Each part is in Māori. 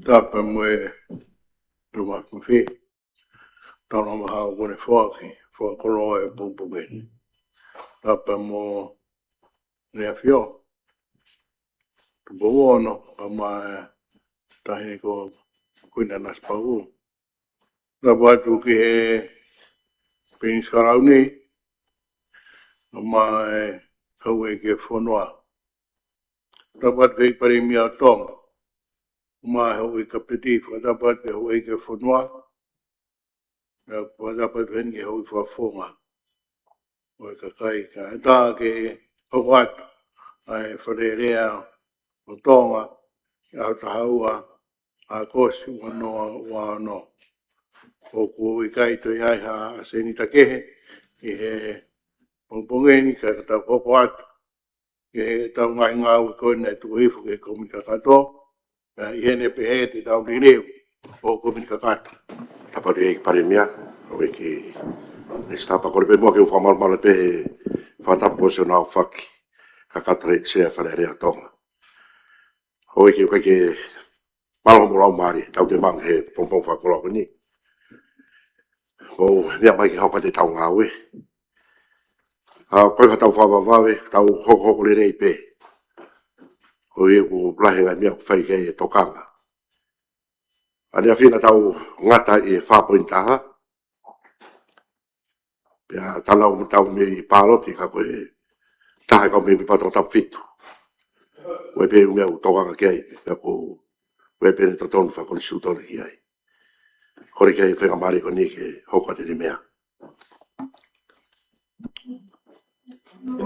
Tapa moe tuma kufi. Tana maha kone whaki. Whakoloa e pungpungeni. Tapa mo nea whio. Tupo ono. Ama tahini ko kuina naspau. Tapa atu ki he Prince Karauni. Ama hau e ke whanua. Tapa atu ke pari mia tonga. Ma hau e kapiti. Tapa atu hau e ke whanua. Dapat vengi hoi whafonga. O ka kai ka ata ke hawat. Ai wharerea o tonga. A tahaua. A kosi wanoa wano. O ku i kai to iai ha aseni takehe. I he pongpongeni ka tau hoko atu. Ke he tau ngai ngau i kone tu hifu ke komika kato. I hene pehe te tau ni reu. O komika kato. Tapa te pare mea. O ki stapa kore pe mo ke ufa mal pe fa tapo so na faki ka katre se fa le rea tonga o ki malo mo lau mari tau te mang he pompong fa kolo ni o nia mai ki hauka te tau ngawe a koe ka tau fa vawe tau hoko le rei pe o i ku lahenga mea fai ke tokanga ania fina tau ngata i fa pointaha pea talau tau me i paloti ka koe tahe kau me pato tap fitu. Wai pe u meu tokanga kei, pea ko wai pe ne tatonu wha koni sutone ki ai. Kore kei whenga mari ko ni ke hoka te ni mea.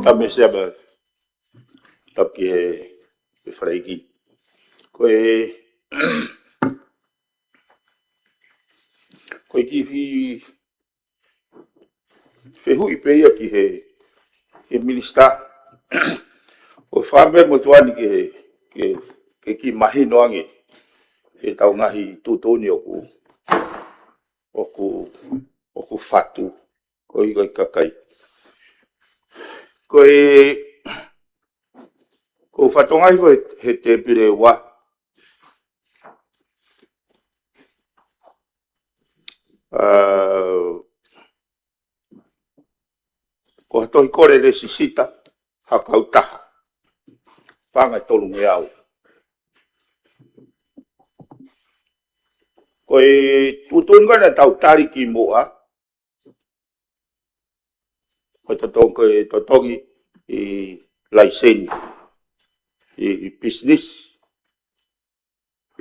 Ta me se ba tap ki he whareiki. Koe ki hui pe ia ki he minister. O whambe mo tuani ke ki mahi noange. He tau ngahi tutoni oku fatu. Koe i kakai. Ko whatongai he te pire wa. Ko hatohi kore le sisita hakautaha. Panga tolu me au. Koe tutun kana tau tari ki moa. Koe totongi i laiseni. I business.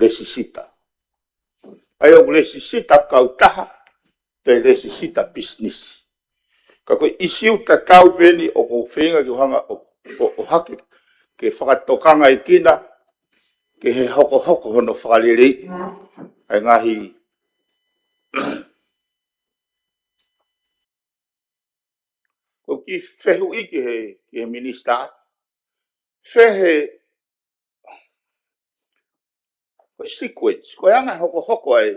Le sisita. Ai o le sisita kautaha. Pe le sisita business. Ka koe isiu ta tau beni o ko whenga ki hanga o hake. Ke whakatokanga i kina. Ke he hoko hono whakalirei. Ai ngahi ko ki whehu i ki he minister. Whehe ko sequence. Ko anga hoko ai.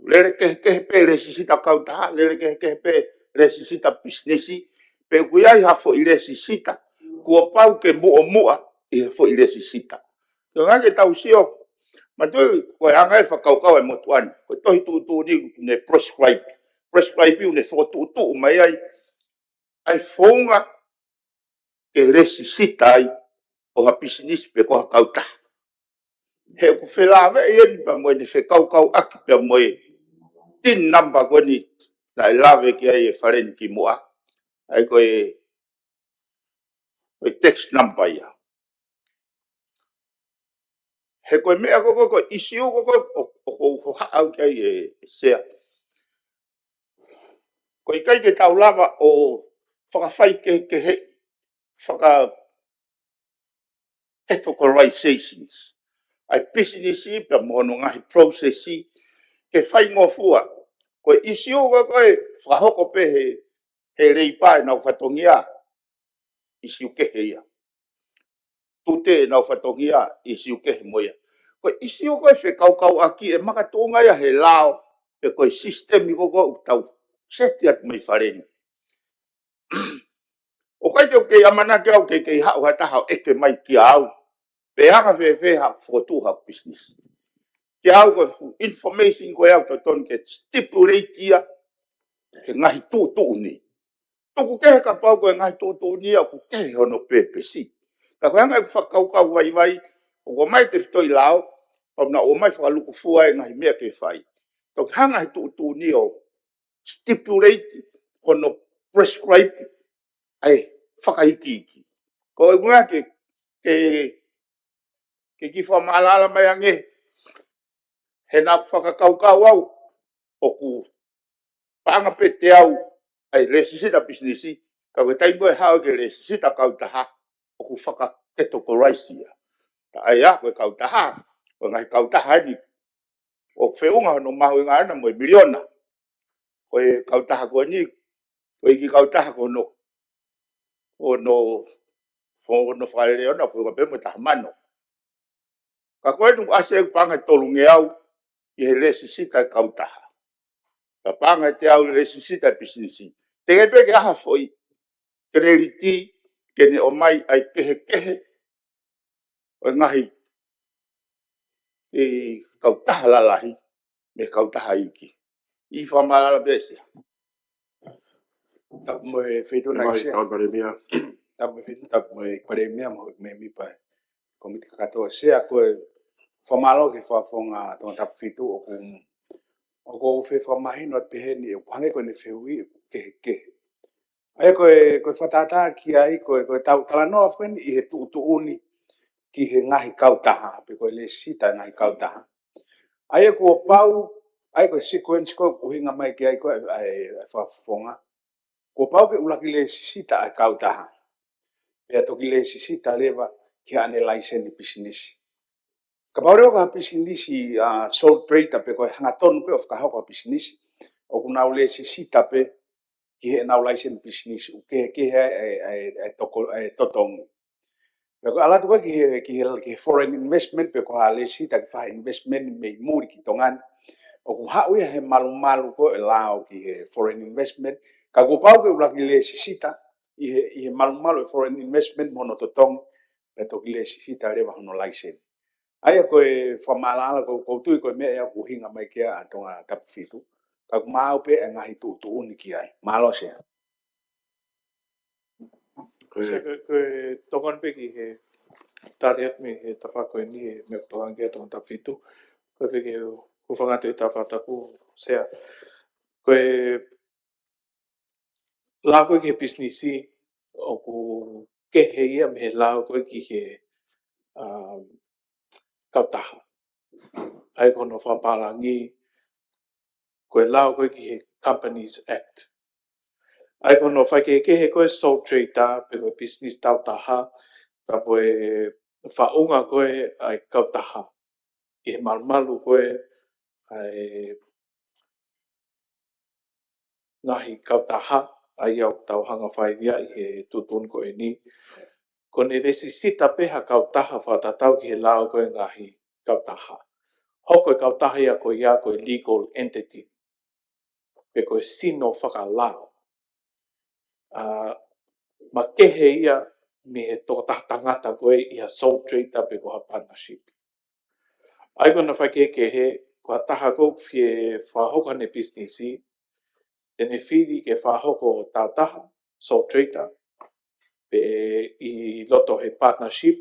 Lere ke pe le sisita kautaha. Lere ke pe le sisita businessi. Pe kuiai hafo i le sisita. Kua pau ke mua i hafo i le sisita. Ko ngake tau sio. Matui ko anga e whakaukau e motuani. Ko tohi tu ni ne prescribe. Prescribe u ne whotu mai ai. Ai whaunga ke le sisita ai. O ha business pe ko ha kautaha. He ko whelawe e eni pa moe ne whekaukau aki pe moe tin number ko ni na lawe ki ai e wharen ki mua. Ai ko text number ia. He koe mea ko isiu ko haau ki ai e sea. Ko i kai ke tau lava o whakawhai ke he categorizations. Ai businessi pe mohono ngahi processi ke whai ngofua. Ko isiu ko whakahoko pe he reipai nau whatongia isiu ke he ia. Tute nau whatongia isiu ke he moia. Ko isiu ko whekaukau aki e makatonga ia he lao pe ko system i ko tau setiat mai whareni. O kai te o ke amana ke au ke hau hata hau eke mai ki au. Pe anga fe ha foto ha business. Ke au ko information ko au to ton ke stipulate ia ke ngai tu ni. Tuku ke ka pau ko ngai tu ni ku ke hono pepe si. Ka ko ngai fa ka vai o mai te fitoi lao o na o mai fa lu ku fua ngai me ke fai. To hanga tu ni o stipulate hono prescribe ai whakaiki. Ko ngā ke ki whamalala mai ange, he nā whakakaukau au, o ku panga pe te au, ai resisita businessi, ka koe taimo e hao ke resisita kautaha, o ku whakaketo ko raisia. Ta ai a koe kautaha, o ngai kautaha ni, o whiunga no mahu ngā ana moe miliona, koe kautaha koe ni, koe ki kautaha ko no, o no whaere ona, whiunga pe mo taha mano. Ka koe tu ase panga tolunge au, i he resisita kautaha. Ka panga te au resisita businessi. Te gepe ke aha foi, kreriti, kene o mai ai kehe, o ngahi, kautaha lalahi, me kautaha iki. I whamalala bese. Tap mo e feito na Mai, isia. tau paremia. Tap mo feito tap mo e paremia mo me mi pa. Komiti kakato sia ko famalo ke fa fonga to tap feito o ko fe famahi no te heni o hange ko ne feui ke. Ai ko fatata ki ai ko tau kala no fen I he tu uni ki he ngahi kautaha pe ko le sita ngahi kautaha. Ai ko pau ai ko sequence ko hinga mai ki ai ko ai fa fonga. Ko pau ke ulaki le sita a kautaha. Pea toki le sisita lewa ki ane license business. Ka pau reo ka business sole trader pe koe hanga tonu pe of ka hau ka business. O kunau le sisita pe ki he nau license business u ke he totongi. Pe koe ala tuka ki he foreign investment pe koe ha le sita ki wha investment me muri ki tongan. O ku hau ia he malu ko e lao ki he foreign investment. Ka ku pau ke ulaki le sisita I he malu foreign investment mono totong pe toki le sisita rewa hono license. Ai ko e whamalala ko tui ko mea ia ku hinga mai kia a tonga tapu fitu. Ka ku mau pe e ngahi tu uni ki ai. Malo se. Koe tongan pe ki he tariat me he tawhako ni he me tohan kia tonga tapu fitu. Koe pe ki hu whangata I tawhataku sea. Koe lao koe ki he businessi o ku kehe ia me he lao koe ki he kautaha. Ai kono whaparangi koe lao koe ki he Companies Act. Ai kono whakekehe koe sole trader pe koe business tautaha ka koe whaunga koe ai kautaha. I he malu koe ai ngahi kautaha ai au tauhanga whaeria I he tutun koe ni. Ko ne resi sita peha kautaha whatatau ki he lao koe ngahi kautaha. Hoko kautaha ia koe legal entity. Pe koe sino whakalao. Ma kehe ia me he tō tangata koe I ha sole trader pe koe ha partnership. Ai kona whakekehe, kua taha kou fie whahoka ne businessi, tene whiri ke whahoko o tautaha, sole trader, pe I loto he partnership,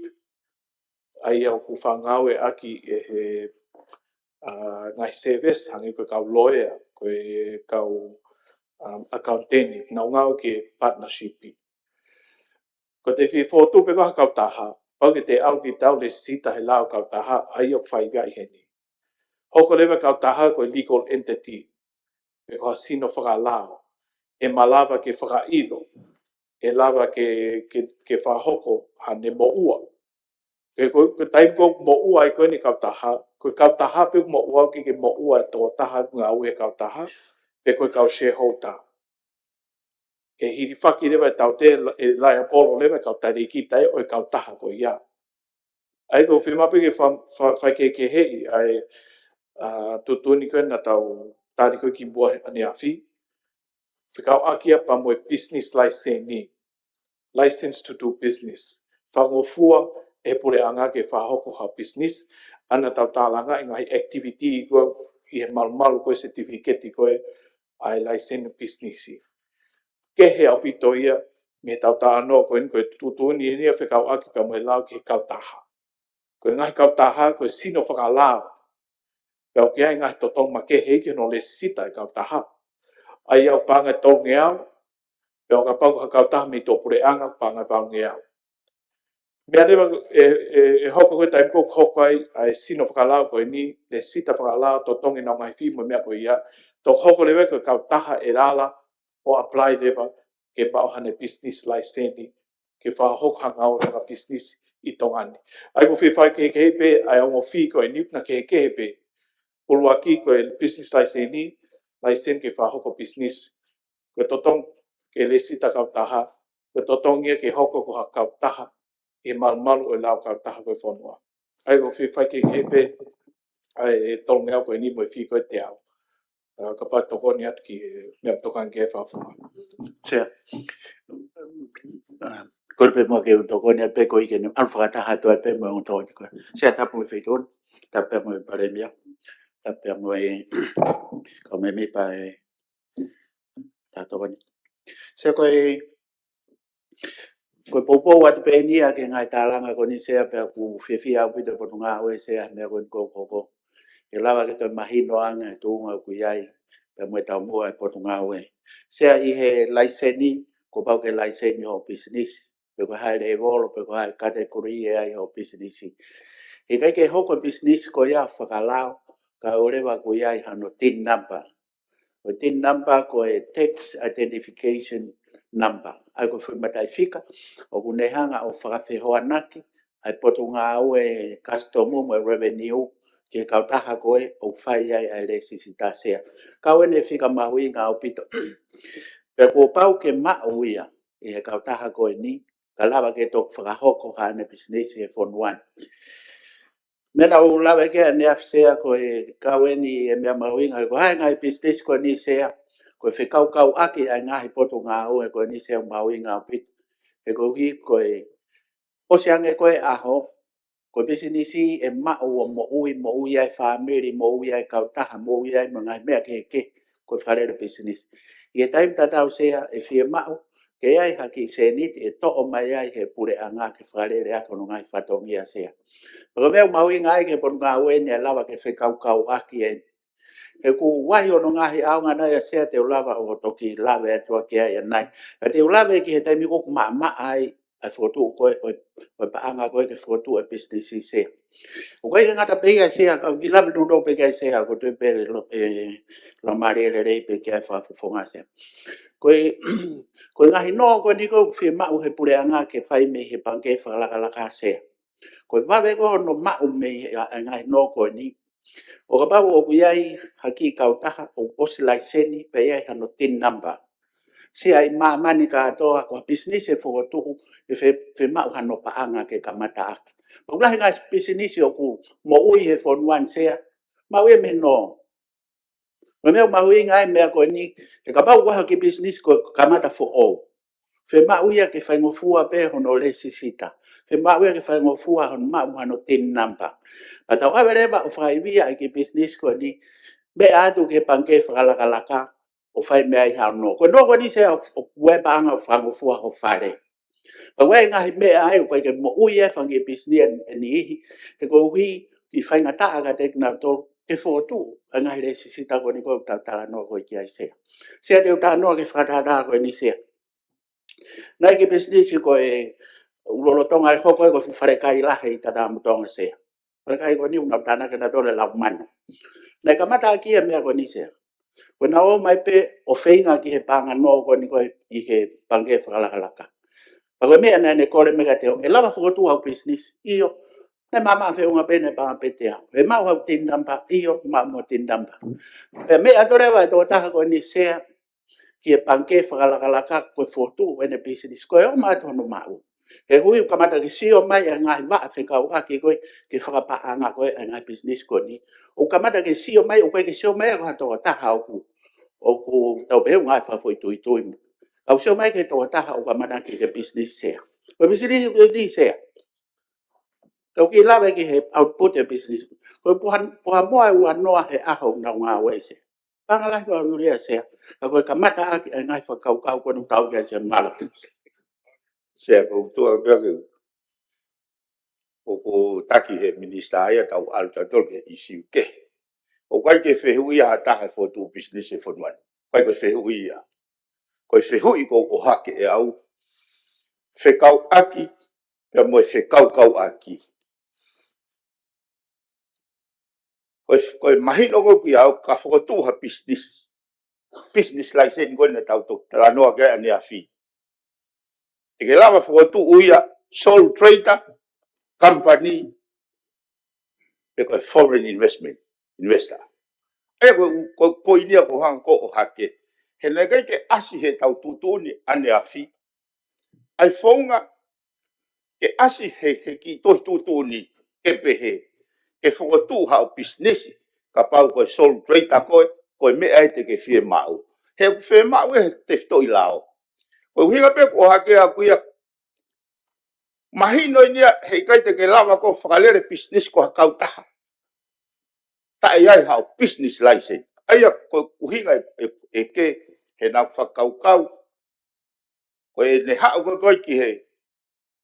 ai au ku whangau e aki e he ngai service, hangi koe kau lawyer, koe kau accountant, nau ngau ke partnership. Ko te whi whotu pe koha kautaha, pau ke te au ki tau le sita he lao kautaha, ai au whaiga I heni. Hoko lewa kautaha koe legal entity, pe koha sino whakalao, e malawa ke whakailo, e lawa ke whahoko ha ne mo ua. Ko taim ko mo ua I koe ni kautaha, koe kautaha pe mo ua ke mo ua tō taha ngā ue kautaha, pe koe kau shareholder. E hiri whaki lewa tau te e lai apolo lewa kautare ki tai o kautaha koe ia. Ai ko whimape ke whaike hei, ai tutuni koe na tau tāri koe ki mua ane awhi. Whikau akia pa moe business license ni. License to do business. Whangofua e pure anga ke whahoko ha business, ana tau tālanga i ngai activity ko i he malu ko certificate ko ai license business. Ke he au pito ia, me tau tāno ko tutu ni e whekau aki ka moe lau ke kautaha. Ko ngai kautaha ko sino whakalao. Pau kia ngai totong ma ke heike no le sita e kautaha. Ai au panga tau ngeau, pau ka pau ka kautaha me tō pure anga panga pau ngeau. Mea rewa e hoko koe taim kou hoko ai sino whakalao koe ni, le sita whakalao totongi nao ngai whimo mea koe ia, tō hoko lewe koe kautaha e rala o apply lewa ke pauhane business license ke whahoko hanga o ranga business i tongani. Ai ko whiwhai ke hepe, ai ongo whi koe niupna ke hepe, ulu aki koe business license ke whahoko business, koe totong ke le sita kautaha, koe totongia ke hoko ko ha kautaha, e malu o lau kautaha koe whanua. Ai ko whiwhai ke hepe, ai e tolongea koe ni mo whi koe te au. Ka pai toko ni atu ki mea tokan ke whawhunga. Sea. Kore pe mo ke toko ni pe ko ike ni al whakataha to pe mo on tōni koe. Sea tapu e whitun, tapu mo e paremia, tapu mo e ka me me pa e tato ni. Sea koe popo atu pe ni a ke ngai tālanga ko ni sea pe ku whiwhia au pita potu ngā oe sea mea koe koko. E lawa ke toi mahino anga e tūnga ku iai pe mo e tau mua e potu ngā oe. Sea i he laiseni, ko pau ke laiseni o business, pe ko haere e volo, pe ko haere kategori e ai o business. E kai ke hoko business ko ia whakalao, ka orewa ko iai hano TIN number. O TIN number ko e tax identification number. Ai ko whimatai whika, o kunehanga o whakawhihoa naki, ai potu ngā oe customer mo revenue, ke kautaha koe o whai ai ai re sisita sea. Kau ene whika mahui ngā o pito. Pe ko pau ke mao ia, e he kautaha koe ni, ka lawa ke tōk whakahoko hane business e whonuan. Mena o lawa ke a nea sea koe kau ene e mea mahui ngā, ko hai ngai business koe ni sea, koe whikau kau aki ai ngahi poto ngā oe koe ni sea mahui ngā o pito. E ko hi koe, o se ange koe aho, ko business e mao o mo ui ai family, mo ui ai kautaha, mo ui ai mga mea ke ko wharere business. I e taim tatau sea e whia mao, ke ai haki se nit e to'o mai ai he pure anga ke wharere ako no ngai whatongia sea. Pako mea mau i ngai ke ponu ngā uene lawa ke whekau aki e. He ku wahi o no ngahi au ngā nai a sea te ulawa o toki lawe atua ki ai anai. A te ulawa ki he taimi koku maa ai a whotu koe paanga koe ke whotu e business i sea. O koe ke ngata pēia sea, ki lawe nuno pēia sea, ko tui pēre la marere rei pe kia whawhonga sea. Koe ngahi no, koe niko whia mau he pure anga ke whai me he panke whakalaka sea. Koe wawe ko no mau me ngahi no koe ni. O ka pau o kuiai haki kautaha o osi laiseni pe iai hano TIN number. Se ai mani ka atoa ko business e whokotuku e whe mau hano paanga ke kamata aki. Pagulahi ngai business o ku mo ui he whonuan sea, mau e me no. Ma mea mau i ngai mea koe ni, e ka pau waha ki business ko kamata fo o. Whe mau ia ke whaingofua pe hono le sisita. Whe mau ia ke whaingofua hono mau hano TIN number. A tau awereba o whaiwia ai ki business ko ni, me atu ke panke whakalakalaka o whai mea i hano. Ko no ko ni se o webanga o whaingofua ho whare. Pa wai ngahi mea ai o koe ke mo ui e whangi business ni ihi, he ko hui ki whaingata aga tekna tolu. E whotu, a ngai re sisita ko ni ko tau tala no ko i kia i sea. Sea te uta no ke whakatata ko ni sea. Nai ki business ko e ulolotonga e hoko e ko wharekai lahe i tata mutonga sea. Wharekai ko ni unau tana ke na tole lau mana. Nai ka mata aki e mea ko ni sea. Ko na o mai pe o whainga ki he panga no ko ni ko i he pange whakalakalaka. Pako mea nai ne kore mega teo, e lava whakotu hau business, iyo. Nei mama fe unga pene pa pete au. E mau hau TIN number, iyo mau mo TIN number. Pe me atorewa e tō taha ko ni sea ki e panke whakalakalaka koe whotu ene business koe o mai tono mau. E hui kamata ki sio mai e ngai waa whekau aki koe ke whakapaanga koe e ngai business koe ni. O kamata ki sio mai o koe ki sio mai e koe toa taha o ku tau peheu ngai whafoi tui tui mu. Au sio mai ke toa taha o kamata ki ke business sea. O business di sea. Kau ki lawe ki he output e business. Ko puhan moa ua noa he aho na ngā wese. Pangala ko ruria se. Ko ka mata aki e ngai whakau kau ko nu tau kia se mala. Se ko tu a ke o taki he minista ia tau alta tol ke isi ke. O kai ke fehu ia ta ha fo tu business e fo man. Kai ke fehu ia. Ko fehu i ko o hake e au. Fekau aki pe mo fekau kau aki. Ko mahino ko ki au ka fo tu ha business. Business license ko na tau to la no ga ni afi. E ke lava fo tu uia sole trader company e ko foreign investment investor. E ko poinia ko hang ko o hake. He nega ke asi he tau tutuni ane afi. Ai fonga ke asi he ki to tutuni ke pehe. Ke fonga tu ha o business ka pau ko sole trader ko me ai te ke fie mau. He fie mau e te fto i lao. Ko hinga pe ko hake a kuia mahino nia he kai te ke lava ko whakalere business ko hakau taha. Ta ai ha o business license. Ai ko hinga e ke he nau whakaukau. Ko e ne hao ko ki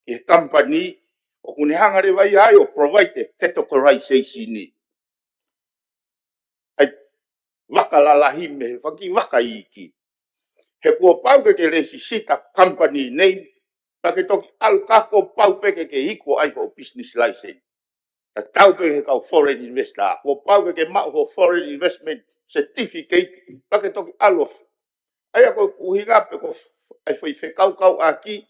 he company o kune hangare vai ai o provide categorization ni. Ai wakalalahi me whaki wakaiki. He kua pau ke resi sita company name pa ke toki alu kako pau peke ke iko ai o business license. Ta tau peke kau foreign investor. Kua pau ke mau ho foreign investment certificate pa ke toki alu. Ai ako uhinga pe ko ai foi whekau kau aki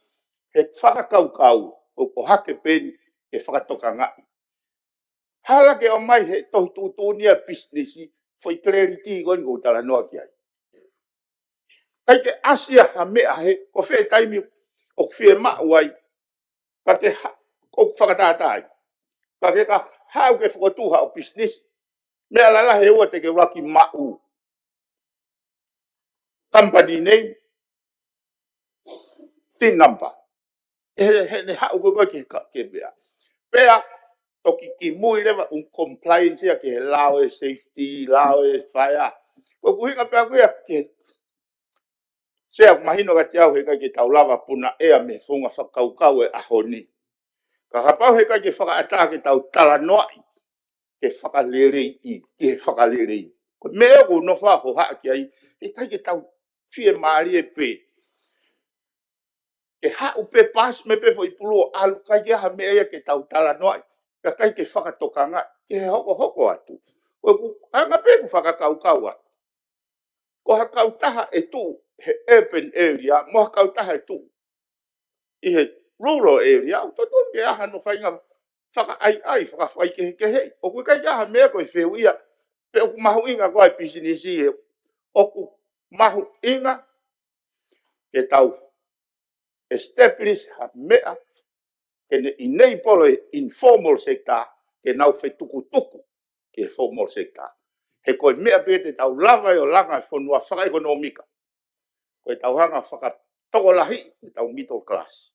he whakakau kau o hake pen e whakatoka ngai. Hala ke o mai he tohi tutunia business foi clarity gon go tala noa ki ai. Kai ke asia ha mea he ko whee taimi o whee mauai ka ke o whakatatai. Ka ke ka hau ke whakatuha o business mea lala he ua te ke waki mau. Company name tin number. He ne hau ko ke mea. Pea toki ki mui lewa compliance ya ke lao e safety, lao e fire. Ko kuhinga pea kuia ke sea mahino ka te au he kai ke taulawa puna ea me funga whakaukau e ahoni. Ka hapau he kai ke whakaata ke tau tala noai ke whakalerei i, ke whakalerei. Ko mea ko no wha ho haa ki ai, he kai ke tau fie maari e pe. Ke haa upe pas me pe fo i pulu alu kai ke ha mea ke tau tala noai. Ka kai ke whakatoka ngai, ke hoko atu. Ko anga pe ku whakakaukau atu. Ko hakau taha e tu he urban area, mo hakau taha e tu i he rural area, o toton ke aha no whainga whaka ai, whaka whai ke hei. O kui kai aha mea koe wheu ia, pe o mahu inga koe pisinisi e, o ku mahu inga ke tau establish ha mea ke ne inei polo informal sector ke nau whetukutuku ke formal sector. He koe mea pe te tau lava o langa whanua whaka ekonomika. Koe tau hanga whaka tokolahi ke tau middle class.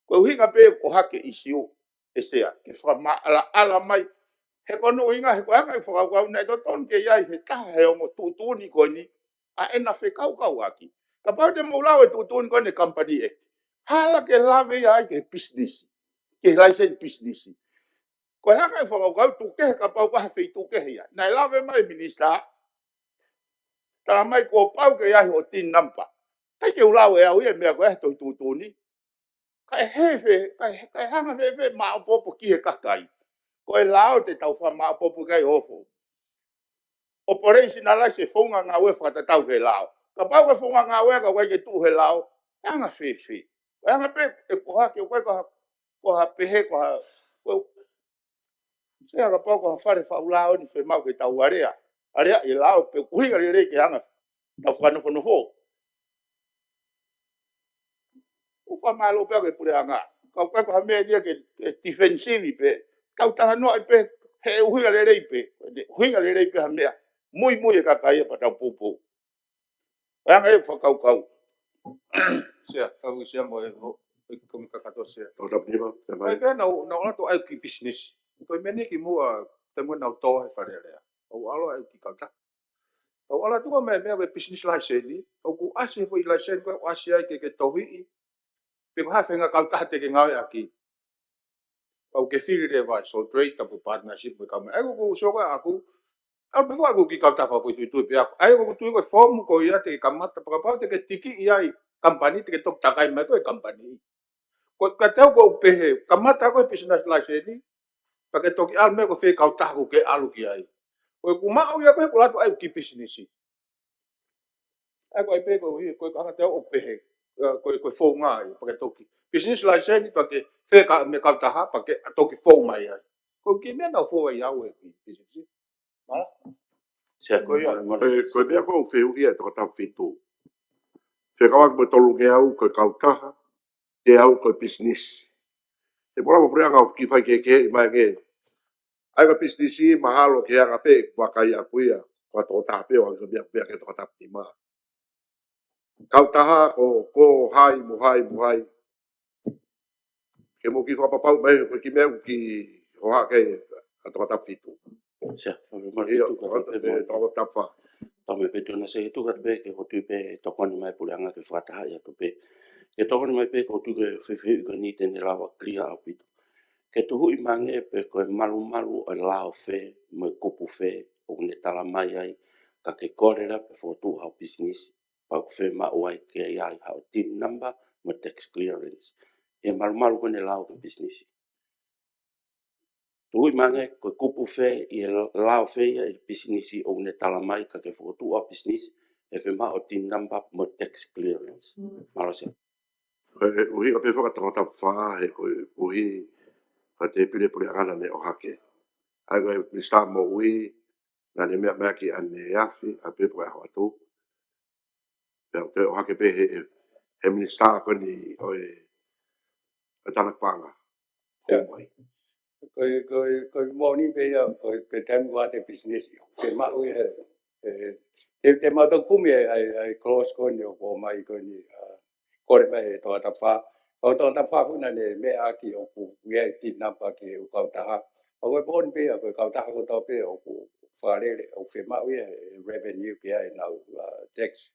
Koe hinga pe o hake isiu e sea. Ke whaka ala mai. He kono hinga he koe hanga i whakakau nei to ton ke iai he taha he ongo tutuni koe ni. A ena whekau kau aki. Ka pau te maulau e tutuni koe ne company e. Hala ke lave iai ke business. Ke license business. Koe hanga i whakakau tukehe ka pau kaha whei tukehe ia. Nai lave mai minister. Tara mai ko pau ke iai o tin nampa. Kai ke ulau e au ia mea koe to tutuni. Kai hefe, kai hanga hefe maa popo ki he kakai. Koe lao te tau wha maa popo kai ofo. Operation ala se fonga ngā we whakatatau he lao. Ka pau ke fonga ngā we ka koe ke tu he lao. Hanga fefe. Hanga pe e koha ke koe koha pehe koha. Sea ka pau koha whare whaulao ni whe mau ke tau area. Area e lao pe kuhinga le rei ke hanga. Tau whanofo. Ufa malo pe ke pure anga. Kau koe koha mea nia ke defensive pe. Kau taha noa pe he uhinga le rei pe. Uhinga le rei pe ha mea. Mui e kakai e patau pupu. Anga e whakau. Sia, kau sia mo e ho. Komi kakato sea. Tau tapu nima, pe mai. Ai pe na ora to ai ki business. Ko meni ki mua te mo na to e fare lea. O alo ai ki kata. O ala tu me me business license ni. O ku ase foi license ko ase ai ke tohi. Pe ko ha fenga kata te ke ngau aki. O ke fili le vai so trade tapu partnership me kama. Ai ko soka aku al pe aku ki kata fa ko tu pe aku. Ai ko tu ko form ko ia te kamata pa te ke tiki ia company te ke tok takai me ko company. Ko katau ko pe kamata ko business license ni. Pakai toki al me ko fe kau tahu ke alu ki ai. Ko ku mau ya ko latu ai ki business. Ai ko ai pe ko ko anga te o pe ko fo ngai pakai toki. Business license ni pakai fe ka me kau taha pakai toki fo mai ai. Ko ki me na fo ai au ki business. Ha? Sia Ko ia. Koe mea ko wheu ia toko tapu whitu. Whekawak mo tolu ke au koe kautaha, te au koe business. Te mora mo prea ngau ki whai ke mai nge. Ai koe business i mahalo ke anga pe wakai a kuia. Kua toko taha pe o anga mea ke toko tapu ni maa. Kautaha ko hai mo hai. Ke mo ki whapapau mai koe ki mea ki hoa ke a toko tapu whitu. sia mo Ia, tu ka pe mo toko tapu wha. ta me pe tona se tu ka pe ke ko tu pe to kon mai pulanga ke fata ya tu pe ke to kon mai pe ko tu ke fe ko ni te ne lava kria a pito ke tu hui mange pe ko malu o lao fe mo kupu fe o ne tala mai ai ka ke korera pe fo tu ha business pa ko fe ma wai ke ai ha team number mo tax clearance e malu ko ne lao ke business tu hui mange ko kupu fe i lao fe i business o ne tala mai ka ke fo tu ha business e fe ma o team number mo tax clearance maro se Uhi ka pe whaka toko tapu wha he koe uhi ka te pire pure angana ne o hake. Ai koe mi sta mo uhi na ne mea ki ane afi a pe pua hoa tō. Pea te o hake pe he minista koe ni oe a tanak panga. Yeah. Ko mai. Ko mo ni pe ya ko pe tem wa te business. Ke ma u he te ma to kumi ai close ko ni ko mai ko ni ko le mai to ta fa. Ko to ta fa fu na ne me a ki o ku ye ti na pa ki o ka ta ha. O ko bon pe ya ko ka ta ko to pe o ku fa le o fe ma u revenue pe ai na tax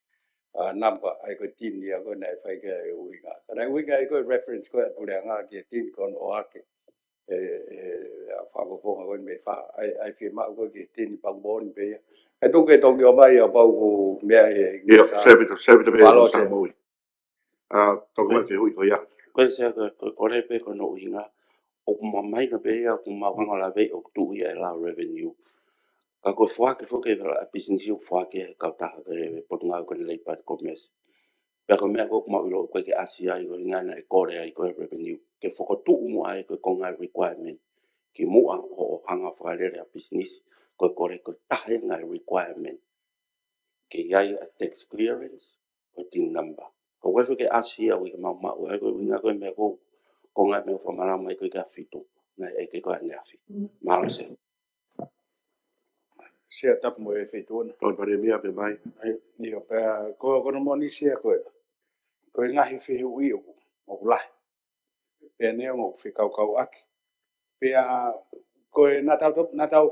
number ai ko tin ni ko na fa ke u ga. Ka u ga ko reference ko pu le nga ki tin kon o ha ke fa ko fo ko me fa ai fi ma ko ki tin pang bon pe ai tu ke to yo ba ya ba ko me Ia, sepe te pe Malo mi sta se. mo ui. Toko mai whi hui ko ia. ko se ko le pe ko no inga o ma mai na pe ya ko ma wanga la ve o tu ia la revenue ka ko fwa ke fo ke la business o fwa ke ka ta ke po nga ko le pa commerce pe ko me ko ma lo ko ke asia i ko nga na ko le ai ko revenue ke fo ko tu mo ai ko nga requirement ki mo o hanga fa le business ko le ko ta nga requirement ke ai a tax clearance o tin number ko we ke asia we ma we ko nga ko me ko nga me fo mala mai ko ka fito na e ke ko na afi mala se Se tap mo e fe tu na. Toko pare mea pe mai. Ni o pe ko no mo ni se ko nga hi fe u i o la. Pe ne o fe kau aki. Pe ko na ta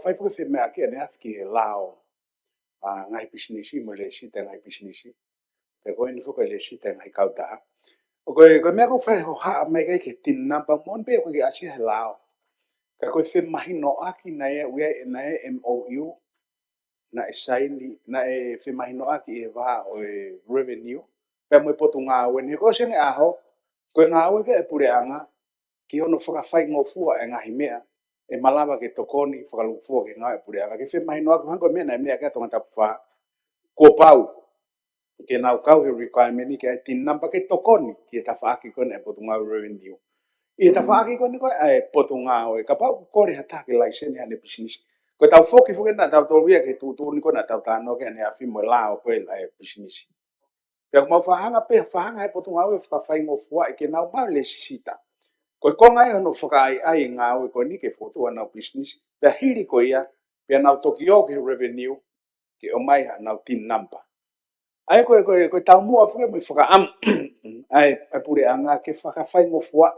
fai fo fe me aki ne af ki lao. Ngai business mo le si te ngai business. Pe ko ni fo ko le si te ngai kau ta. Ko me ko fai ho ha me ke tin na pa mon pe ko ki asi lao. Ka ko fe mahi no aki na e we na e MOU na e saini na e fe mahi no aki e va o revenue. Pe mo potu nga we ni ko se ne aho. Ko nga we ke pure anga ki ono whakawhai ngō fua e ngahi mea, e malawa ke tokoni whakalufua ke ngā e pure anga. Ke whi mahi noa ku hango mea na mea kia tonga tapu wha. Ko pau, ke nau kau he requirement ni ke ai tin nampa ke tokoni ki e ta whaaki kone e potu ngā revenue. I e ta whaaki kone koe e potu ngā oe. Ka pau kore hata ke laisene ane business. Ko tau whoki whoki na tau tōruia ke tūtū ni kone tau tāno ke ane a whimo e lao koe la e business. Pea kumau whahanga pe, whahanga he potu ngā oe whakawhai ngō fua e ke nau mau le sisita. Ko konga e no whakai ai ngā oe ko ni ke whotua nau business. Pea hiri ko ia, pea nau toki o ke revenue, ke o mai ha nau tin number. Ai koe tau mua fuke mo whaka ai pure anga ke whakawhai ngofua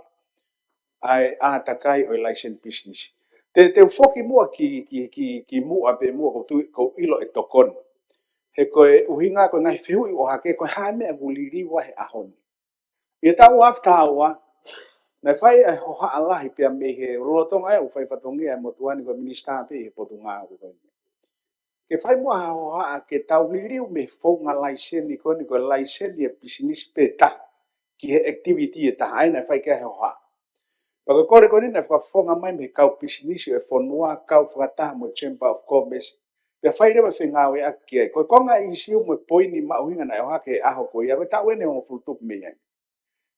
ai a takai o license business. Te whoki mua ki mua pe mua ko ilo e tokon. He koe uhinga koe ngai whihui o hake koe hae mea guliri wa he ahoni. Ia tau afta awa, na whai ai hoha alahi pia me he rolotonga e o whai whatongi e motuani koe minista pe he potunga o koe. Ke whai mua ha hoha ke tau liriu me whaunga laiseni koe ni koe laiseni e business pe ta ki he activity e ta aina whai ke he hoha. Paka kore koe nina whakafonga mai me kau business e whanua kau whakataha mo Chamber of Commerce. Pia whai rewa whengawe a kia. Koe konga i siu mo poini mauhinga na e hoa ke aho koe. Ia koe ta wene hongo fultup me hai.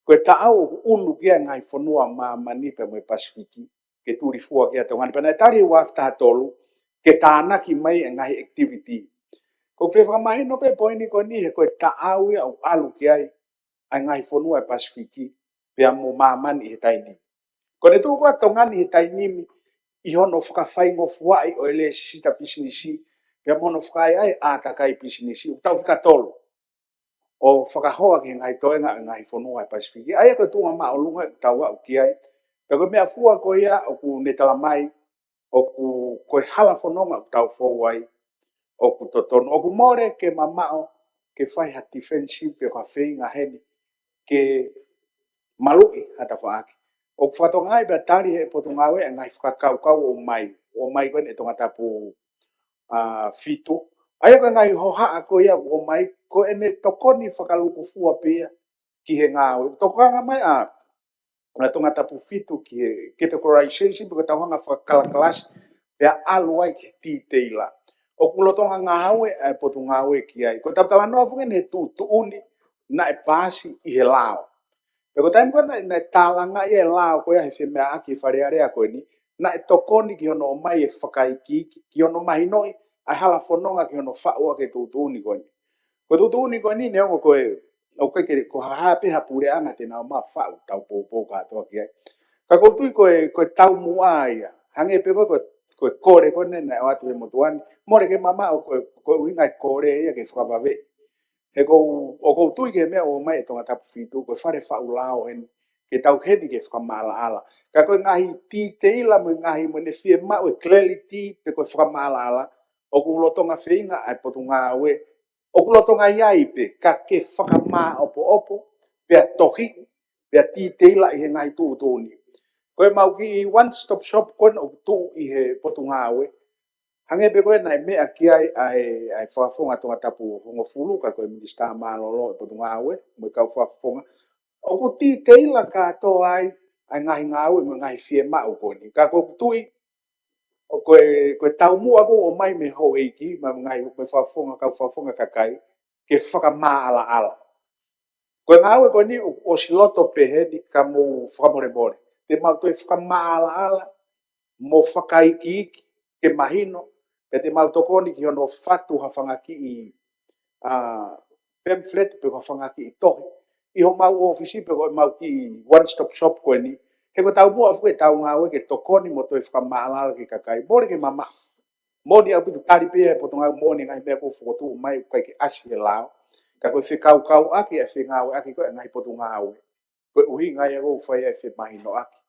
Koe ta au unu kia ngai whanua ma manipa mo Pasifiki. Ke turi fua kia tau ngani. Pana e tari wafta tolu. Ke tānaki mai e ngai activity. Ko whewha mai no pe poini koe ni he koe ta au ia au alu kia ai ngai whanua e Pasifiki. Pia mo mamani he taini. Ko ne tuku ato ngani he tainimi i hono whakawhai ngofuai o ele sisita pisinisi. Pia mono whakai ai a takai pisinisi. Tau whikatolo. O whakahoa ki ngai toenga ngai whanua e Pasifiki. Ai koe tunga maa o lunga tau au ki ai. Pia koe mea fua koe ia o ku netala mai. O ku koe hala whanonga tau whauai. O ku totono. O ku more ke mamao ke whai ha defensive pia koe whenga heni. Ke malui hata whaaki. O whatongai pia tari he potungawe e ngai whakakau o mai. O mai koe ne tonga tapu fitu. Ai koe ngai hoha a koe ia o mai koe ne tokoni whakaluku fua pia ki he ngāwe. Tokanga mai a na tonga tapu fitu ki he categorization pia tauhanga whakalakalasi pia aluai ki titeila. O kulotonga ngāwe e potungawe ki ai. Koe taptala noa funga ne tu uni na e pasi i he lao. Peko taim koe na tālanga i e lao koe he whemea aki wharearea koe ni, na e tokoni ki hono o mai e whakaikiki, ki hono mahi noi, ai hala whanonga ki hono whaua ke tūtūni koe ni. Ko tūtūni koe ni ne ongo koe, o koe ke ko hapeha pure anga te nao maa whau tau pōpō katoa ki ai. Ka koutui koe tau mua ia, hange pe koe kore koe nena e watu e motuani, more ke mama o koe uinga e kore ia ke whakawawe. He o kou tui ke mea o mai e tonga tapu fitu, koe whare whau lao hen, ke tau heni ke whakamala ala. Ka koe ngahi ti te ila mo ngahi mo ne fie mau e clarity pe koe whakamala ala, o ku lotonga whinga ai potu ngā we, o ku lotonga iai pe, ka ke whakamaa opo opo, pia tohi, pia ti te ila i he ngahi tuu tūni. Koe mau ki i one stop shop koe o tuu i he potu ngā we, hange pe koe nai mea ki ai whaafonga tonga tapu hongo fulu ka koe minister malolo e potunga awe, mo kau whaafonga. O ku ti teila ka to ai ngahi ngawe mo ngahi fie mau koe ni. Ka koe tui, o koe tau mua ko o mai me ho eiki, ma ngahi me whaafonga kau whaafonga kakai, ke whakamaa ala ala. Koe ngawe koe ni o siloto pehe ni ka mo whakamore more. Te mau koe whakamaa ala ala, mo whakaiki ke mahino, pe te mau tokoni ki ono whatu hawhangaki i pamphlet pe ko whangaki i tohi. I ho mau ofisi pe ko mau ki one stop shop koe ni. He ko tau mua fwe tau ngā we ke tokoni mo toi whakamaalala ki kakai. Mori ke mama. Mori au pitu tari pia e poto ngā moni ngai mea ko whakotu mai kai ke asi he lao. Ka koe whekau kau aki e whe ngā we aki koe ngai poto ngā we. Koe uhi ngai e ko whai e whe mahino aki.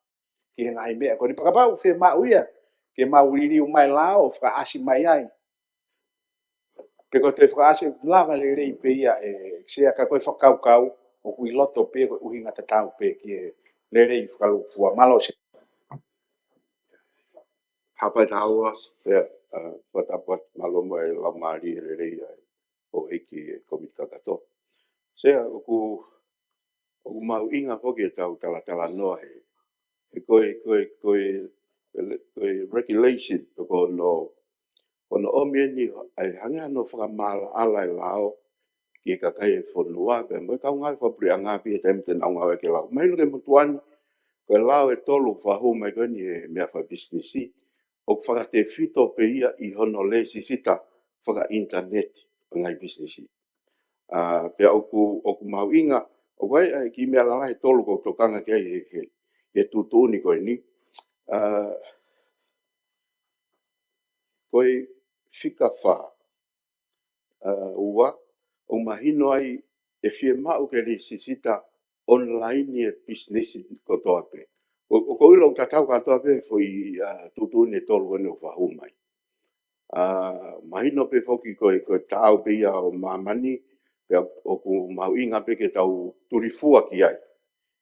Ki he ngai mea. Ko ni pakapau whe mau ia. Ke mau riri mai lao o whaka asi mai ai. Pe ko te whakaase lava le rei pe ia e sea ka koe whakau kau o kui loto pe koe uhi ngata tau pe ki e le rei whakalu fua malo se. Hapai taua, pea, whatapat malomo e lau maari e rei o eiki e komit kakato. Sea, oku mau inga hoki e tau tala noa he koe regulation, ko no omie ni ai hange ano whakamala ala e lao ki kakai e whanua, pe mo kau ngai whapuri a ngāpi e taimi tena ngā weke lao. Mai luke mutuani, koe lao e tolu whahu mai koe ni e mea wha businessi, o whakate whito pe ia i hono le sisita whaka internet o ngai businessi. Pea oku mau inga, o koe ki mea lana e tolu ko tokanga kia he tutuni koe ni. Koe whika wha ua, o mahino ai e fie mau ke le sisita online e business ko toa pe. O ko ilo tatau katoa pe foi tutu ne tolu ne o whahu mai. Mahino pe foki ko tau pe ia o mamani pe o ku mau inga pe ke tau turifua ki ai.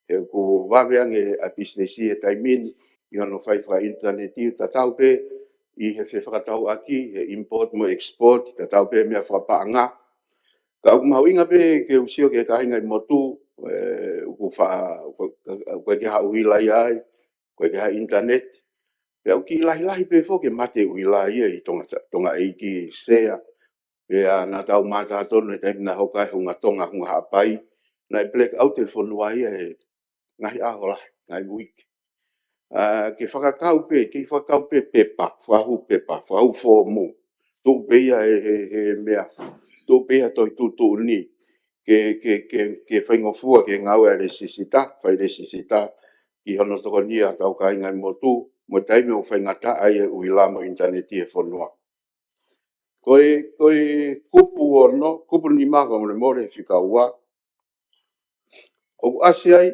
E ku waweange a business e taimin i ono whaiwha internet i tatau pe i he whakatau aki he import mo export tatau pe mea whapaanga. Ka au mau inga pe ke usio ke kainga i motu ku wha koe ke ha uilai ai koe ke ha internet. Pe au ki lahi pe fo ke mate uilai ai tonga eiki sea. Pe a nā tau mata tonu e taimina hoka e hunga tonga hunga hapai. Na i plek au te whanua ia e ngahi ahola, ngahi wiki. Ke whakakau pe pepa, whahu fōmu. Tō peia he mea, tō peia toi tūtū ni. Ke whaingofua ke ngau e le sisita, whai le sisita. Ki hono toko nia tau ka ingai motu, mo taime o whaingata ai e uila mo interneti e whanua. Koe kupu ono, kupu ni maka mo le more whika ua. O asi ai,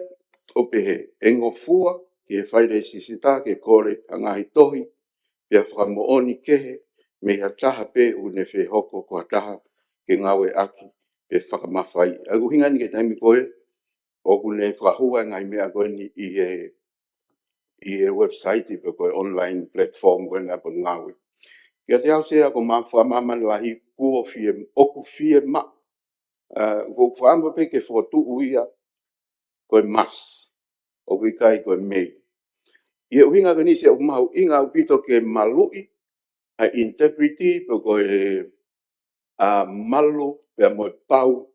o pehe, engofua, ke whai le sisita, ke kore angahi tohi, pia whakamooni kehe, me hataha pe u ne whi hoko ko hataha ke ngawe aki, pe whakamawhai. Agu hinga ni ke taimi koe, o kune whakahua ngai mea koe ni i e website, i pe koe online platform koe nga po ngawe. Kia te au sea ko whamama lahi kua fie, oku fie ma. Ko whaama pe ke whotu uia, koe mas, o kai koe mei. I e uhinga kani se o mau inga upito ke malui, a integrity, pe koe malu, pe moe pau,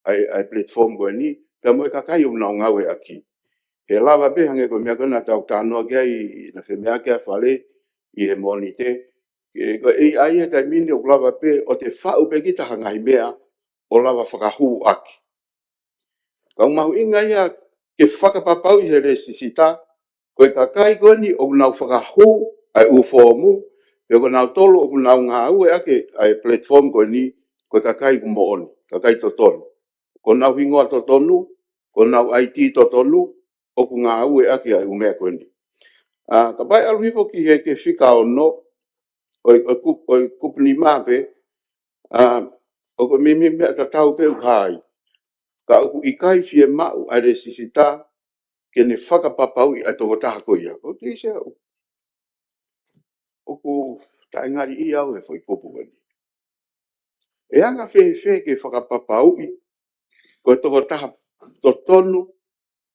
ai platform koe ni, pe moe kakai unau ngawe aki. He lawa pe hange koe mea kona tau tānoa kia i na whemea kia whale, i he moni te. Ko e ai e kai mini o lawa pe, o te whau pe kita hangai mea, o lawa whakahu aki. Kau mahu inga ia, ke whakapapau i he re sisita, koe kakai koe ni o nau whakahu ai ufomu, pe ko nau tolu o nau ngā ue ake ai platform koe ni, koe kakai kumooni, kakai totonu. Ko nau hingoa totonu, ko nau IT totonu, o ku ngā ue ake ai umea koe ni. Ka pai alu hipo ki he ke whika o no, o kupuni mape, o ko mimi mea ka tau pe uhai. Ka uku ikai fie mau ai re sisita, ke ne whakapapau i ato taha koe ia. O te isa, o ku taingari i au e whai kupu wani. E anga whe ke whakapapau i, koe toko taha totonu,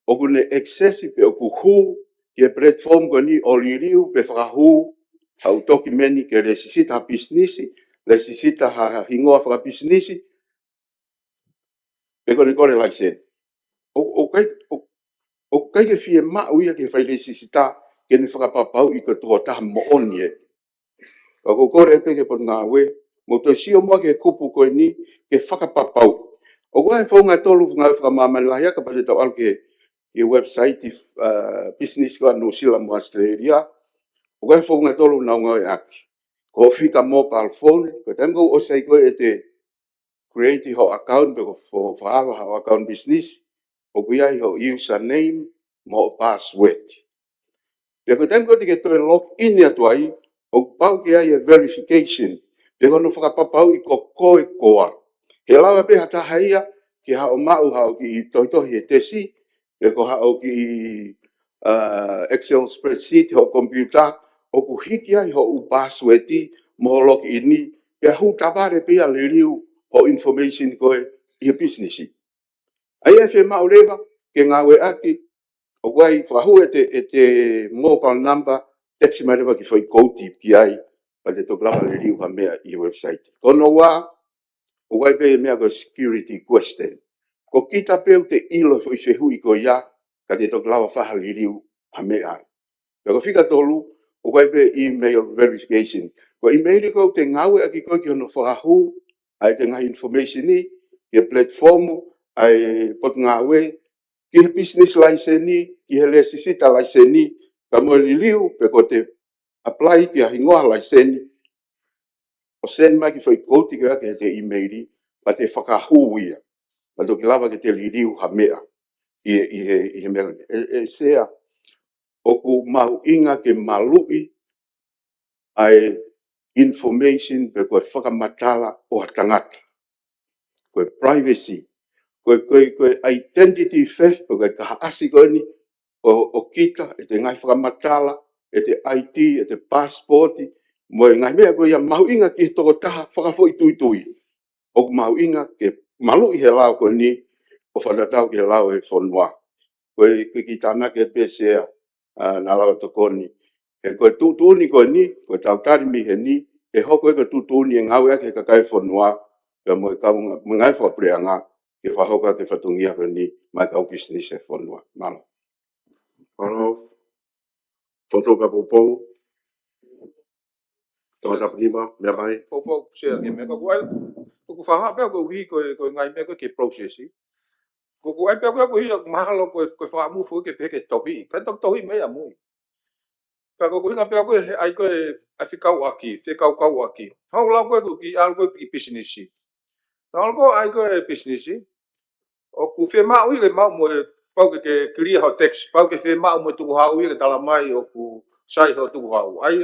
o ku ne excessive pe o ku hu, ke platform koe ni o liriu pe whakahu, hau toki meni ke le sisita businessi, le sisita hingoa whaka businessi, pe kone kore laisen. O kai ke fie mau ia ke whai le sisita, ke ne whakapapau i ko toko taha mooni e. Ka ko kore pe ke pot ngā we, mo to sio mua ke kupu koe ni, ke whakapapau. O koe whaunga tolu ngā whakamamani lahi aka pate tau alu ke website business ko New Zealand mo Australia. O koe whaunga tolu nau ngau e aki. Ko whika mobile phone, ko tango o sei koe e te create ho account, pe ko whaawa ho account business, o kuia i ho username, mo password. Pe ko tango te ke toi log in ia tuai, o pau ke ai verification, pe kono whakapapau i ko koe koa. He lawa pe hata haia, ki hao mau hao ki toitohi e tesi, pe ko hao ki Excel spreadsheet ho computer, o ku hiki ai ho u passwordi, mo log in ni, pe hu tabare pe a liriu ho information koe i business. Ai e whi mau lewa, ke ngawe aki, o wai whahu e te mobile number, taxi mai lewa ki whai kouti ki ai, pa te toklama liriu ha mea i website. Kono wā, o wai pe mea ko security question. Ko kita peu te ilo i whehui ko ia, ka te toklama whaha liriu ha mea ai. Ko whika tolu, o wai pe email verification. Ko email ko te ngawe aki koe ki hono whahu, ai te ngahi information ni, ki platform, ai pot ngawe, ki he business license ni, ki he le sisita license ni, ka mo liliu, pe ko te apply ki a hingoa license ni, o send mai ki whai kouti ka ke te emaili, pa te whakahu ia. Ma toki lava ke te liriu ha mea i he mea. Sea, o ku mau inga ke malui ai information pe koe whakamatala o tangata. Koe privacy, koe identity theft, koe kaha asi koe ni o kita, e te ngai whakamatala, e te IT, e te passport, mo e ngai mea koe ia mau inga ki toko taha whakafo i tui. O ku mau inga ke malu i he lao koe ni, o whanatau ke lao e whanua. Koe ki tāna ke pesea, nā lawa tokoni. E koe tūtūni koe ni, koe tautari mi he ni, e hoko e koe tūtūni e ngau eke kakai whanua, ka mo e kaunga, mo ngai whaprea ke whahoka ke whatungia koe ni, mai kau business e whanua. Malo. Malo. Toto ka popou. Tawata panima, mea mai. Popo sea ke me ko ai ko fa ha ko hi ko ngai me ko ke process ko ai pe ko hi mahalo ko fa mu fu ke pe ke tohi ka tohi me amu ka ko ngai pe ko ai ko a fikau aqui ha la ko ki algo ki business algo ai ko business o ku fe ma ui le ma mo pau ke clear ho text pau ke fe ma mo tu ha ui ke tala mai o ku sai ho tu ha ai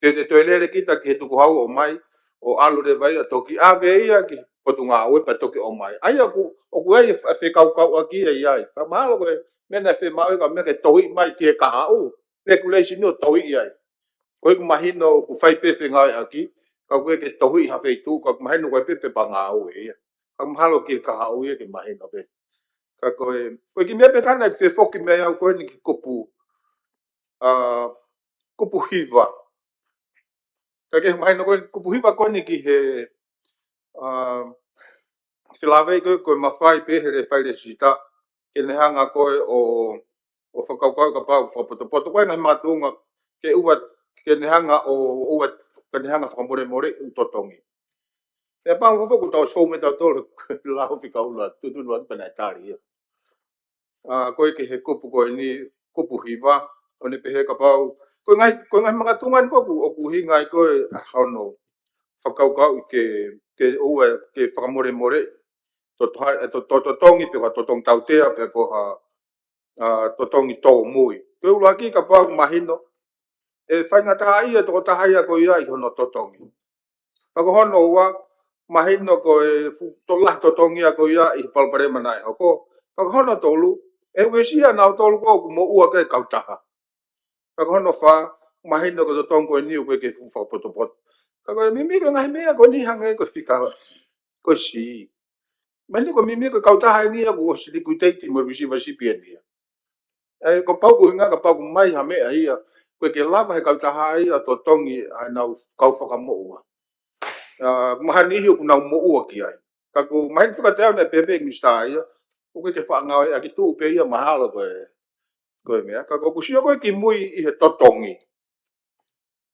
te toilele kita ke tu ha o mai o alu de vai a toki ave ia ki potunga o pa toki o mai ai aku o ku ai fe kau aqui ai pa malo ko me na fe mai ka me ke tohi mai ke ka o regulation no tohi ai ko ku mahino ku fai pe fe ngai aqui ka ku ke tohi ha fe tu ka mahino ko pe pa nga o ia ka malo ke ka o ia ke mahino pe ka ko ki me pe kana fe foki me au ko ni ki kopu kupu hiva ka ke mahino ko kupu hiva ko ni ki he Filave ko mawhai pehere whaire sita, ke nehanga koe o whakaukau ka pau whapoto koe ngai mātunga ke uat ke nehanga o uat ke nehanga whakamore more utotongi. Te pāng whawhaku tau sfau tau tōle lau whikaula tutunu atu panai tāri ia. Koe ke he kupu koe ni kupu hiva, o ne pehe ka pau. Koe ngai makatungan koku o kuhi ngai koe hono whakaukau ke ua ke whakamore more totongi pe ka totong tautea pe ko ha totongi tō mui. Ke ula ki ka pau mahino e whainga taha ia toko taha ia ko ia i hono totongi. Pako hono ua mahino ko e tolah totongi a ko ia i palpare manai hoko. Pako hono tolu e uesia nao tolu ko mo ua ke kautaha. Pako hono wha mahino ko totong ko e niu ke fu whapotopot. Kako e mimi ko ngahi mea ko ni hange ko whika ko si. Mani ko mimi ko kautaha ni aku o siliku teiti mo bisi vasi pienia. Ko pau ko hinga ka pau ko mai ha mea ia. Ko ke lava he kautaha ia totongi ai nau kau whakamoua. Mahani hiu ku nau moua ki ai. Kako mahin whakateo ne pepe mista ia. Ko ke whangau e aki tuu pe ia mahalo ko e mea. Kako kusio ko ki mui i he totongi.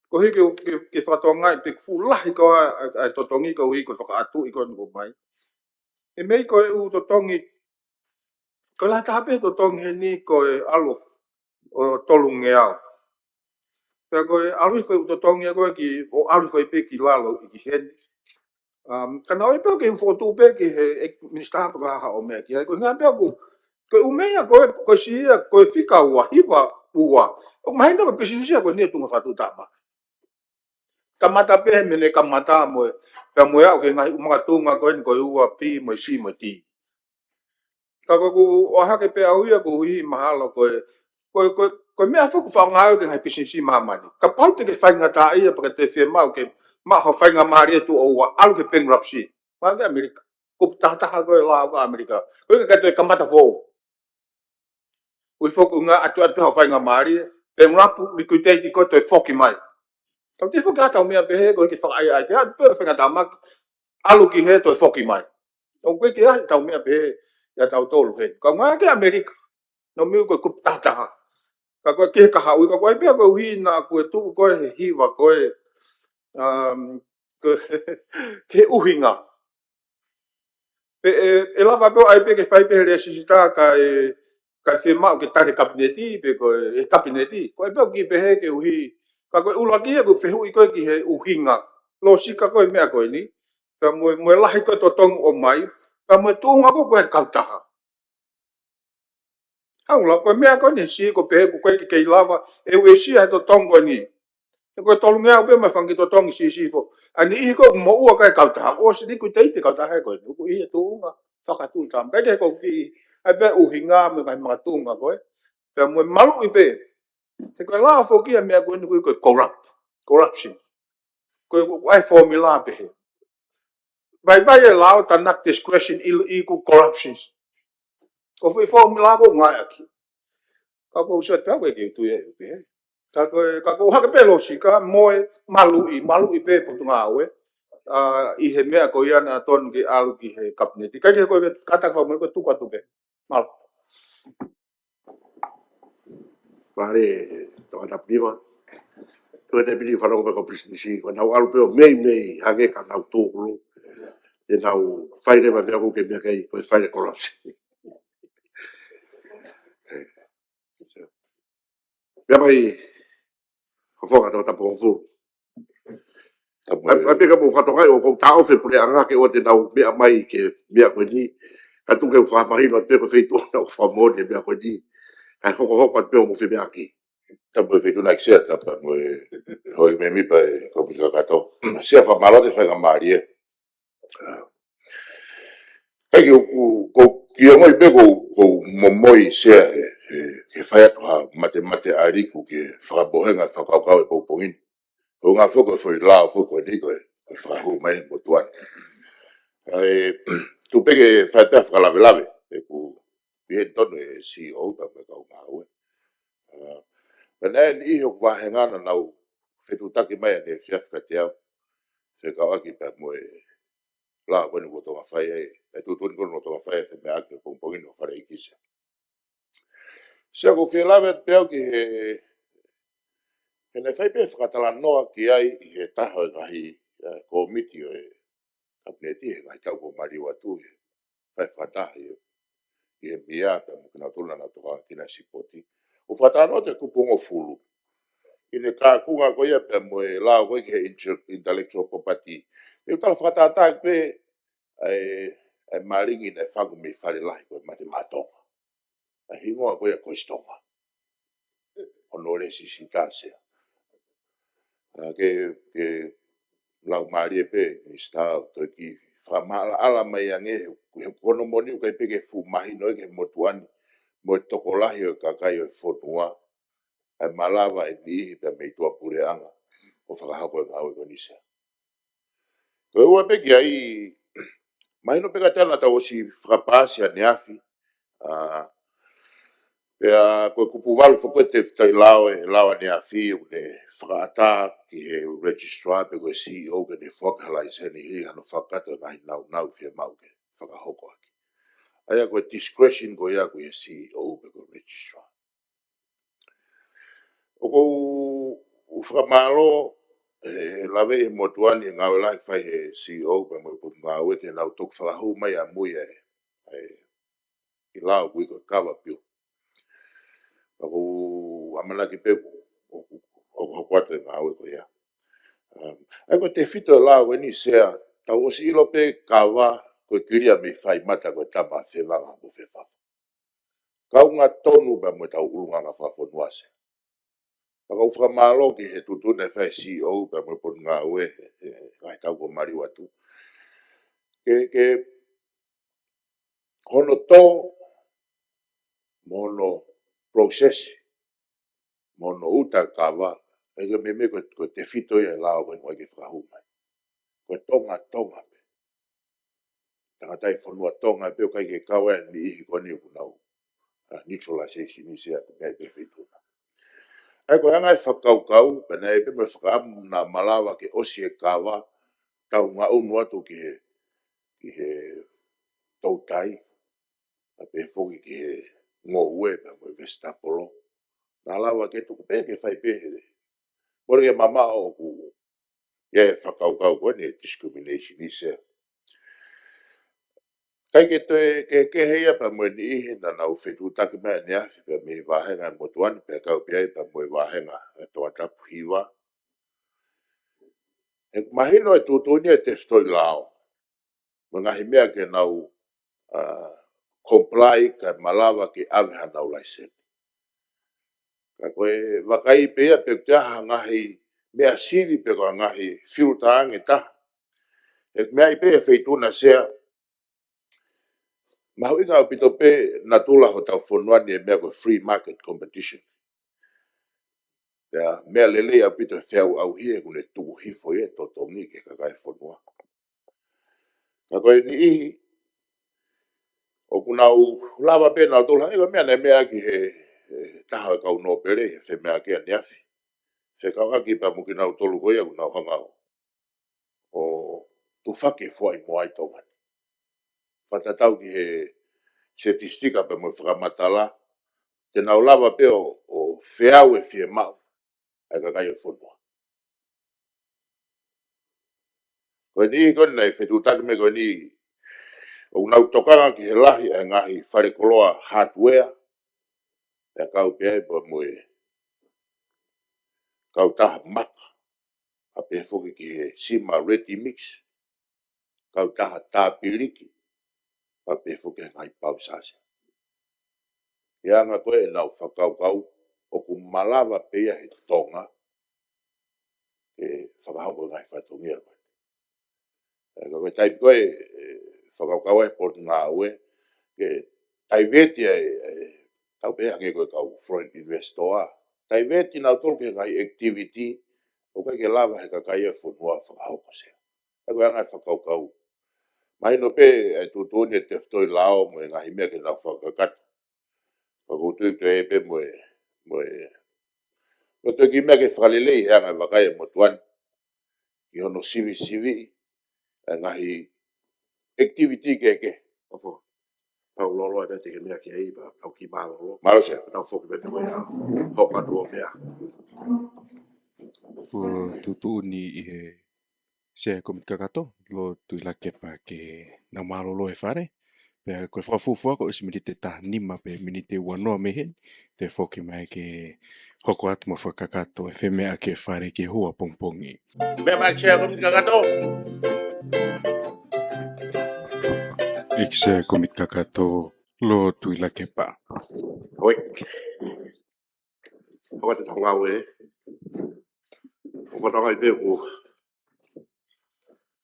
Ko hi ke whatonga i pe fulahi ko a totongi ko hi ko whakaatu i ko nuko mai. E mei ko e u totongi, ko la tahape totongi he ni ko e alo o tolu ngeau. Pea ko e alu ko e u totongi e koe ki o alu ko e pe ki lalo i ki hen. Kana o e peo ke ufotu pe ki he minister ka ha o mea ki. Ko hinga peo ko umea ko si ia ko e fika ua hiwa ua. O mahinda ko pesinisia ko ni tunga fatu tama. Kamata pe mene kamata mo pe mo ya o ke ngai umaka tunga ko en ko ua pi mo si mo ti. Ka ko o ha ke pe au ia ko hi mahalo ko me afu ku fa ngai ke ngai pisinsi mamani. Ka pau te ke fainga ta ia pa te fe mau ke ma ho fainga mari tu o alu ke bankruptcy. Ma de Amerika. Ko tata ha ko la ko Amerika. Ko ke te kamata fo. Ui foku nga atu ho fainga mari pe rapu liquidate ko te foki mai. Kau te foki ata o mea pehe ko ke whaka ai te hatu pe whenga tamak alu ki he to foki mai. O koe ke ai tau mea pehe ia tau tolu he. Kau ngā ke Amerika. No miu koe kup tataha. Ka koe ke ka haui. Ka koe pia koe hui na koe tuku koe he hiwa koe ke uhinga. Pe e lava peo ai pe ke whai pehe rea sisita ka whi mau ke tare kabineti pe koe e kabineti. Koe peo ki pehe ke uhi. Ka koe ula kia koe whehui koe ki he uhinga. Lo sika koe mea koe ni. Ta mo lahi ko totong o mai, ta mo tuunga ko koe kautaha. Hau la koe mea koe ni si ko pehe koe ki kei lava, e ue si hai totong koe ni. E koe tolu ngea upe mai whangi totong si fo. Ani ihi ko mo ua koe kautaha, o si diku teite kautaha e koe, nuku ihi tuunga, whakatu tam. Peke ko ki, ai pe uhinga me kai mga tuunga koe. Ta mo malu ipe, e koe la fo kia mea koe nuku koe corruption. Koe ai formula pehe. Vai e lao ta nak discretion equal corruptions. Ko fui formula ko ngai aki. Ka ko sa ta we ke tu e pe. Ka ko ha ke pelo si ka moe malu i pe po tunga we. I he mea ko ia na ton ki alu ki he kapneti. Ka ke ko kata ko mo ko tu pe. Mal. Pare, toka ta prima. Toka te pili whanau ko prisnisi, ko nau alu peo mei, hange ka nau tōkulu. E nau whaire ma mea ko ke mea kei, koe whaire corruption. Mea mai, ko whonga tau tapu ngofuru. Ai peka mo whatongai o kou tau whi pule anga ke o te nau mea mai ke mea koe ni. Ka tuke o whamahino at peko wheitua na o whamone mea koe ni. Kai hoko at peko mo whi mea ki. Tapa whetu na kisia tapa mo hoi me mipa e komika kato. Sia whamalote whai ka maari e. Kai ki o ngoi pe ko momoi sia he whai atu ha mate ariku ke whakabohenga whakaukau e poupongini. Ko ngā whoko whoi lao whoko e niko e whakahu mai mo tuan. Tu peke whai pia whakalawe e ku pihen tonu e CEO pa me kau ngā ue. Pena ni iho wahengana nau whetutaki mai ane whiawhika te au. Whekau aki pa mo e la wenu ko tonga whai e tutuni kono no tonga whai e me aki o pongpongini o whare ikise. Sia ko whialawe te au ki he ne whai pe whakatala noa ki ai i he taho e kahi komiti o e kabineti he ngai tau ko mariwa tu he whai whatahi i he mia pa mo kina tula na toka kina sipoti. O whatano te kupongo fulu. Ine ka kunga ko ia pe mo e la ko ke intellectual property. E tala whakatata pe e maringi ne whaku me whare lahi ko mate matonga. A hingoa ko ia koistonga. Honore si sitase. Ke lau maari e pe ni stau to ki whamala ala mai ange he kono moni ukai pe ke fu mahi noi ke motuani mo tokolahi o kakai o whotua. E malawa e nihi pe mei tua pure anga. O whakahako e ngau e konise. Koe ua peki ai, mahino peka tēnā tau o si whakapāsia ne afi. Pea koe kupu walu whakoe te whitai lao e lawa ne afi o ne whakaata ki he registrar pe koe CEO ke ne whakalaise ni hi hano whakato ngahi nau whia mau ke whakahoko aki. Aia koe discretion koe ia koe CEO pe koe registrar. O kou whakamalo lawe e motuani e ngau lai whai he CEO pa mo putu ngau e te nau tok whakahu mai a mui i lao kui koe kawa pio. Ako amana ki peku o kwatu e ngau e koe ia. Ai koe te whito e lao e ni sea tau o si ilo pe kawa koe kiria me whai mata koe tama whewanga mo whewhafa. Kau ngā tonu pa mo tau urunga ngā whafonuase. Paka ufra malo ki he tutune whai CEO pa mo pun ngā ue ngai tau ko mari watu. Ke hono tō mono process mono uta kawa e ke me ko te fito e lao ko ngoi ke whahu mai. Ko tonga me. Tangatai whanua tonga pe o kai ke kawa ni ihi koni o kunau. Neutralization ni sea pe fito na. Ai ko angai whakaukau, pena e pe me whakaamu na malawa ke osi e kawa, tau ngā unu atu ki he tautai, a pe whoki ki he ngō ue, pe mo Vestapolo. Nā lawa ke tuku pe ke whai pe he. Mori ke mama o ku, e whakaukau koe ne discrimination ni sea. Kai ke heia pa mo ni ihi na nau whetu taki mea ni afi pe me wahenga motuani pe kau piai pa mo wahenga e toa tapu hiwa. E mahino e tutuni e te stoi lao. Mengahi mea ke nau comply ka malawa ke ave hanau laisen. Ka koe wakai pea pe taha ngahi mea siri pe koa ngahi fiutaange taha. E mea i pea feituna sea mahu inga o pito pe natula ho tau whonuani e mea koe free market competition. Ya mea lele a pito whiau au hie kune tuku hifo e totongi ke kakai whonua. Ka koe ni ihi o kunau lava pe nau tula ega mea ne mea ki he taha kau no pere he fe mea ke aniafi. Fe kau aki pa muki nau tolu koe au nau hangau. O tu whake fuai moai tongan. Whatatau ki he statistika pe mo whakamatala. Te nau lava pe o whiau e fie mau. Ai kakai e whonua. Koe ni koe nei whetutaki me koe ni o nau tokanga ki he lahi e ngahi wharekoloa hardware. E kau pia e pa moe kau taha maka. A pe whoki ki he sima ready mix. Kau taha tāpiriki. A pe whoki ngai pau sase. Ia ngā koe e nau whakau kau o ku malawa pia he tonga. E whakahau koe ngai whatongia koe. E koe taipi koe whakau kau e pot ngā ue. Ke taiveti tau pe ange koe kau foreign investor. Taiveti nau tolu ke ngai activity. O kai ke lava he kakai e whunua whakahau ko sea. E koe angai whakau kau. Mai no pe e tutuni e teftoi lao mo e ngahi mea ke nau whakakatu. Whakutui te e pe mo te ki mea ke whakalelei he angai wakai e motuan. Ki hono sivi e ngahi activity ke. Ofo. Pau lolo e bete ke mea ki hei ba pau ki mālolo. Malo sea. Tau whoki bete koe hao. Hoko atu o mea. Ua tutuuni i he sea komit kakato lo tui lake pa ke na malolo e whare. Pea koe whakafufua ko isi minite taha nima pe minite wanoa mehen. Te whoki mai ke hoko atu ma whakakato e whemea ke whare ke hua pongpongi. Mea mai sea komit kakato. Ik sea komit kakato lo tui lake pa. Hoi. Hoko te tonga ue. Hoko tonga i pe ku.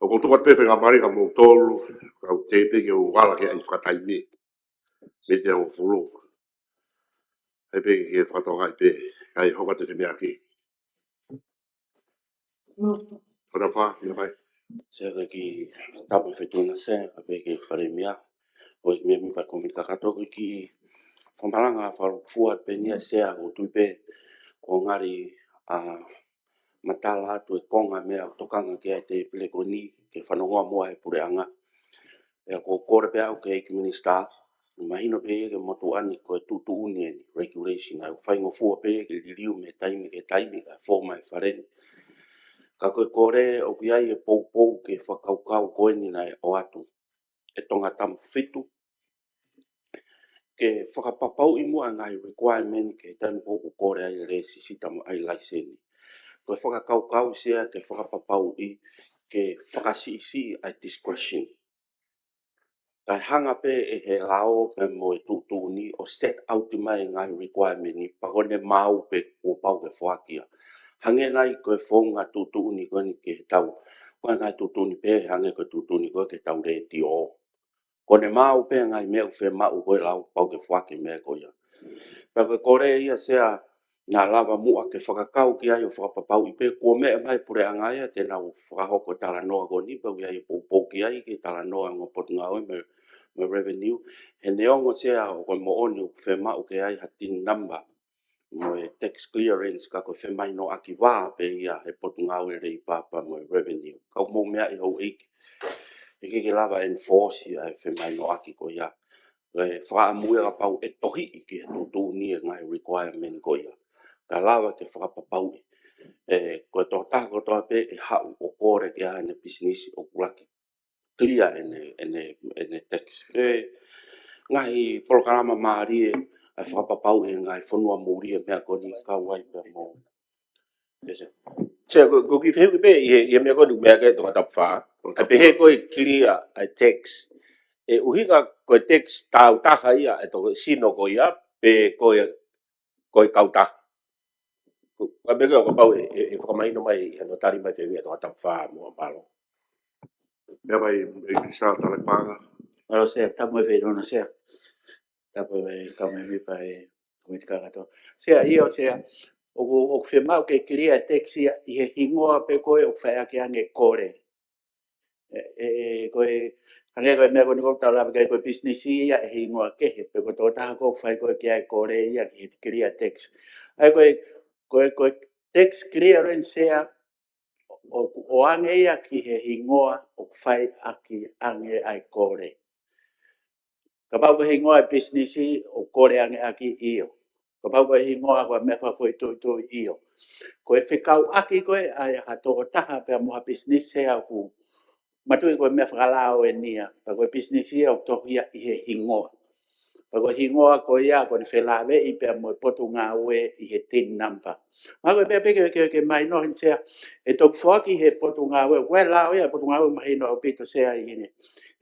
Hoko tukat pe whenga mari ka mou tolu. Kau tepe ke u wala ke ai whakatai me. Me te au fulu. Hei pe ke whakatonga i pe. Kai hoko te whemea ki. Kona wha, ina pai. Sea ki tapu whetuna sea, ka peke whare mea. Hoi mea mi pa komit kakato koe ki whamaranga wharukfua pe nia sea o tuipe. Ko ngari matala atu e konga mea o tokanga ke ai te peleko ni ke whanongoa mua e pure anga. Ea ko kore pe au ke eiki minister. Mahino pe ke motu ani ko e tutu uni ni regulation. Ai whaingo fua pe ke liriu me taimi ke ka forma e whareni. Ka koe kore o kiai e pou ke whakaukau koe ni nai o atu. E tonga tamu fitu. Ke whakapapau i mua ngai requirement ke tanu koku kore ai re sisitamu ai laiseni. Koe whakaukau sea ke whakapapau i ke whakasi ai discretion. Kai hanga pe e he lao pe mo e tutuni o set out i mai ngai requirement ni pagone mau pe o pau ke whakia. Hange nai koe whonga tutuni koe ni ke tau. Koe ngai tutuni pe hange koe tutuni koe ke tau re ti o. Kone mau pe ngai mea uwhe mau koe lau pau ke whake mea koe ia. Pea koe kore ia sea nga lava mua ke whakakau ki ai o whakapapau i pe kua mea mai pure angaia te nau whakahoko tala noa ko ni pau ia i pou ki ai ke tala noa ngopot ngau me revenue. He neongo sea o koe mo oni o whe mau ke ai hatin number. Mo e tax clearance ka koe whe mai no aki wā pe ia he potu ngau e rei papa mo revenue. Kau mō mea i hau eiki. E ke lava enforce ia e whe mai no aki ko ia. E whaamue ka pau e tohi i ke tutu ni e ngai requirement ko ia. Ka lava ke whakapapau i. Koe tō tako tō pe e hau o kore ke ane business o kulaki. Clear ene tax. Ngai programa maari e whakapapau e ngai whanua mōri e mea koni kawai pe mō. Se ko ki fe pe ye me ko du me ke to tap fa A pehe koe clear a text. E uhinga koe text tau taha ia e toko sino koe ia pe koe kauta. Ka bege o pau e whakamahino mai i hano tari mai te ui e toka tapu wha mua malo. Mea mai, Minister Talakpanga. Alo sea, tamu e whenona sea. Tapu e kaume mipa e komiti kakato. Sea, io sea, o whemau ke clear text ia i he hingoa pe koe o whaiake ange kore. Koe, hange koe mea koe niko tau lawa koe business ia e hingoa kehe, pe koe tō taha koe whai koe kia e kore ia ki he clear text. Ai koe text clearance sea, o ange ia ki he hingoa o whai aki ange ai kore. Ka pau koe hingoa e business o kore ange aki io. Ka pau koe hingoa koe mea whawhoi tui io. Koe whikau aki koe ai hatoko taha pia moha business sea ku matui koe mea whakalao e nia. Pa koe business ia o tohia i he hingoa. Pa koe hingoa koe ia koe ne whelawe i pia moe potu ngā ue i he tin number. Ma koe pia peke ke mai nohin sea e tok whaki he potu ngā ue. Koe lao ia potu ngā ue mahi no au pito sea i hine.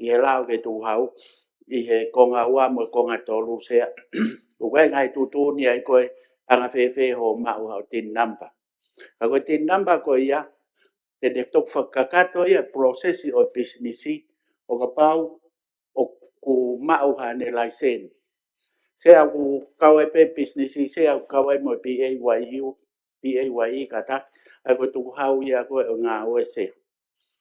I he lao ke tu hau. I he konga ua moe konga tolu sea. Koe ngai tutuni ai koe anga whewhe ho mau hau tin number. Ka koe tin number koe ia te ne tok whakakato ia processi o business o ka pau o ku mau hane laisen. Sea ku kau e pe business sea ku kau e mo PAYE kata ai ko tu hau ia ko ngā ue sea.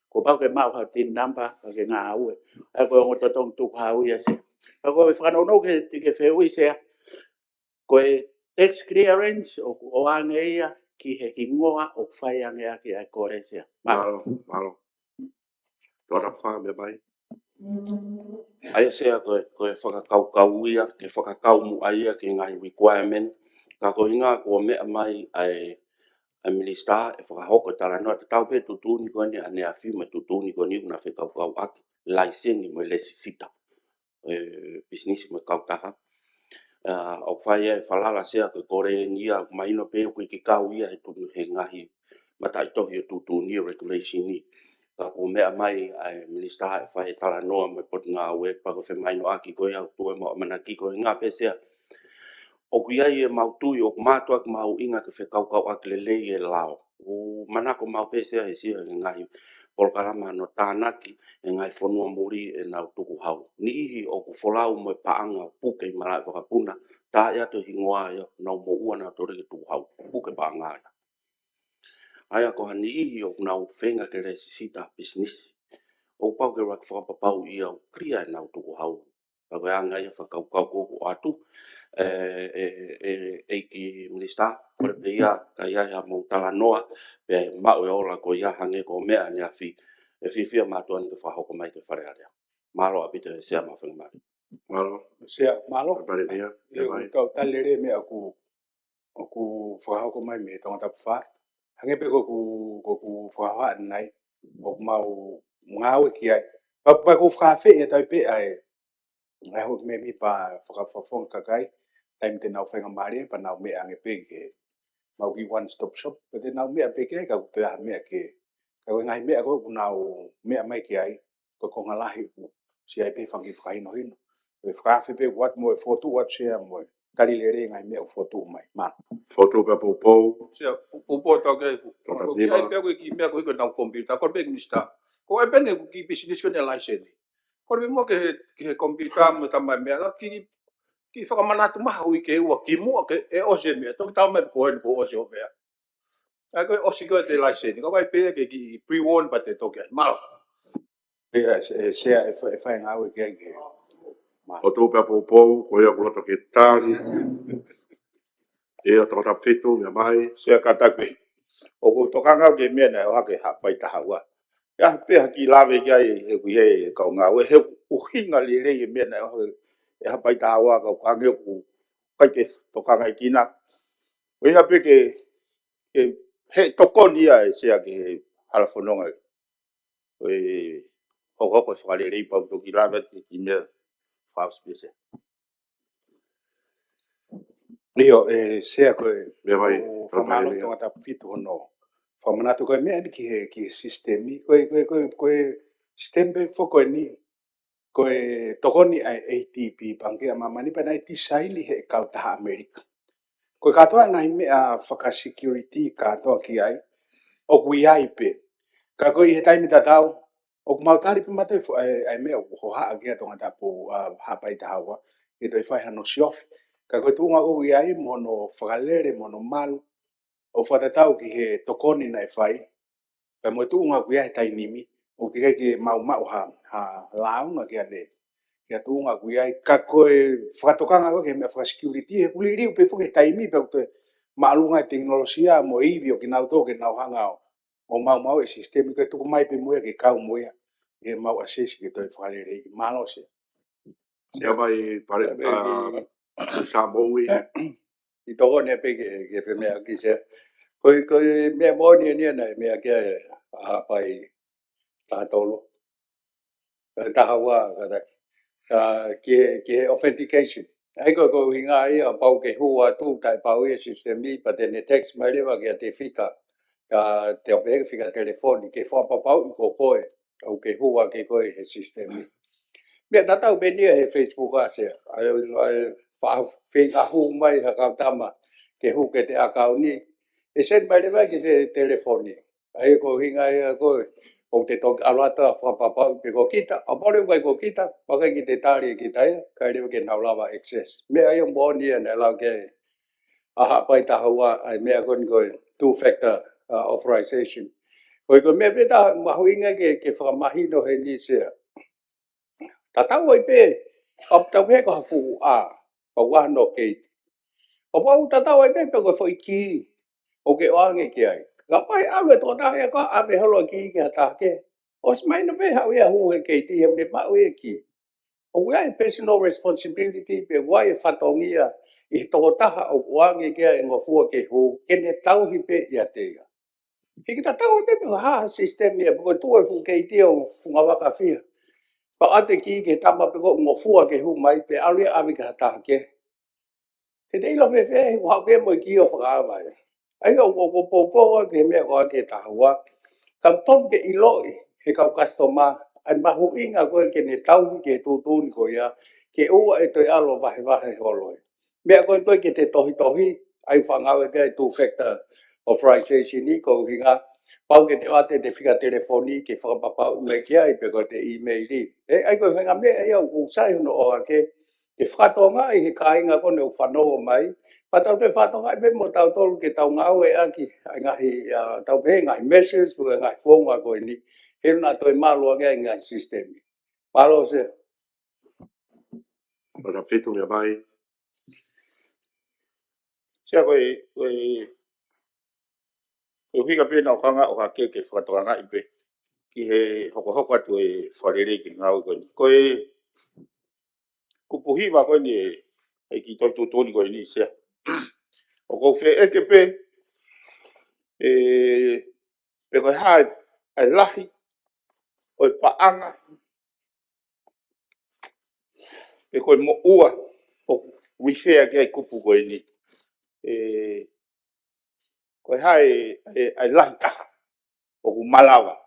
Ko pau ke mau hau tin number ke ngā ue. Ai ko ngo totong tu hau ia sea. Ka ko whanau ke wheui sea ko tax clearance o ange ia ki he hingoa o whai ange aki ai kore sea. Malo. Toka tapu wha mea mai. Aia sea koe whakakau ia, ke whakakau mua ia ki ngai requirement. Ka ko hinga kua mea mai ai minister e whakahoko tala noa te tau pe tutuni koe ni ane a whiu me tutuni koe ni una whekau aki. Laiseni mo le sisita. Business mo kautaha. O whai e whalala sea koe kore nia maino pe koe ki kau ia he tunu he ngahi matai tohi o tutuni regulation ni. Ka ko mea mai ai minister e whai tala noa me potu ngā ue pa ko whi maino aki koe au tue mo manaki koe ngā pe sea. O kuia i e mautui o kumātua ki mau inga ke whekau aki le lei e lao. O manako mau pe sea e sia e ngahi polkarama no tānaki e ngai whanua muri e nau tuku hau. Ni ihi o ku wholau mo e paanga puke i marai whakapuna, tā ea to hingoa ia nau mo ua nau tore ke tuku hau, puke paanga ia. Aia ko hani ihi o nau whenga ke re sisita business. O pau ke rak whakapapau ia o kria e nau tuku hau. Pau e anga ia whakaukau koko atu, ki minister, kore pe ia, ka ia ia mou tala noa, pe mau e ola ko ia hange ko mea ni a fi, e fia mātua ni ke whahoko mai ke whare area. Malo apita e sea mawhenga mai. Malo. Sea, malo. Pare mea. Mea mai. Tau talere mea ku whakahoko mai me tonga tapu wha. Hange pe ko ku whakahoa nai, o mau ngāwe ki ai. Pa ko whakawhi e tau pe ai, ai hok me mi pa whakawhawhong kakai, time te nau whainga maare, pa nau mea ange pe ke mau ki one stop shop, pa te nau mea pe ke, ka ku te aha mea ke, ka ku ngai mea ko nau mea mai ki ai, ko konga lahi ku, si ai pe whangi whakaino hino. Pe whakawhi pe wat mo e whotu wat shea mo e, tari le re ngai mea o whotu mai, ma. Whotu pe pou. Sia, upo tau ke ku. Tota Ko nima. ai pe ko ki mea ko iko nau computer, ko pe minister. Ko ai pene ku ki business ko ne license. Ko be mo ke computer mo tamai mea ki whakamanatu maha ui ke ua ki mua ke e ose mea. Toki tau mai ko hoi ko ose o mea. Ai ko osi ko te license. Ko ai pe ke ki pre-warn pa te toki ai. Mau. Pea sea e whai ngāwe ki ai ke. Whotu pe pou, ko ia kuloto ke tāli. E o toka tapu whitu, mea mai. Sia katakwe. O ko tokanga ke mea na o hake hapai taha ua. Ya pe haki lawe ki ai he kui he kau ngā ue. He uhinga le rei mea na o hake e hapai taha ua kau kange ku kai te tokanga i kina. Wea pe ke he tokoni ia e sea ke he halafononga. Hoko whakare rei pau toki lawe ki mea whaaspese. Leo, sea koe, Mea mai. o Tau whamalo mai mea. tonga tapu whitu hono. Whamanatu koe mea ni ki he systemi, koe Stembe foko ni ko e tokoni ai ATP pangi ama mani pa nai tisaini he kautaha Amerika. Ko katoa ngai me a whaka security katoa ki ai o kui ai pe. Ka ko i he taimi tatau o mautari pe matoi fo ai me o ho ha kia tonga tapo hapai tahawa i toi whai hano siofi. Ka ko tunga o kui ai mono whakalere mono malu o whatatau ki he tokoni nai whai. Ka mo tunga kui ai tainimi o ki mau ha launga kia ne. Kia tunga kui ai ka koe whakatokanga ko ke me whaka security he kuli riu pe fuke taimi pe koe maalunga e teknolosia mo iwi o ki nau tō ke nau hanga o mau e sistemi ke tuku mai pe moe ke kau moe e mau asesi ke toi whakalere i malo se. Sia mai pare sa moui. I toko ne pe ke pe mea ki se. Koe mea mōni ni ana mea kia a pai tā tolo. Taha wā kata. Ke authentication. Ai ko hinga ai a pau ke hua tu tai pau e sistemi pa te ne text mai lewa ke te fika ka te opere fika telefoni ke wha papau i ko koe au ke hua ke koe he sistemi. Mea tatau benia he Facebook a se ai wha whenga hu mai haka tama ke hu ke te akau ni e sen mai lewa ke te telefoni. Ai ko hinga ai a koe o te toki alata whapapau pe ko kita, a pore ukai ko kita, pakai ki te tāri ki tai, kai rewa ke nau lava access. Mea ai o mōni ane lau ke aha pai tahua ai mea koni koe two-factor authorization. Koe ko mea peta mahuinga ke whakamahino he ni sea. Tatau ai pe, a tau pe ko hafu a, ka wano keiti. O pau tatau ai pe ko whai ki, o ke oange ki ai. Ka pai awe tō tahe ko awe holo ki ki a tāke. O smai no pe hau ia hu he keiti he me mau e ki. O wea e personal responsibility pe wai e whatongia i tō taha o oange ki a e ngofua ke hu kene tauhi pe i a teia. Hiki ta tau e pe pe haha sistemi e poko tua fu keiti o funga waka fia. Pa ate ki ke tama pe ko ngofua ke hu mai pe awe awe ka tāke. Te teilo fefe he wau pe mo ki o whakaawai. Ai o popoa ke mea o ke tahua. Kam ton ke iloi he kau customer ai mahu inga koe ke ne tau ke tūtūni ko ia ke ua e toi alo vahe holoi. Mea koe toi ke te tohi ai whangau e te two-factor authorization ni ko hinga pau ke te ate te whika telefoni ke whakapapau me kia i pe ko te emaili. Ai koe whenga mea ia o sai hono o ke whakatonga i he kāinga kone o whanoa mai. Pa tau te whatonga i pe mo tau tolu ke tau ngau e aki, ai ngahi tau pe ngahi messages, pua ngahi whonga koe ni, he runa toi malua ke ngahi sistemi. Malo se. Mata fitu mea mai. Sia koe whika pēna o kanga o hake ke whakatoanga i pe. Ki he hoko atu e wharere ki ngau koe ni. Koe kupuhiwa koe ni e ki toi tūtoni koe ni sia. O kou whe eke pe pe koe hae ai lahi o e paanga pe koe mo ua o wifea ki ai kupu koe ni. Koe hae ai lahi taha o ku malawa.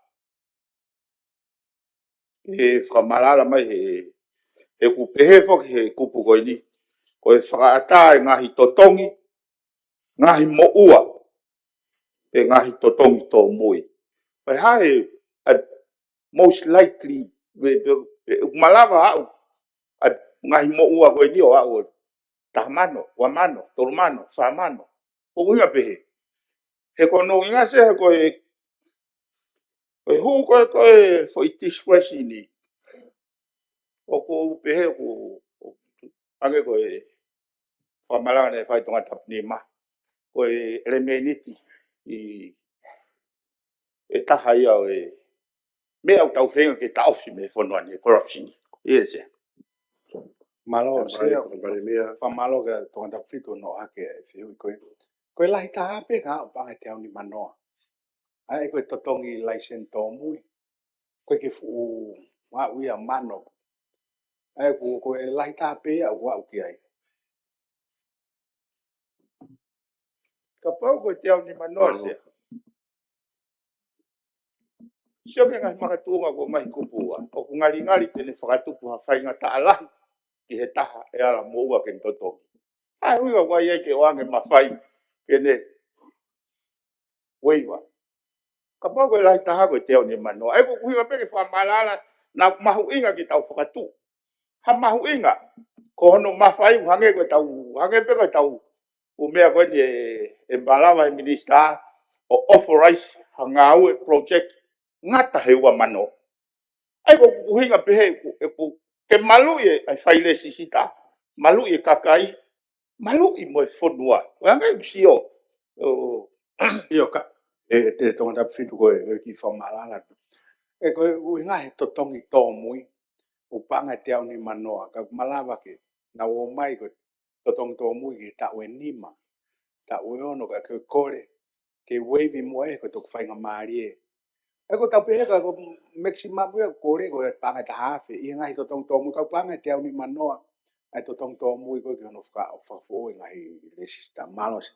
E whamalala mai he ku pehefo ki he kupu koe ni. Koe whakaata e ngahi totongi, ngahi mo ua, pe ngahi totongi tō mui. Koe hae most likely, malawa au, ngahi mo ua koe ni o au, tahamano, wamano, tolmano, whamano. O winga pehe. He kono inga se he koe hu koe for discretion ni. O ko pehe ko age koe whamalawa ne whai tonga tapni ma. Koe remeniti e taha ia o mea au tau whenga ke taofi me whanua ni corruption. Yes, yeah. Malo se Pare mea. whamalo ke tonga tapu fitu no hake e whiu i koe. Koe lahi taha pe ka o pangai te au ni manoa. Ai koe totongi laisen tō mui. Koe ke fu wa uia mano. Ai koe lahi taha pe au wa uki ai. Ka pau koe te au ni manoa se. Sio ke ngai makatunga ko mai kupua. O ku ngali tene whakatupu ha whainga ta alahi ki he taha e ala moua ke toto. Ai hui wa ye ke wange mawhai kene weiwa. Ka pau ko lai taha ko teo ni mano. Ai ko hui wa peke whamalala na mahu inga ki tau whakatu. Ha mahu inga. Ko hono mawhai hange ko tau, hange pe ko tau. O mea ko ni e mbalawa e minister o authorize hangau e project ngata he wa mano. Ai ko kuhinga pehe ko ke malu e ai faile sisita malu e kakai malu i mo fonua wanga sio Io ka te tonga tap fitu ko ki whamalala. E ko uinga he totongi tō mui. Upanga te au ni manoa. Ka malawa ke na o mai ko totongi tō mui ki ta ue nima. Ta ue ono ka ke kore. Ke wavy mo e ko tok whainga maari e. E ko tau pehe ka ko maximum ue kore ko e panga ta hafe. I ngai totongi tō mui ka panga te au ni manoa. Ai totongi tō mui ko ki ono whakafo e ngai resista malos.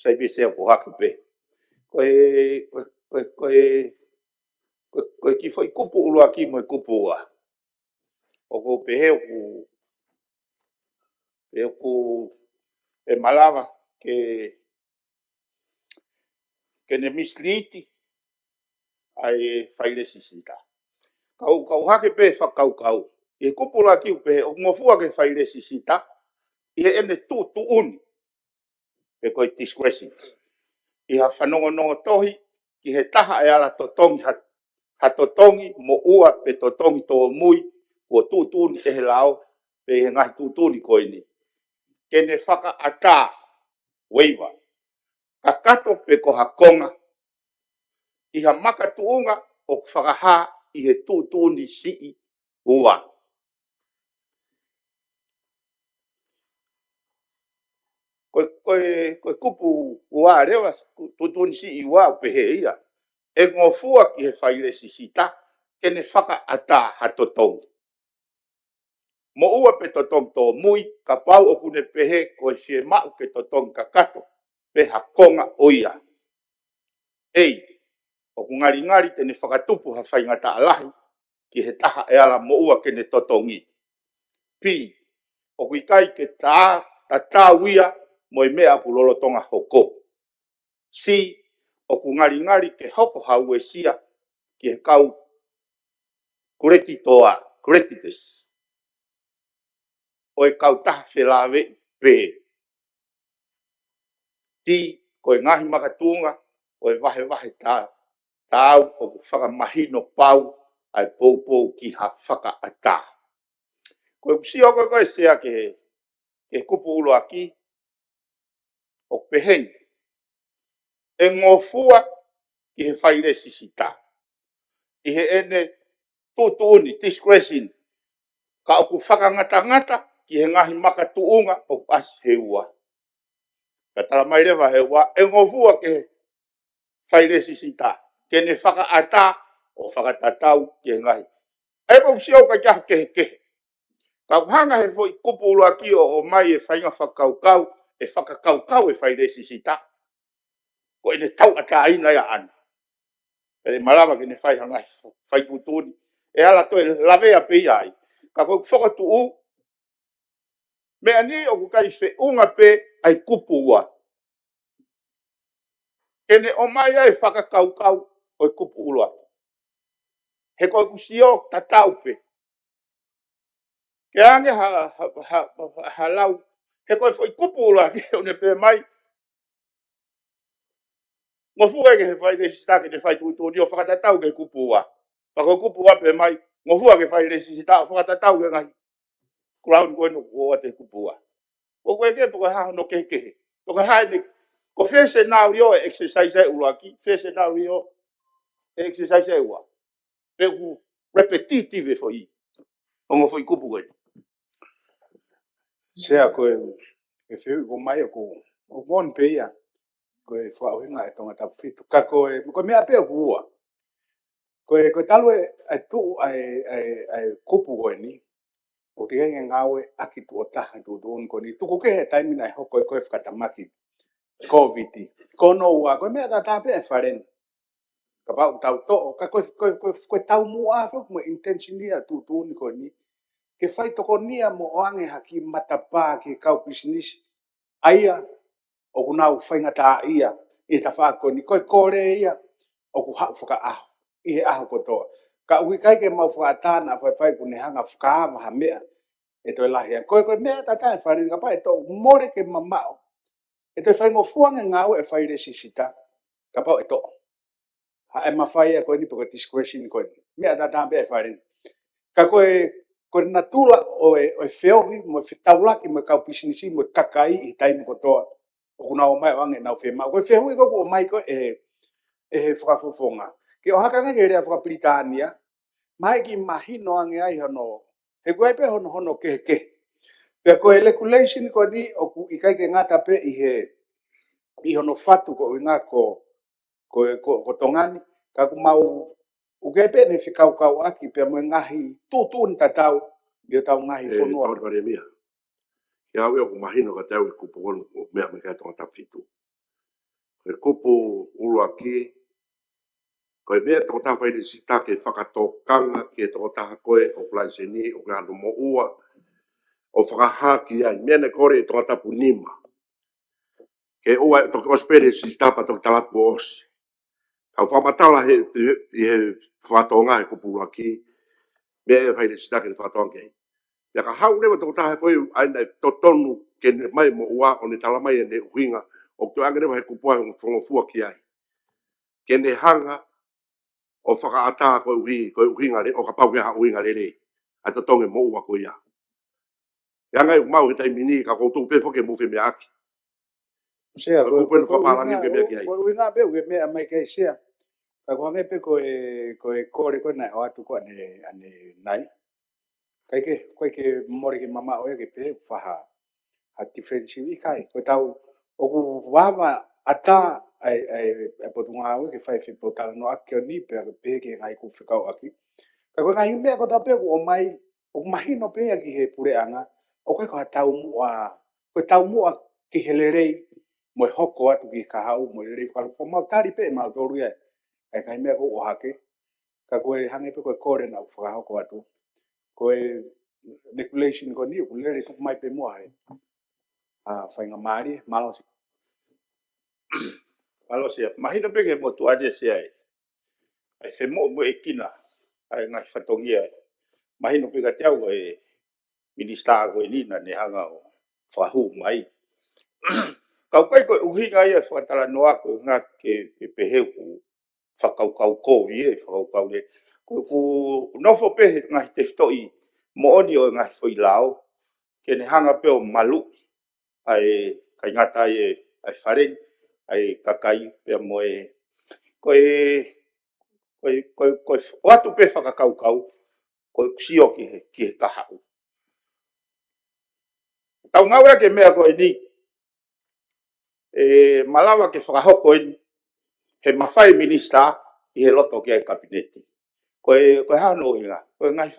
sai be se ko haku pe ko ki foi kupu ulo aki mo kupu wa o ko pehe ku e malawa ke ne misliti ai faile sisita kau hake pe whakau e kupu ulo aki pe o ngofua ke faile sisita i ene tu un e koe discretions. I ha whanongonongo tohi ki he taha e ala totongi ha totongi mo ua pe totongi tō mui kua tūtūni e he lao pe he ngahi tūtūni koe ni. Kene whaka ata weiwa. Ka kato pe ko ha konga i ha maka tuunga o whakaha i he tūtūni sii ua. Koe kupu ua rewa tūtūni sii ua pe he ia. E ngofua ki he whaile sisita, kene whaka ata ha totongi. Mo ua pe totongi tō mui, ka pau o kune pehe ko e fie mau ke totongi ka kato, pe ha konga oia. Ei, o ku ngari tene whakatupu ha whaingata alahi, ki he taha e ala mo ua kene totongi. Pi, o ku ikai ke tā wia mo i mea ku lolotonga hoko. Si, o ku ngari ke hoko hau e sia, ki he kau kurekitoa, kurekites. O e kau taha whelawe pe. Ti, ko e ngahi makatunga, o e wahe tāu o ku whakamahino pau, ai pou ki ha whaka ata. Ko e kusi o koe sea ke kupu ulo aki, o pehen, e ngofua ki he whaire sisita. I he ene tūtūni, discretion, ka o ku whakangata ki he ngahi makatuunga o as he ua. Ka tala mai rewa he ua, e ngofua ke whaire sisita. Kene whaka ata o whakatatau ki he ngahi. E ko sio ka kia kehe. Ka hanga he foi kupu ulo aki o mai e whainga whakaukau, e whakakaukau e whaire sisita. Ko ene tau ata aina ya ana. E malawa kene whai hangai, whai putuni. E ala toi lavea pe iai. Ka koe whakatu u, mea ni o kukai whe unga pe ai kupu ua. Kene o mai ai whakakaukau o kupu ulua. He koe kusio tatau pe. Ke ange ha lau, he koe whai kupu ulua ke o ne pe mai. Ngofua ke he whai resista ke ne whai tūtūni o whakatatau ke kupu ua. Pako kupu ua pe mai, ngofua ke whai resista o whakatatau ke ngai. Crown koe no kua te kupu ua. O koe ke poko haho no kehe. Poko hae ne, ko whese nao rio e exercise e ula ki, whese nao rio e exercise e ua. Pe ku repetitive fo i. Ongo fo i kupu koe. Sea koe e whiu ko mai o mon pe ia. Koe whauhinga e tonga tapu fitu. Ka koe mea pia ku ua. Koe talu e tu ai kupu koe ni. O te nge ngawe aki tu o taha tu tuun ko ni. Tuku ke he taimina e hoko e koe whakatamaki. COVID. Kono ua, koe mea tata pe e wharen. Ka pau tau to, ka koe tau mua whuk mo intentionally a tu ni koe ni. Ke whai toko nia mo oange haki matapā ki kau business. Aia, o kunau whainga tā ia, i ta whako ni koe kore ia, o ku hau whaka aho, i he aho kotoa. Ka ui kai ke mau whakatana, whai kune hanga whakaama ha mea, e toi lahia. Koe mea tata e wharin ka pa e tō more ke mamao. E toi whaingo fuanga ngau e whaire sisita, ka pau e tō. Ha e mawhai a koe ni poko discretion koe ni. Mea tata pe e wharin. Ka koe natula o e whiohi, mo e whitaulaki mo e kau pisinisi, mo e kakai i taimi kotoa. O kuna o mai wange nau whema. Koe whiohi koko o mai koe e whakafofonga. Ke o haka ngai rea whakapritania, mai ki mahino ange ai hono, he koe pe hono ke. Pea koe lekulation koe ni, o ku ikai ke ngata pe i hono fatu ko inga ko tongani, ka ku mau ugepe ne whikau aki pea mo ngahi tūtūn tatau, i o tau ngahi whonua. Tau pare mea. Ia awe o ku mahino ka tau i kupu onu o mea me kai tonga tapitu. Koe kupu ulu aki, koe mea tonga taha whaile sita ke whakatokanga ke tonga taha koe o plaiseni, o ngānu mo ua, o whakahaki ai, mea ne kore e tonga tapu nima. Ke ua toki ospere sita pa toki talapu osi. Kau whamatala he whatonga he kupu ulu aki, mea e whaile sita ke whatonga kei. Ia ka hau lewa toko taha koe aina totonu ke mai mo ua o ne talamai e ne uhinga o to anga lewa he kupua he whongofua ki ai. Ke ne hanga o whakaata koe uhinga le o ka pau ke ha uhinga le le. A totonge mo ua koe ia. Ia ngai mau he taimini ka koutou pe foke mo fe mea aki. Sea, Koe kupu enu whapalangi ke mea ki ai. koe inga pe uge mea mai kai sea. Ka kua ngai pe koe kore koe nai o atu koe ane nai. Kai ke mori ke mama oe ke pe whaha a differential i kai. Koe tau o ku wawa ata ai potunga oe ke whai whipotala no aki o ni pe a pe ke ngai ku whikau aki. Ka koe ngai mea ko tau pe o mai o mahino pe aki he pure anga o koe koe tau mua koe tau mua ki helerei mo hoko atu ki kahau mo helerei whakalu whamau tari pe mau toru ia. Kai kai mea ko o hake. Ka koe hange pe koe kore na whakahoko atu. Koe regulation ko ni ku lere tupu mai pe mua he. Whainga maari, malosi. Malosi, mahina pe ke motu adia se ai. Ai whemo mo e kina, ai ngai whatongia. Mahina pe ka teau e minista ko e nina ne hanga o whahu mai. Kau kai koe uhinga ia whakatala noa koe ngā ke peheu ku whakaukau kōwi e whakaukau le. Koe ku nofo pehe ngahi te whitoi mo oni o ngahi whoi lao. Ke ne hanga pe o malu ai kai ngata ai wharen ai kakai pe mo e koe watu pe whakakaukau koe kusio ki he kahau. Tau ngau ke mea koe ni malawa ke whakahoko ni he mawhai minista i he loto ki ai kabineti. Koe hano hinga, koe ngai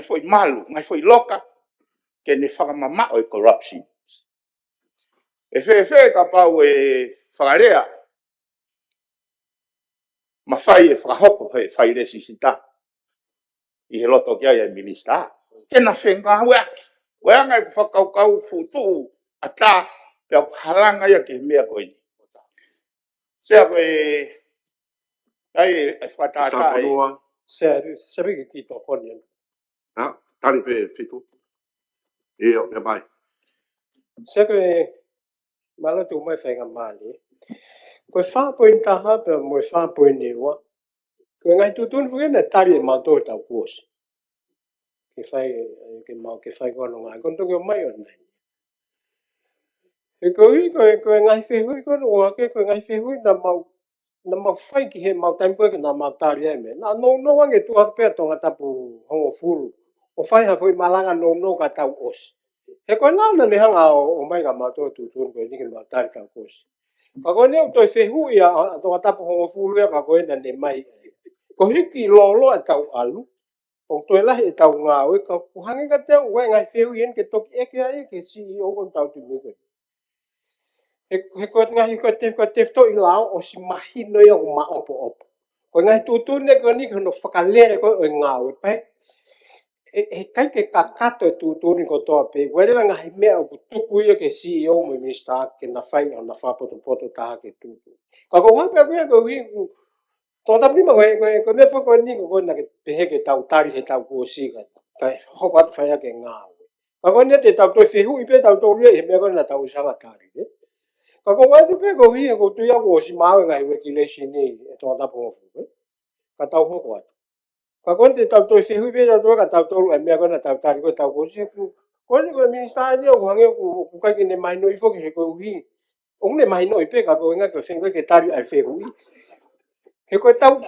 foi malu, ngai foi loka, ke ne whakamama o i corruption. E whe ka pau whakarea, mawhai e whakahoko he whaire sisita i he loto ki ai minista. Kena whenga hauaki, weanga i whakaukau futu ata, pe au halanga ia ke mea koe ni. Sea koe, ai e whatata ai. Se riki ki tō koni. Ha, tari pe fitu. E o me mai. Se koe malatu mai whainga mali. Koe whāpoin taha pe mo whāpoin e ua. Koe ngai tutun whukena tari e mātou tau kuosi. Ke whai kono ngai. Kono toki o mai o nei. E koe ngai whehui kono ua ke koe ngai whehui na mau whai ki he mau taimpoe ke na mau tari ai me. Na no wange tuha pia tonga tapu hongo furu. O whai ha fwoi malanga no ka tau osi. He koe nāna ne hanga o mai ka mātou tutun koe nike mau tari tau osi. Ka koe neo toi whehui a tonga tapu hongo furu ia ka koe na ne mai. Ko hiki lolo e tau alu. o toi la e tau ngā oi ka kuhangi ka te ue ngai whiu ien ke toki eke ai ke CEO kon tau tu nuku. He ko ngahi ko te to i lao o si mahino i o ma opo opo. Ko ngai tutu ne ko ni kono whakalere ko o ngā oi pai. E kai ke kakato e tutu ni ko toa pe. Were la ngahi mea o tuku ia ke CEO mo minister ke na whai o na whapoto poto taha ke tutu. Ka ko wape a kuia ko hui tō tapu ma ko me whako ni ko na ke pehe ke tau tari he tau kōsi ka. Kai hoko atu whaia ke ngā oi. Ka ko ni te tau toi whehu i pe tau tō ria he mea ko na tau sanga tari. Ka ko watu pe ko hui ko tuia ko si mawe ngai regulation ni e tō tapu ngofu. Ka tau hoko atu. Ka ko te tau toi whehu i pe tau tō ka tau tōru e mea ko na tau tari ko tau kōsi ku. Ko ni ko minister ni o kuhange ku kai ki ne mahino i whoki he ko hui. O ne mahino i pe ka ko inga ko whengo ke tari ai whehu i. He ko tau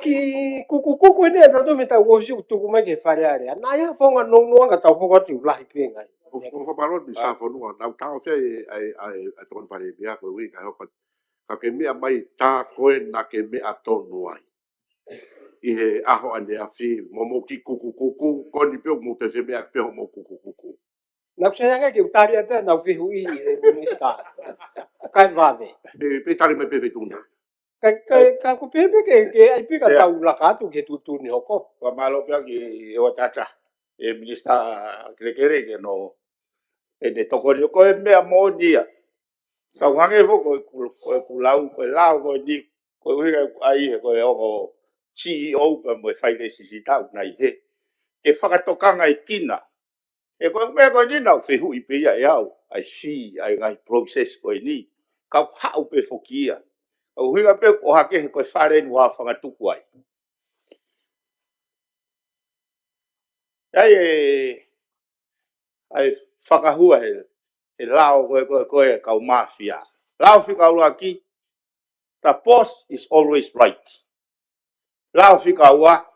ki kuku ni tau me tau gosi tuku mai ke whareare. Nā ia whonga nongoa ka tau hoko atu lahi pe ngai. Ko parot di sa fonua na tau fe ai ton pare bia ko wi ka hoko ka ke mea mai tā koe na ke mea tonu ai. I he aho ane a fi mo ki kuku ko ni pe mo te fe mea pe mo kuku. Nā kusaya ngai ke utari ata nau whihu i minister. Kai vave. Pe tari me pe tuna. Ka ku pepe ke ai pika tau lakatu ke tutu ni hoko. Wa malo pia ki e o tata. E minister kere ke no. E ne toko ni ko e mea mo dia. Ka wange fo ko kulau ko lao ko ni ko ai ko e o CEO pa mo fai le si tau na i he. E whakatokanga i kina. E ko mea ko ni nau whihu i pia e au. Ai si ai ngai process ko ni. Ka hau pe fokia. O huinga pe o hake he koe whare ni wā whangatuku ai. Ai whakahua he lao koe kau mafia. Lao whika ua ki. The boss is always right. Lao whika ua.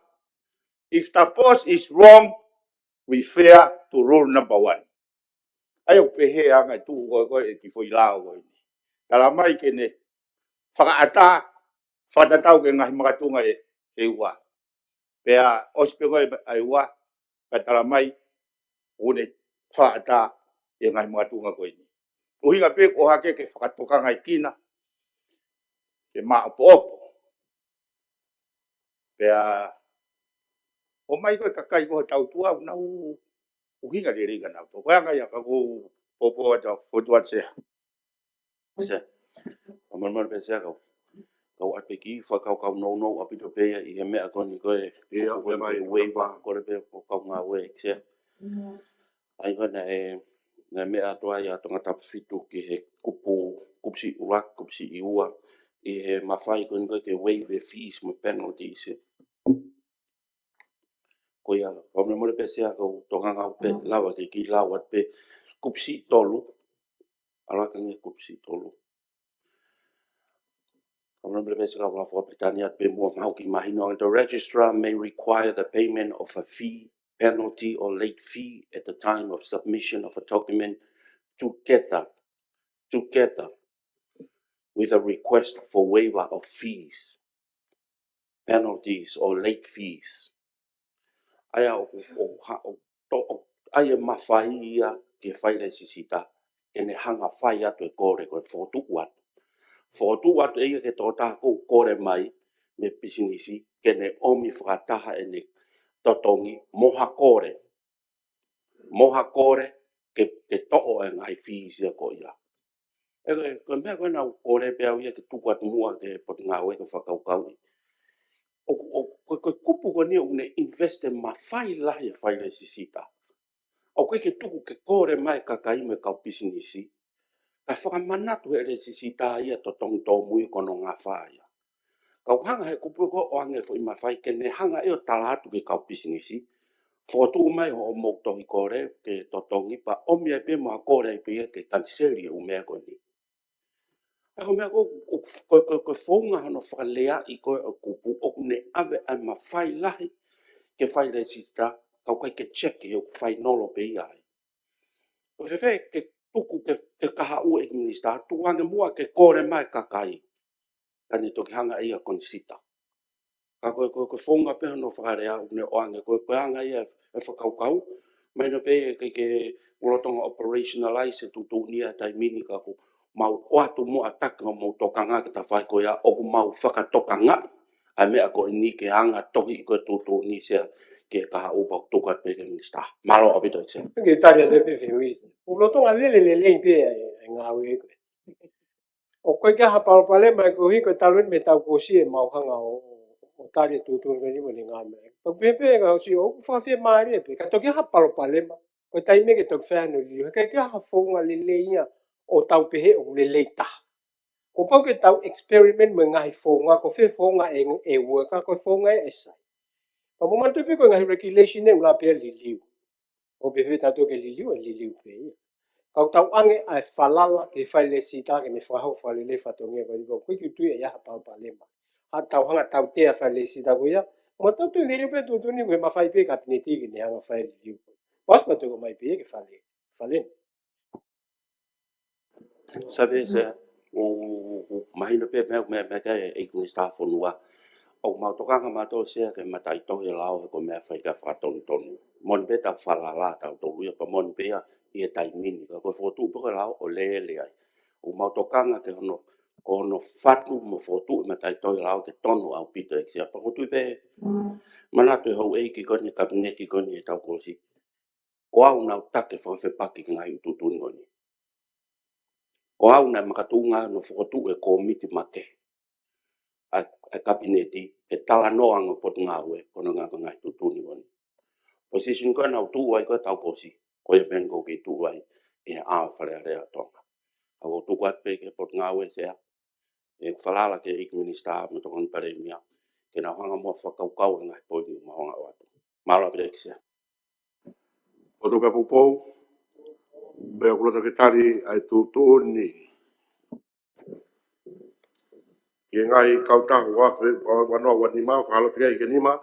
If the boss is wrong, we fair to rule number 1. Ai o pehe anga tu koe e ki fo i lao koe ni. Tala mai ke ne whakaata whakatatau ke ngahi makatunga e ua. Pea ospe koe ai ua. Ka tala mai une whaata e ngai makatunga koe ni. Uhinga pe ko hake ke whakatokanga i kina. Ke maa opo opo. Pea o mai koe kakai koe tau tua unau uhinga le riga nau. Koe anga ia kako popo ata fotuat sea. Se. O marmar pe sea kau ate ki whakau no apito pea i he mea koni koe. Ia, koe mai waiva kore pe kau ngā we sea. Ai kona na mea toa ia tonga tapu fitu ki he kupsi urak, kupsi i ua. I he mawhai koni koe ke waive fees mo penalties. Ko ia, o me more pe sea kau tonga ngau pe lawa ke ki lawa pe kupsi tolu. Alaka nge kupsi tolu. The registrar may require the payment of a fee, penalty, or late fee at the time of submission of a document together with a request for waiver of fees, penalties, or late fees. Aya aya mawhai ia ke whaile sisita, ke ne hanga whai atu e kore koe whotuku atu. Whotu atu eia ke tō tākou kore mai me pisinisi ke ne omi whakataha e ne totongi moha kore. Moha kore ke to'o e ngai whiisia ko ia. E koe mea koe nau kore pia ia ke tuku atu mua ke poti ngā ue ke whakaukau. Koe kupu ko nia une investe ma whai lahi e whaile sisita. O koe ke tuku ke kore mai kakai me kau pisinisi. Ka whakamanatu e re sisita ia to tongi tō mui kono ngā whaia. Kau hanga he kupu ko o ange fo i mawhai ke ne hanga e o talatu ke kau pisinisi. Whotu mai ho mok tohi kore ke to tongi pa omi e pe moa kore e pe ke kanseri e umea ko ni. E ho mea ko whaunga hano whakalea i koe o kupu o ne ave ai mawhai lahi ke whai re sisita kau kai ke check e o whai nolo pe iai. Ko whewhe ke tuku ke kaha ua e minister, tuange mua ke kore mai kakai. Kani toki hanga ia konsita. Ka koe fonga pe no whakarea ne oanga koe anga ia e whakaukau. Mai no pe ke ulotonga operationalize tu nia tai mini ka ko mau watu mo ataka mo tokanga ka whai ko ia o mau whakatokanga. A mea ko ni ke anga tohi ko ni sea ke kaha upa tokat pe ke minista. Malo apito se. Ke taria de pe fiuis. O loto ale le pe nga we. O koe ka hapal pale mai ko hi ko talun me tau ko si e mau hanga o taria tu ni mo ni nga me. O pe ga si o fa fe mai pe ka to ke hapal pale ma. Ko tai me ke to fa no li. Ka ha fo nga le ia o tau pe he o le ta. Ko pau ke tau experiment me ngai fo nga ko fe fo nga e wo ka ko fo nga e sa. Pa mo man pe ko ngai regulation ne la pe li liu. O pe tato ke li liu pe. Kau tau ange ai falala ke fai le sita ke me whahau whale le whatongia kwa ripo. Kui ki tui e iaha pau pa lema. Ha tau hanga tau tea fai le sita ko ia. Ma tau tui lirio pe tutu ni koe ma fai pe kapineti ke ne hanga fai li liu. Pas pa tuko mai pe ke fale. Fale. Sabe se o mahina pe me ka e kuni staff onua. O mau tokanga mato se ke matai tohi lao ko me fai ka whaton tonu. Mon pe tau whalala tau tohu ia pa mon pe ia tai mini. Ko fotu po lao o le ai. O mau tokanga ke hono ko no fatu mo fotu matai tohi lao ke tonu au pito e sia. Pa ko tu pe manatu e hau e ki koni kabineti koni e tau kosi. O au nau take whawhe paki ngai ututun ngoni. O au na makatunga no fotu e komiti make. A kabineti e tala no anga pot ngawe kono nga ngai tutuni ngoni. Position ko na tu ai ko tau kosi. Ko e bengo ke tu ai e a whare rea tonga. A o tu kwat pe ke pot ngawe se e whalala ke ik minista me tongan pare mia. Ke na hanga mo whakaukau ngai podi ma hanga watu. Mara breksia. O tu ka pupou, be o kulota ke tari ai tūtūni. I ngai kautahu wanoa wanima, whakalo tia i ke nima.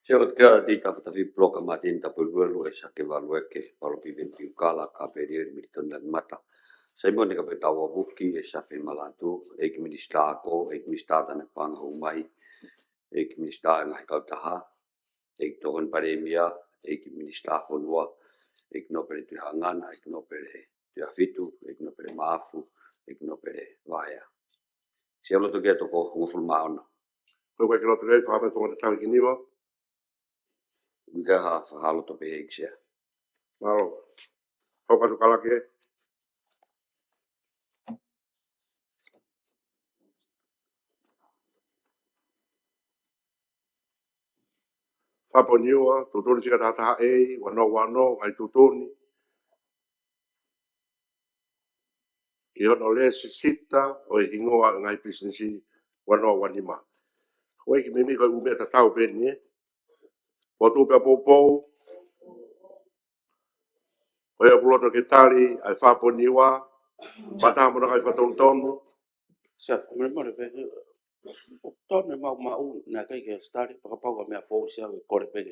Se o kia di tawhatawi bloka matin tapu luelu e sake walu eke palopi venti ukala ka perieri mitona mata. Sai mo ka pe tawa wuki e safi malatu e ki minista ko e ki minista tana panga umai e ki minista ngai kautaha e ki tokan paremia e ki minista fonua e ki no pere tuhangana e ki no pere tuafitu e ki no pere maafu e ki no pere vaya. Se o loto kia toko nguful maona. Koe koe ke loto kei whahame tonga te tawi ki nima. Nga ha whahalo to pe eksia. Maro, hau katu kalake. Whapo niua, tūtūni sika tātaha ei, wano, ai tūtūni. I ono le sisita, o i hingoa ngai pisinisi, wano wanima. Koe ki mimi koe umea tatau peni, o tūpea poupou, o ia puloto ke tari, ai whapo niua, pataha mona kai whatontonu. Sa me pe tone mau na kai ke start pa pa ko me fo sia ko re pe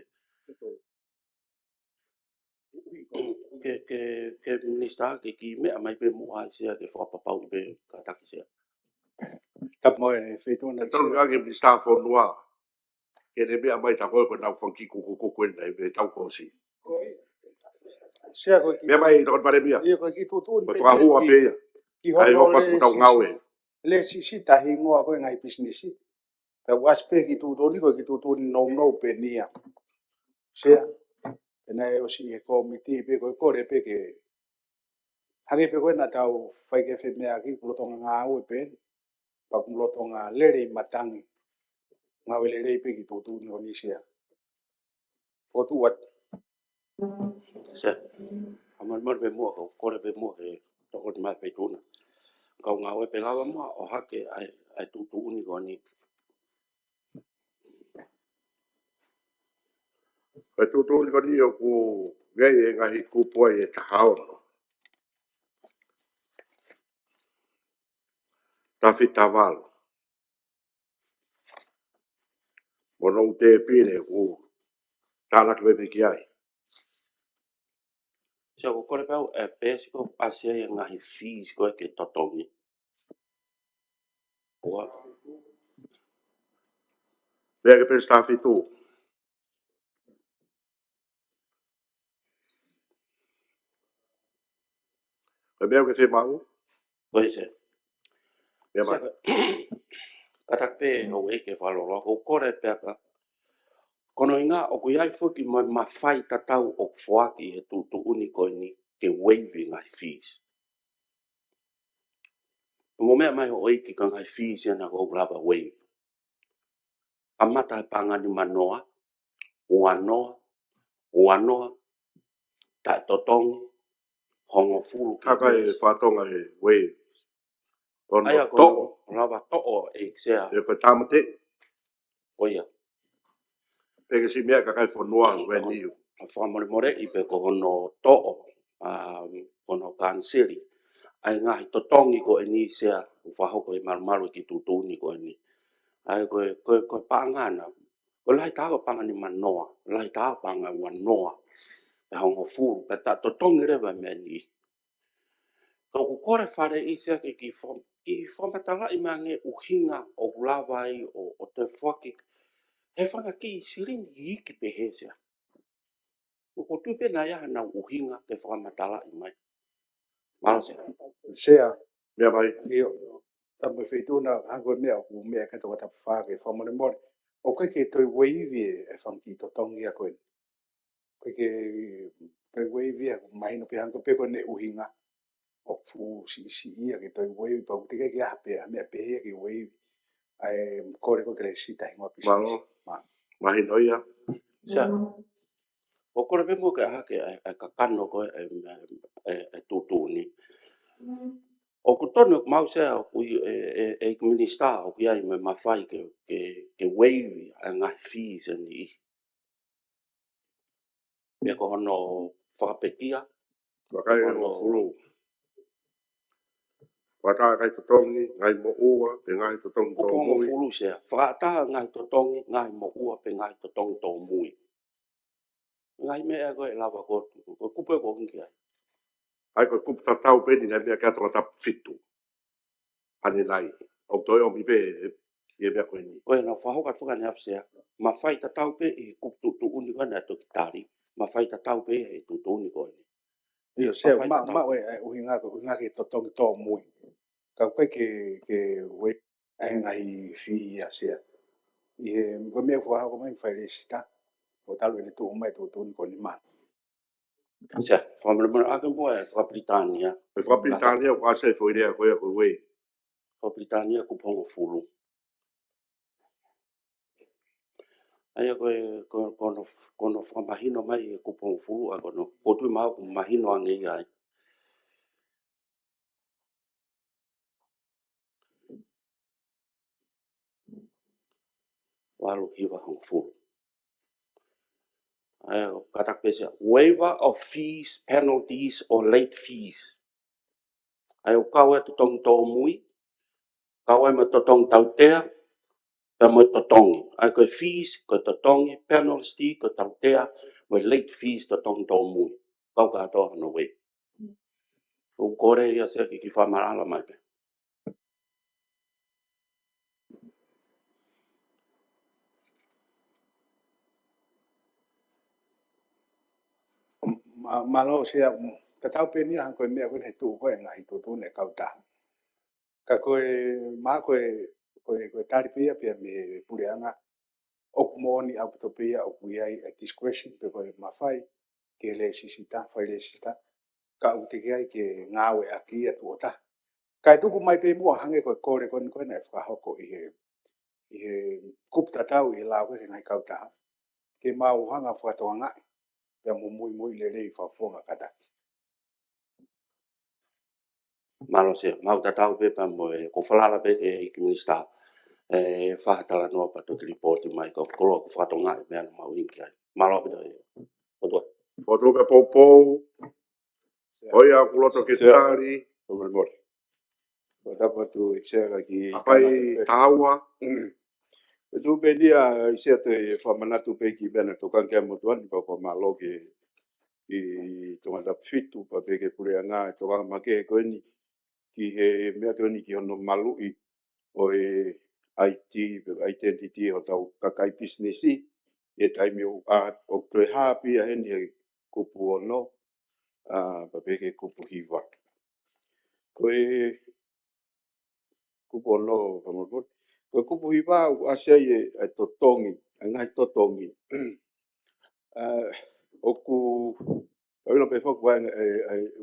ke minista ke ki me mai pe mo ai sia ke fo pa pa be ka ta ki sia. Tap mo e feito na E tolu sia. kage pista whonua. Ke ne mea mai ta koe koe nau whanki kuku kuena i me tau kosi. Sia ko ki. Mea mai tokon pare mea. Ia ko ki tutu Koe whahua pe ia. ki Ai hono hopat kutau ngawe. le si tahi ngoa ko ngai business. Ta waspe ki tutu ni ko ki tutu no pe nia. Sia na e o si e komiti pe ko re pe ke hage pe ko na tau fai ke fe mea ki pulotonga ngā ue pe pa pulotonga lere matangi ngā lere pe ki tutu ni sia. O tu wat Sa aman pe mo ko re pe mo ke to ko ma pe tuna. Ka nga we pe lava mo o ha ke ai tu ni ko ni. Koe tūtūni ko ni o ku gei e ngahi kupua i e tahaono. Tafi tavalo. Mono te pire ku tālaki pepe ki ai. Sa ko re pe e pe si ko asia e nga hi fees ko ke totongi. Wa Mea ke pe staff itu. Mea ke fe mau. Koe se. Mea mai. Kata pe o e ke whaloro. O kore peka. Kono inga o kui ai fuki mai mawhai tatau o fuaki he tu uni koe ni ke waiving ai fees. Mo mea mai o eiki ka ngai fees yana ko grava wave. Amata e pangani manoa, ua noa, ta totongi, hongo fulu ke Haka e grace. whatonga e wave. Aia Ono ko to'o. rava to'o e ksea E koe tamate. ko ia. Peke si mea kakai whanua ue niu. Whamore i pe ko hono to'o, hono kanseri. Ai ngahi totongi ko e ni sea, whahoko e marumaru ki tutuni ko e ni. Ai ko pangana. Ko lai tāko pangani manoa, lai tāko pangani wanoa. E hongo fulu, pe ta totongi rewa me ni. Ko kore whare i sea ki whamatala i mange uhinga o lawai o te whaki. He whanga ki sirini i iki pe he sea. Ko tupe na ia na uhinga te whamatala i mai. Maro sea. Sea, Mea mai. io, tamu feituna hango mea ku mea kato wata whaake whamone mori. O koe ke toi waivi e whanki to tongi a koe. Koe ke toi waivi e mahino pe hango pe koe ne uhinga. O fu si ia ke toi waivi pa utike ke ape a mea pe ke waivi. Ai kore koe kere sita hingoa business. Mahi noia. Sea. O kore pe mo ke hake e kakano koe e tutuni. O kutono mau sea ku e minister o ki ai me mawhai ke waivi a ngā fees ni. Me ko hono whakapekia. Wakai o furu. Wata kai totongi, ngai mo ua, pe ngai totongi tō Kupo mo mui. fulu sea. Whakataha ngai totongi, ngai mo ua pe ngai totongi tō mui. Ngai mea koe lawa ko kupo ko hunki ai. Ai koe kupu tatau peni ngai mea kia tonga tapu fitu. Ani nai. O toi o mi pe e mea koe ni. Koe na whahoka whakane apsea. Ma whai tatau pe i kupu tu uni koe na toki tari. Ma whai tatau pe i tu uni koe ni. Io se ma uhinga ke to tongi to mui. Ka koe ke we ai ngai fi a se. I ko me ko ha ko mai fai resita. O talu ni tu mai tu ko ni ma. Sea, whamara ake mo e Whapritania. E whapitania o kase fo idea koe a koe wei. Whapritania kupongo fulu. Aia kono whamahino mai e kupongo fulu a kono. Kotu mau ku mahino ange i ai. Walu hiwa hong fulu. Aia katak pesa. Waiver of fees, penalties or late fees. Aia kawe to tong tō mui. Kawe me to tong tautea. Pe mo to tongi. Aia koe fees, koe to tongi, penalty, koe tautea. Mo late fees to tong tō mui. Kau katoa no wei. O kore ia se ki whamarala mai pe. Ma lo se ka tau pe ni han ko me ko ne tu ko ngai tu ne ka ta. Ka ko ma ko tari pe pe me pureanga. O mo ni au to pe o ku ai a discretion pe ko ma fai ke le sisita fai le sita. Ka u te ai ke ngawe aki atu ota. Kai tuku mai pe mua hange ko kore kon ko na fa hoko i kup tatau i la ko ngai kauta ke mau hanga fa to nga pe mo muy le fa fonga kata Malo se, mau tatau pe pa mo e ko whalala pe ke i ki minista. E whahatala noa pa toki reporti mai ko kolo ko whatonga e mea mau inki ai. Malo pe doi. Otua. Foto ka popou. Oi a kuloto ke tari. Over mori. O tapa tu exera ki Apai tahaua. E tu pe dia i se te whamanatu pe ki bena to kankia motuani pa pa malo ki tonga ta fitu pa pe ke pure anga e toka make e koeni ki he mea koeni ki hono malu i o e IT, identity o tau kakai businessi, e taimi o toi hapi a heni e kupu ono, papeke kupu hiwa. Koe kupu ono, kamapot. Koe kupu hiwa u asia i e totongi, ngai totongi. Oku, kawina pe foku wanga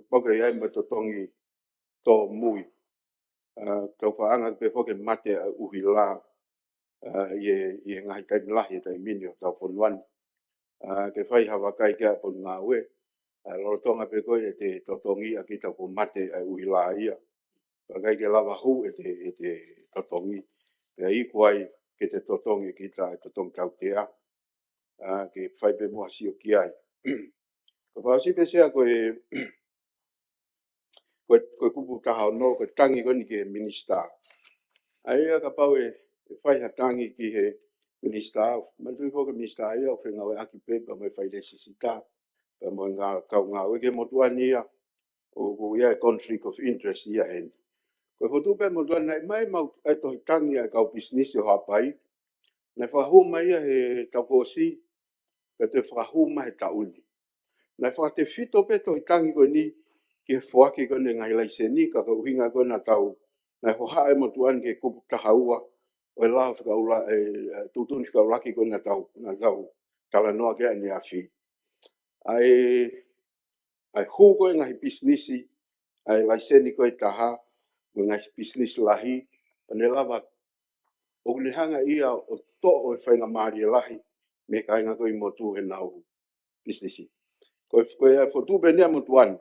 poke iai ma totongi to mui. Tau whaanga pe foke mate uhi la, ye ngai taimi lahi tai mini o tau ponuani. Ke whai hawa kai kia pon ngā ue. Lorotonga pe koe e te totongi a ki tau po mate uhi la ia. Kai ke lawa hu e te totongi. Pea i kuai ke te totongi ki ta e totongi tau tea. Ke whai pe mua sio ki ai. Ka whausi pe sea koe kupu taha no, koe tangi koni ke minister. Aia ka pau e whai ha tangi ki he minister. Mantui ko ke minister ia o whenga we aki pepa me whai le sisita. Pa mo ngā kau ngā weke motuani ia. O ia conflict of interest ia hen. Koe whotu pe motuani nai mai mau e tohi tangi a kau business o hapai. Nai whahuma ia he tau kosi. Pe te whahuma he tauni. Nai whate fito pe tohi tangi koe ni. Ke whaki kone ngai laiseni ka uhinga kona tau nai hoha e motuani ke kupu tahaua o e lao whikaula tutuni whikaulaki kona tau tala noa ke ani awhi. Ai hu koe ngai businessi ai laiseni koe taha o ngai business lahi pane lava o le hanga ia o to o e whainga maari e lahi me kainga koe motu he nau businessi. Koe e whotu benea motuani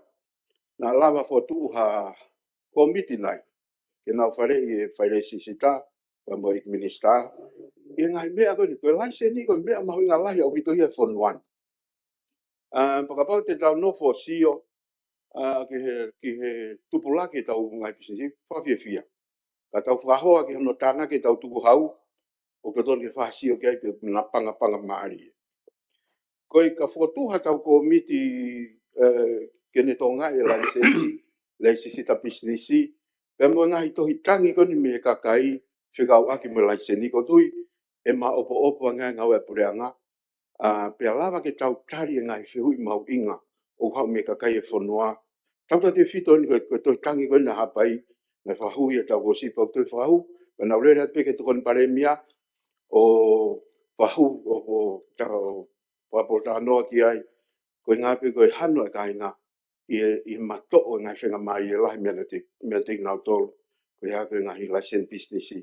na lava fotu ha komiti nai ke nau whare i e whaire sisita pa mo ik minister i ngai mea koe koe laise ni koe mea mahu inga lahi au hito ia fon wan pakapau te tau no fo sio ki he tupulaki tau ngai pisisi whawhia fia ka tau whahoa ki hano tana ke tau tuku hau o ke tonu ke whasio ke ai pe na panga maari koe ka fotuha tau komiti kene tonga e laise ni le sisita businessi pe mo ngahi tohi tangi koni me kakai whikau aki mo laise ni ko tui e ma opo ngai ngau e pureanga pe lava ke tau tari ngai whihui mau inga o hau me kakai e whanua tau te whito ni ko tohi tangi koni na hapai na whahui e tau ko sipa o toi whahu pe na urere at peke tukon paremia o whahu o tau wapota noa ki ai koe ngape koe hano e kainga i mato o ngai whenga mai e lahi mea te ngau tolu koe hea koe ngahi license businessi.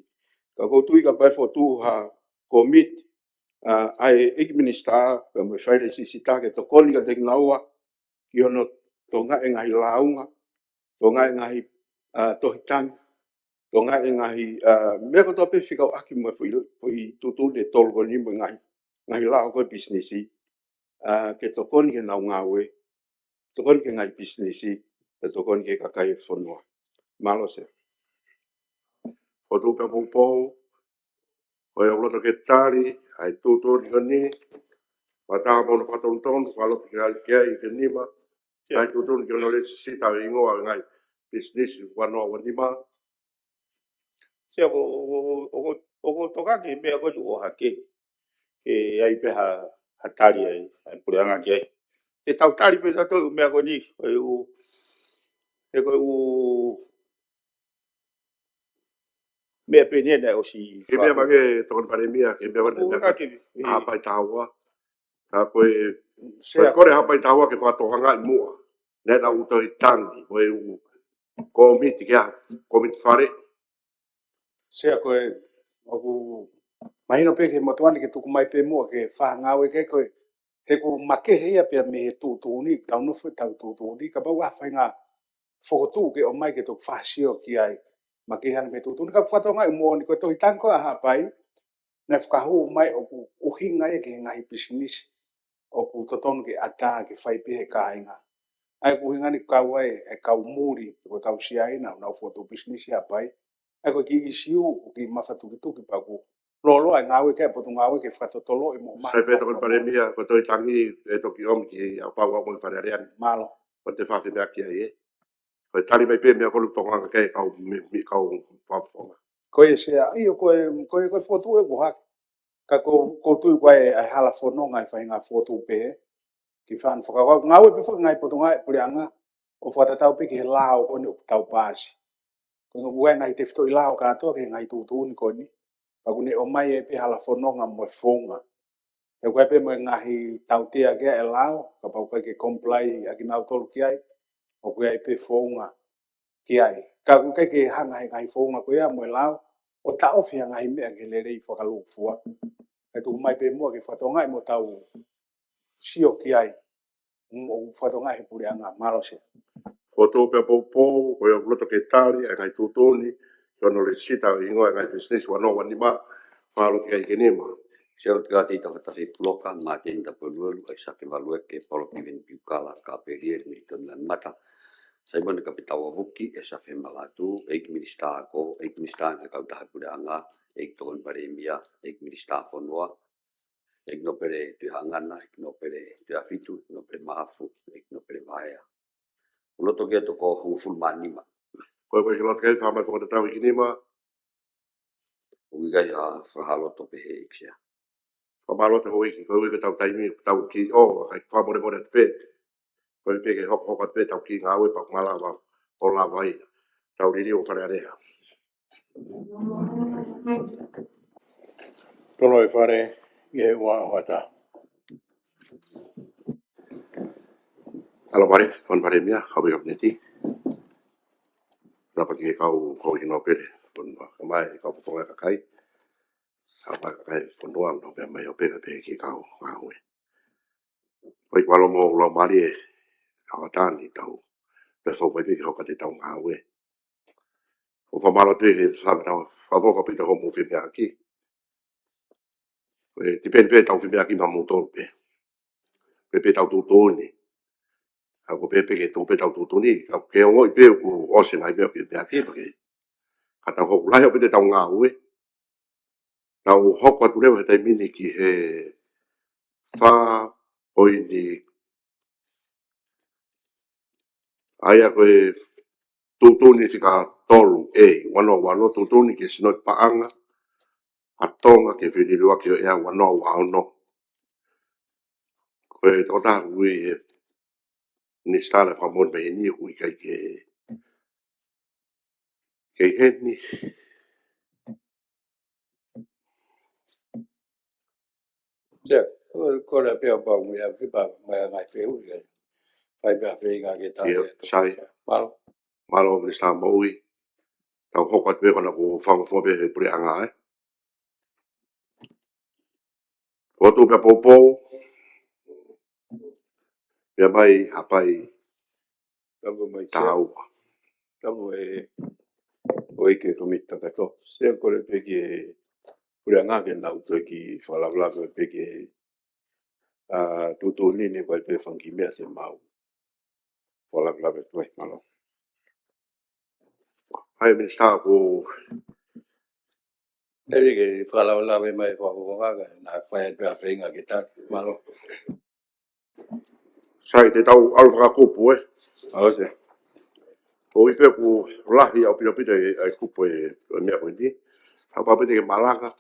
Ka koutui ka pai fotu ha komit ai ik minister pe mo whaire sisita ke to koni ka te ngaua ki ono tonga e ngahi launga tonga e ngahi tohitang tonga e ngahi mea koto pe whikau aki mo i tutu de tolu koni mo ngahi lau koe businessi ke to koni ke nau ngawe tokon ke ngai businessi te tokon ke kakai whanua. Malo se. O tu pe pupou, o e olota ke tari, ai tūtō ni kani, wata mono whatonton, waloto ke ai kia i ke nima, ai tūtō ni kano le sita ingoa ngai businessi wanoa wanima. Se o toka ke mea koe o hake ke ai pe ha tari ai pureanga ke ai. E tau tari pe tato mea koe ni e koe mea pe nena o si Ke mea mange tokon paremia, ke mea wane mea hapai taua. Ka koe kore hapai taua ke whatohanga i mua. Nena uto i tangi, koe komiti kia, komiti whare. Sea koe oku mahino pe ke motuani ke tuku mai pe mua ke whangawe ke koe he ku make hea pia me he tūtūni, tau nufu tau tūtūni, ka pau whainga whokotu ke o mai ke tuku whasio ki ai make hana me tūtūni, ka whatonga i mua ni koe tohi tanko a hapai, na whakahu mai oku uhinga e ke ngahi business, oku totonu ke ata ke whaipe he kāinga. Ai ku hinga ni kau e kau muri, koe kau siaina, na whotu business e hapai, ai koe ki isiu, ki mawhatuki paku, lolo ai ngawe ke potu ngawe ke whatotolo i mo mai. Sai pe tokon paremia, ko toi tangi e toki om ki a pau au mo wharerean. Malo. Ko te whawhi mea kia e. Ko tari mai pe mea kolu tonga ke kau whawhonga. Koe se ai koe foto e ko hak. Ka ko tu koe ai hala fono ngai fai nga foto pe. Ki fan foka ko ngawe pe foka ngai poto ngai puri anga. O fata tau pe ki lao ko ni tau pasi. Ko ngai ngai te fito i lao ka to ke ngai tu tu ni ko ni. Pa kune o mai e pe hala fono nga mo fonga. E koe pe mo ngahi tau tia ke e lao ka pa koe ke comply a ki nau tolu ki ai. O koe ai pe fonga ki ai. Ka koe ke hanga he ngai fonga koe a mo lao. O ta ofi ngai me ke le rei whakalu fua. E tu mai pe mua ke whatonga mo tau sio ki ai. O whatonga he puri anga maro se. Foto pe po ko yo loto ke tali ai ngai tutoni yo no le sita ingo ngai business wa no wani ma falo ke ke nema. Siapa tiga ti tahu tapi pulokan mati inda perlu ai sakit value ke polo pivin piukala kaperie militon dan mata. Saya pun kapitawa vuki esa femalatu ek minista ko ek minista ke kau dah pudanga ek ton paremia ek minista fonwa ek no pere tu hangana ek no pere tu afitu no pere maafu ek no pere vaya. Ulo to geto ko huful manima. Ko ko lo ke fa ma ko ta ke nema. Uiga ya fahalo to pe eksia. Pa malo te hoi ki ko ke tau taimi tau ki o ai fa mo mo te pe. Ko pe ke hok hok pe tau ki ngawe pa mala wa o la vai. Tau ri o fare area. Tolo e whare i he wā wata. Alo pare, kon pare mia, hawe hop neti. Dapat ke kau i no pere. Kon mai kau fonga ka kai. Apa ka kai fondoa no pe mai o pe ke kau ngawe. Oi kwalo mo lo mari e tani tau. Pe fo pe ke hoka te tau ngawe. O fa malo te ke sa tau. Fa fo fa pita ho mo fi mia ki. E dipende pe tau fi mia ki ma mo to pe. Pe tau tu toni. Ako pepe ke tō pe tau tōtoni, ako ke ongo i peo ko ose ngai peo ke pea ke pake. Ka tau hoku lahi o pete tau ngā ue. Tau hoku atu lewa he tai mini ki he whā oi ni aia koe tōtoni whika tolu e wano tōtoni ke sinoi paanga a tonga ke whirirua ki o ea wano wano. Koe tō tāku ui e ni stare whamon me he ni hui kai ke heni. Ya, ko le pe pa mu ya ki pa mai ngai fe u ye. Pai pa fe nga ke ta ye. Sai. Malo. Malo ni stare mo ui. Tau hoku atu e kona ko whango pe he puri anga e. Otu pe popo. Pea mai hapai Kamu mai tau. Kamu oi ke komita kato. Se kore peke pura nga ke nau to ki whalawla ko peke tutu nini koe pe whanki mea te mau. Whalawla pe toi malo. Hai minsta ko Ele ke whalawla me mai whakonga na whae pe a whenga ke ta. Malo. sai te tau alu whakakupu e. Alo se. O i pe ku lahi au pina pita e kupu e mea koe ni. Hau papete ke malaka.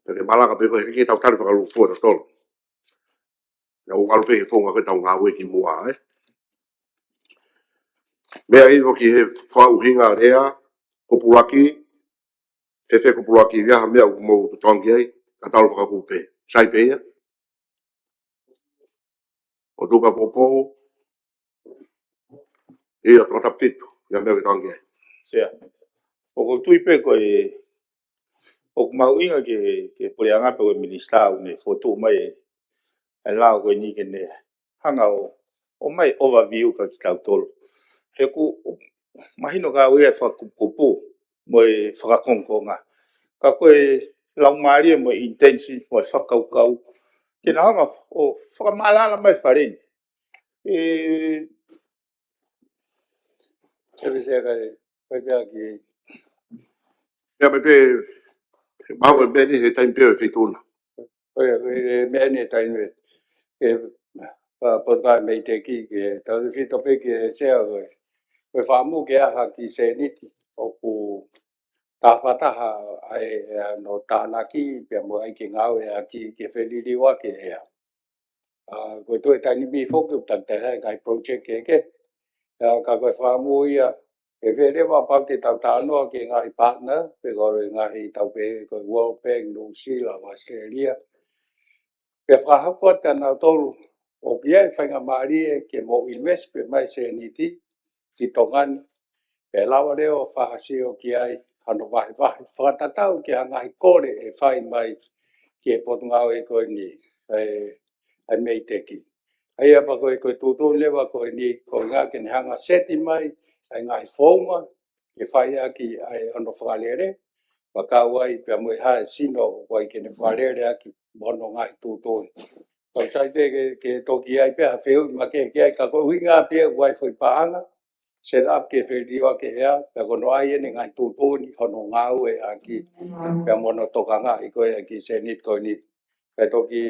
Ke malaka pe koe ke tau tari whakalu fua ta tolu. Ia o alu pe ke whonga ke tau ngā ue ki mua e. Mea i ki he whauhinga rea, kupulaki, e whe kupulaki viaha mea u mou tutongi ai, ka tau whakakupu e. Sai pe ia. O tuka popo, ia tōta pitu, ia mea ke tutongi ai. Sea. O ko tui pe koe o mau inga ke pore anga pe koe minista une foto mai e lao koe ni ke ne hanga o mai overview ka ki tau tolo. He ku mahino ka ue e whakupupu mo e whakakongonga. Ka koe lau maari e mo intensi mo e whakaukau. Ke na hanga o whakamalala mai whareni. Ele se ka pai pe ki Ia me pe, mau e beni he taim peo e whituna. oe me ne tai ne. E pa pa me te ki ke ta fi to pe ke se a koe whamu ke aha ki se niti o ku tawhataha ai no tānaki pia mo ai ki ngau e aki ke wheniriwa ke ea. Koe toi tani mi whoku tak te hei kai project ke. Ka koe whamuia e wherewa pau te tau tānoa ke ngahi partner, pe kore ngahi tau pe koe World Bank, New Zealand, Australia. Pe whahakua tana tolu o kia e whainga maari e ke mo invest pe mai se niti ki tongani. Pe lawa leo whahasi o ki ai hano wahi wahi. Whakatatau ki hangahi kore e whai mai ki e potungau e koe ni ai mei teki. Ai apa koe koe tūtū lewa koe ni koe ngā ke ni hanga seti mai ai ngai whaunga ke whai aki ai hano whakalere. Wakau ai pia mui hae sino koe ke ni whakalere aki mono ngai tūtū. Koe sai te ke toki ai pia hawheu ma ke ai ka koe hui ngā pia wai whai paanga. Set up ke whiriwa ke ea, pia kono ai ene ngai tūtūni hono ngau e aki pia mono toka ngā i koe aki se nit koe nit. Kai toki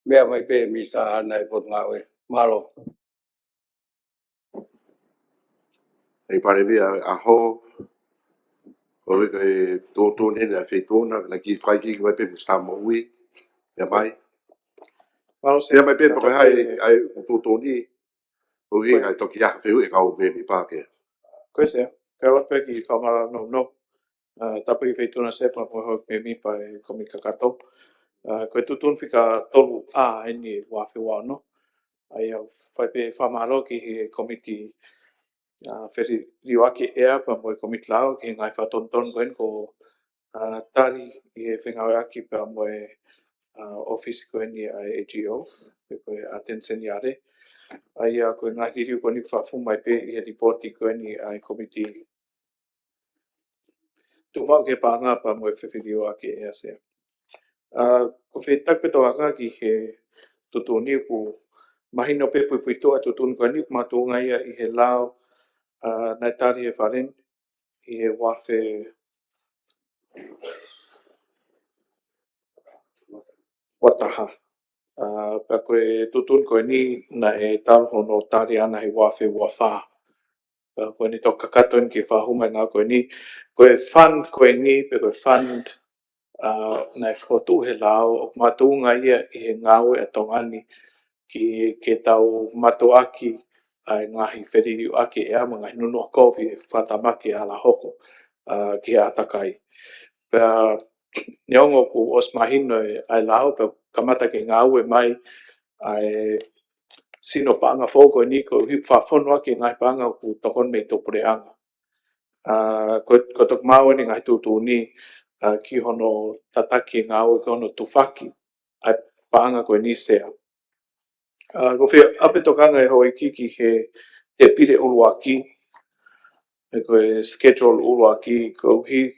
mea mai pe misa ana e pot ngau e. Malo. Ei pare mea a ho, o reka e tōtō nene a whetōna, na ki whai ki mai pe mista mo ui, mea mai. Mea mai pe pake hai ai tōtō ni, o hi ai toki a wheu e kau me mi pāke. Koe se, kai watu ki whamara no. Tapa ki whaituna sepa mo hau me mi pa e komi kakato. Koe tutun whika tolu a eni wawhi wano. Ai au whai pe whamaro ki he komiti whiri riwaki ea pa mo e komiti lao ki he ngai whatonton koen ko tari i he whengawe aki pa mo e office koen i a AGO. Koe attention yare. Ai koe ngā hiriu koe ni whawhu mai pe i he reporti koe ni ai komiti. Tumau ke pānga pa mo e whiwhiriu ake ea sea. Ko whi takpeto anga ki he tutuni ku mahino pe pui toa tutuni koe ni kumatunga ia i he lao nai tari he wharen i he wafe wataha. Pa koe tutun koe ni na e talhono tari ana he wafe wafā. Pa koe ni toka katoin ki whahuma ngā koe ni. Koe fund koe ni, pe koe fund nai whotu he lao o matunga ia i he ngawe a tongani ki ke tau matoaki ai ngahi wheririu ake ea ma ngai nunu a kovi e whatamaki ala hoko ki a atakai. Pea niongo ku os mahino e ai lao pe kamata ke ngawe mai ai sino paanga foko ni ko hi whafono ake ngai paanga ku tokon me topureanga. Ko tok mau ni ngai tutu ni ki hono tataki ngawe ki hono tufaki ai paanga koe ni sea. Ko whia ape tokanga e hoi ki he te pire uluaki, e koe schedule uluaki, ko hi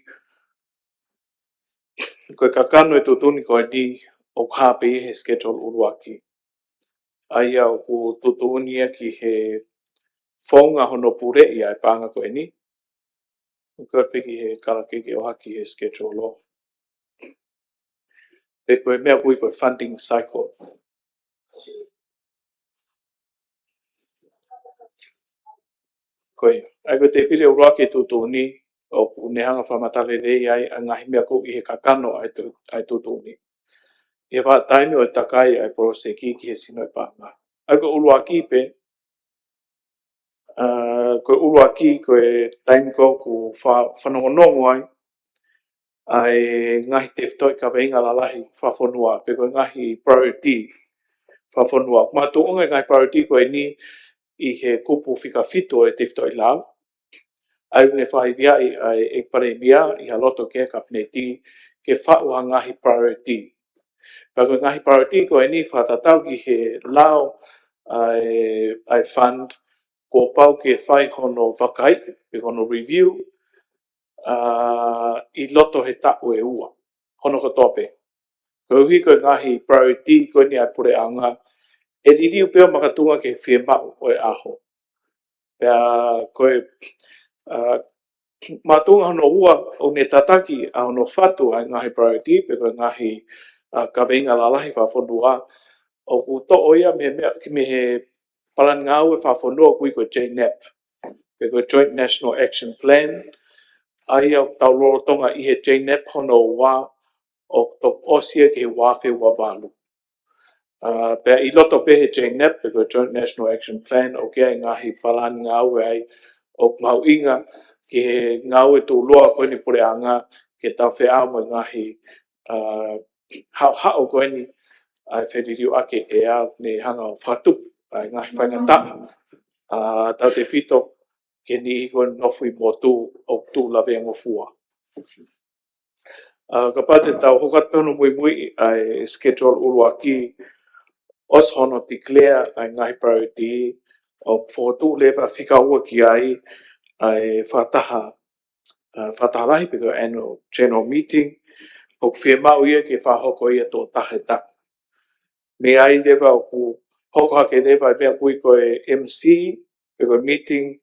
koe kakano e tutuni koe ni o hape i he schedule uluaki. Ai au ku tutuni e ki he whaunga hono pure i ai pānga koe ni. Koe piki he karakeke o haki he schedule o. E koe mea pui koe funding cycle. Koe, ai koe te pire uluaki tutuni o ku nehanga whamatale rei ai a ngahi mea kou i he kakano ai tutuni. E wha taimi o takai ai poroseki ki he sino e pānga. Ai koe uluaki pe, koe uluaki koe taimi kou ku whanongonongo ai ngahi te whtoi ka weinga lalahi whawhonua, pe koe ngahi priority whawhonua. Ma tu onga ngahi priority koe ni i he kupu whika whito e te whtoi lau. Ai une whaiwia ai e pare mia i haloto ke kapneti ke whaua ngahi priority. Pa koe ngahi priority koe ni whatatau ki he lau ai fund ko pau ke whai hono wakai, pe hono review, i loto he tapu e ua, hono ko tope. Koe hui koe ngahi priority koe ni ai pure anga, e ririu peo makatunga ke whie mau o e aho. Pea koe matunga hono ua o ne tataki a hono whatu ai ngahi priority, pe koe ngahi ka weinga lalahi whawhonua, o ku to oia me he palan ngau e whawhonua kui koe JNAP, pe koe Joint National Action Plan, ai au tau lorotonga i he JNEP hono wā o tok osia ke wāwhi wa walu. Pea I loto pe he JNEP, pe ko Joint National Action Plan, o kia ngahi palani ngā ue ai o mau inga ki he ngā ue tū loa koe ni pure anga ke tau whea mo ngahi hao koe ni ai whediriu ake e au ne hanga o whatu ai ngahi whaingata tau te whito ke ni I koe nofui mo tū o tū lawe ngofua. Ka pate tau hokat pehono mui mui ai schedule urua ki os hono declare ai ngahi priority o whotu lewa whika ua ki ai whataha lahi piko annual general meeting o whia mau ia ke whahoko ia tō tahe tak. Me ai lewa o ku hoko hake lewa mea kui koe MC piko meeting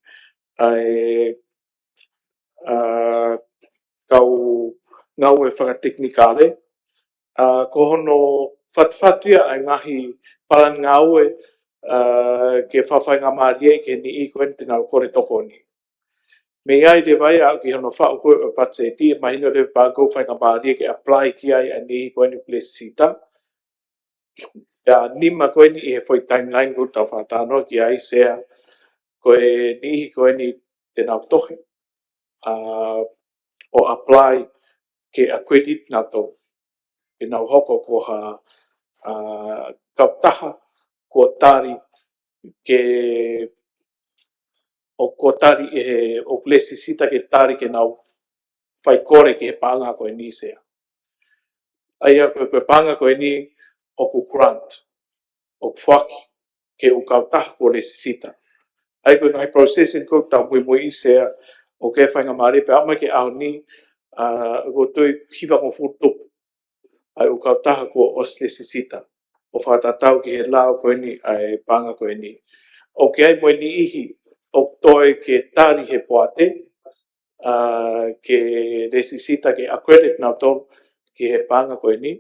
ai kau ngau e whakateknikare ko hono whatwhatia ai ngahi palan ngau e ke whawhai ngā maarie ke ni I koe tēnā kore toko ni. Me ai te vai au ki hono whao koe o patse ti e mahino le pākou whai ngā maarie ke apply ki ai a ni koe ni plesita. Ya nima koe ni I he whai timeline ko tau whatano ki ai sea koe ni koe ni tēnā tohe o apply ke accredit nā tō. E nau hoko ko ha kautaha ko tari ke o ko tari e o plesisita ke tari ke nau whai kore ke he panga koe ni sea. Aia koe panga koe ni o ku grant o whaki ke o kautaha ko lesisita. Ai koe ngai processing ko tau mui mui I sea o ke whainga maare pe ama ke au ni ko tui hiwa ko futupu. Ai o kautaha ko os lesisita. O whatatau ki he lao koe ni ai panga koe ni. O ke ai moe ni ihi o toe ke tari he poate ke lesisita ke accredit nā tō ki he panga koe ni.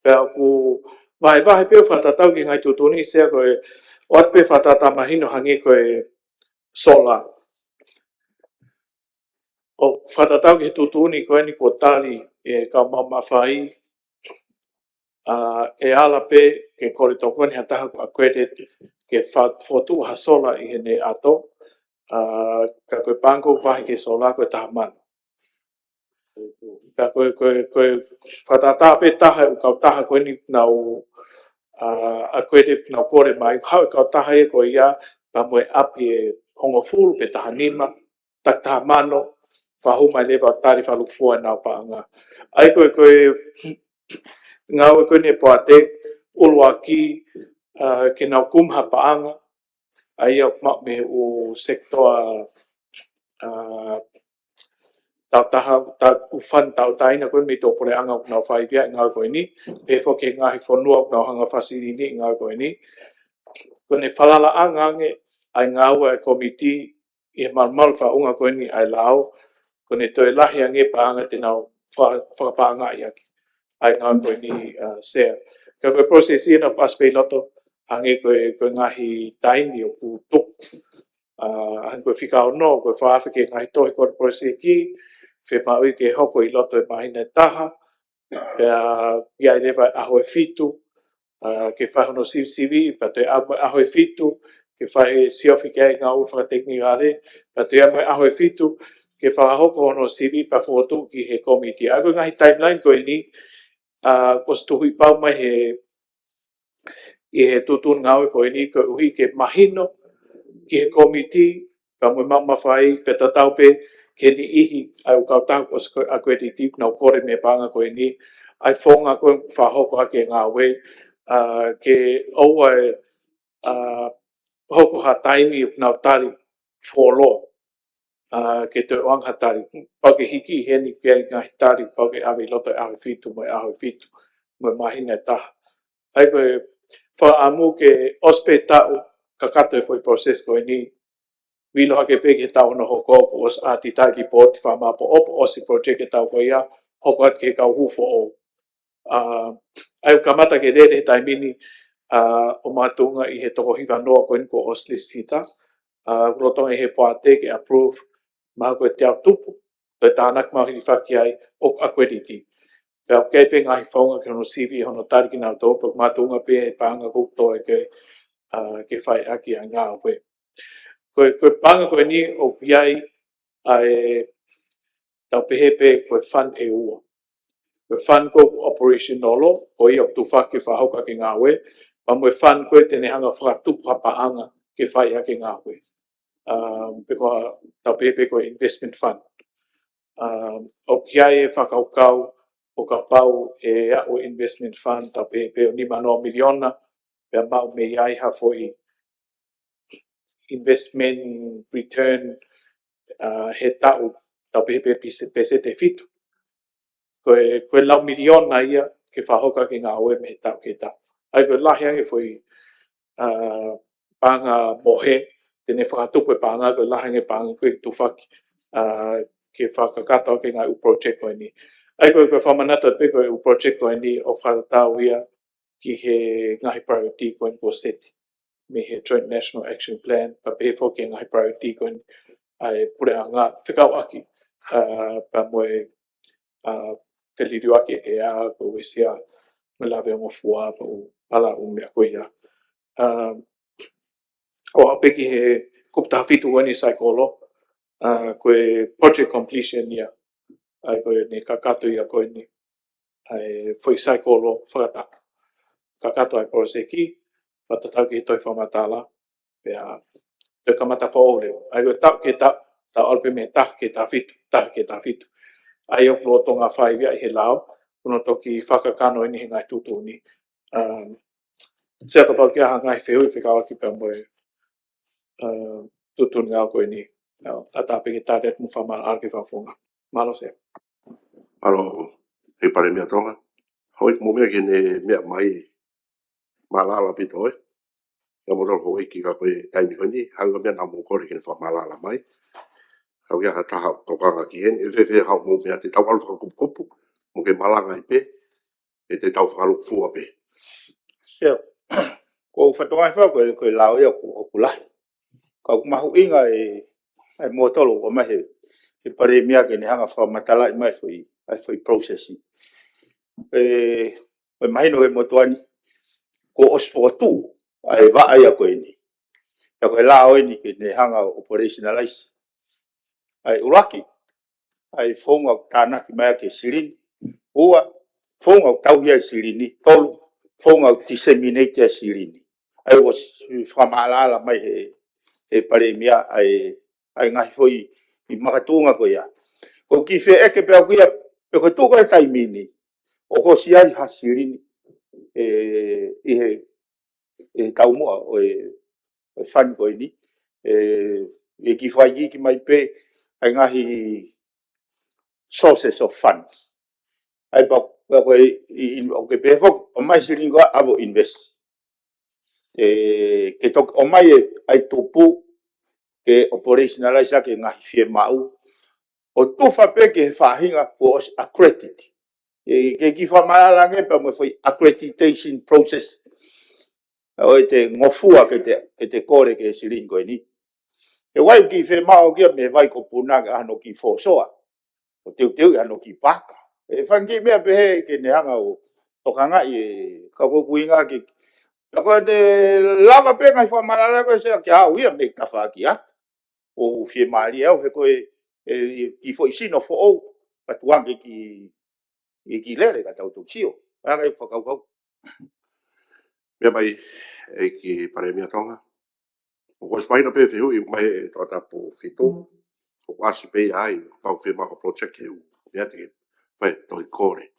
Pea ku vahe peo whatatau ki ngai tutuni sea koe o at pe whatata mahino hangi koe solar. O whatatau ki he tutuni koe ni ko tari e ka mamawhai e ala pe ke kore toko ni hataha ko accredit ke whotu ha solar I he ne ato ka koe pango vahe ke solar koe taha mana. Ka koe whatata pe taha u kau taha koe ni nau accredit nau kore mai hau kau taha e koe ia pa moe api e hongo fulu pe taha nima tak taha mano whahu mai lewa tari whalukfua nau paanga. Ai koe ngau koe ne poate ulua ki ke nau kumha paanga ai au mak me o sektor tau taha tau ufan tau taina koe me tō pore anga nau whaivia ngau koe ni pe fo ke ngahi whanua nau hanga whasiri ni ngau koe ni koe ne whalala angange ai ngau e komiti I malmal whaunga koe ni ai lao koe ne toi lahi ange paanga te nau whakapaanga I aki ai ngau koe ni sea. Ka koe prosesi na paspe loto hange koe ngahi taini o ku tuk. Hange koe whikao no, koe whaafi ke ngahi tohi koe prosesi ki, whi maui ke hoko I loto e mahina taha, pia ia I lewa aho e fitu, ke whahono sivi, pa toi aho e fitu, ke whahe siofi ke ai ngā whakateknikare, pa toi aho e fitu, ke whahoko hono sivi pa whotu ki he komiti. Ako ngahi timeline koe ni, kos tuhui pau mai I he tutun ngau koe ni koe uhi ke mahino ki he komiti pa mui mamawhai pe tatau pe ke ni ihi ai u kautau kos koe accreditive nau kore me panga koe ni ai whonga koe whahoko hake ngā we ke oua hoko ha taimi nau tari wholo ke te wanga tari pau ke hiki I heni pia I ngahi tari pau ke awi loto awi fitu mo mahina taha. Ai koe whaamu ke ospe tau kakato e foi proses koe ni wilo hake pe ke tau no hoko ko os ati tai ki poti whamapo opo osi project ke tau koe ia hoko at ke kau hufo o. Ai kamata ke rere tai mini o matunga I he toko hiwa noa koe ni ko os list hita. Rotonga he poate ke approve maha koe te au tupu Toi tānak mau hini whaki ai o akweriti. Pea o kei pe ngahi whaunga ke no CV hono tariki nā tō, pa mātunga pe e pāanga kukto e ke whai aki a ngā koe. Koe pāanga koe ni o piai ai tau pehe pe koe whan e ua. Koe whan ko operation nolo, ko i o tu whaki whahauka ke ngā we, pa moe whan koe tene hanga whakatupa paanga ke whai aki ngā we. Pe koa tau pehe pe koe investment fund. O kia e whakaukau o ka pau e o investment fund tau pehe o 5 miliona pe mau me iai ha foi investment return he tau pehe pese te fitu. Koe lau miliona ia ke whahoka ki ngā oe me he tau ke tau. Ai koe lahi ange foi panga mohe, tene whakatupu e panga, koe lahi ange panga koe tuwhaki ke whakakata ke ngā u project koe ni. Ai koe whamanata pe koe u project koe ni o whakatau ia ki he ngahi priority koe ni ko seti. Me he Joint National Action Plan, pa pehe fo ke ngahi priority koe ni ai pure a ngā whikau aki pa moe ke liru aki e a ko wesia me lawe o ngofua pa u pala u mea koe ia. O a peki he kupta hawhitu koe ni saikolo, koe project completion ia. Ai koe ni kakato ia koe ni. Ai foi saikolo whakataka. Kakato ai poro se ki, whatatau ki he toi whamatala, pea te kamata whaole. Ai koe tau ke tau, tau alpe me tah ke tā whitu. Ai o plo tonga whai i he lao, kuno toki whakakano ini he ngai tutu ni. Sea kapau kia ha ngai whehui whikawa ki pia moe tutu ni ngau koe ni. A tāpe ke tāret mu whamara arki whawhunga. Malo se. Alo, he pare mea tonga. Hoi mo mea ki ne mea mai malala pito e. Ia mo tolo hoi ki ka koe taimi koe ni, hanga mea nā mō kore ki ne wha malala mai. Hau ia ha taha tokanga ki hen, e whewhe hau mō mea te tau alu whakakupukupu, mo ke malanga i pe, e te tau whakaluk fua pe. Seo, ko whatongai whako koe lao ia ko kulahi. Ka kumahu inga e mua tolo o mahe, he pare mea ke ne hanga whamatala i mai foi processing. E mahino e motuani, ko osfotu, ai waa ia koe ni. Ia koe lao ni ke ne hanga operationalize. Ai uraki, ai whonga tānaki mai ke sirini, ua, whonga tauhia sirini, tolu, whonga disseminate sirini. Ai was whamalala mai he pare mea ai ngahi foi i makatunga ko ia. Ko ki whe eke pia kuia, pe koe tūko e taimini, o ko si ai ha sirini, i he taumua o e whani koe ni, e ki whai ki mai pe, ai ngahi sources of funds. Ai pa koe o ke pefok, o mai sirini koa avo invest. Ke tok o mai ai tupu ke operationalize ke ngahi fie mau. O tufa pe ke whahinga ko accredit. Ke ki whamalange pa mo foi accreditation process. O te ngofua ke te kore ke sirini koe ni. E wai ki whe mao kia me vai ko punanga ano ki whosoa. O teu ano ki paka. E whangi mea pehe ke ne hanga o tokanga i ka kukuinga ki. Ako te lava pe ngai whamarara koe sea ki hau ia me ka whaki a. O whie maari au he koe ki fo isino fo ou. Patuange ki lere ka tau tuksio. Anga i whakaukau. Mea mai, e ki pare mea tonga. O kwa spaina pe whiu i mai e tata po whitu. O kwasi pe ai, pau whi mako project heu. Mea te whai toi kore.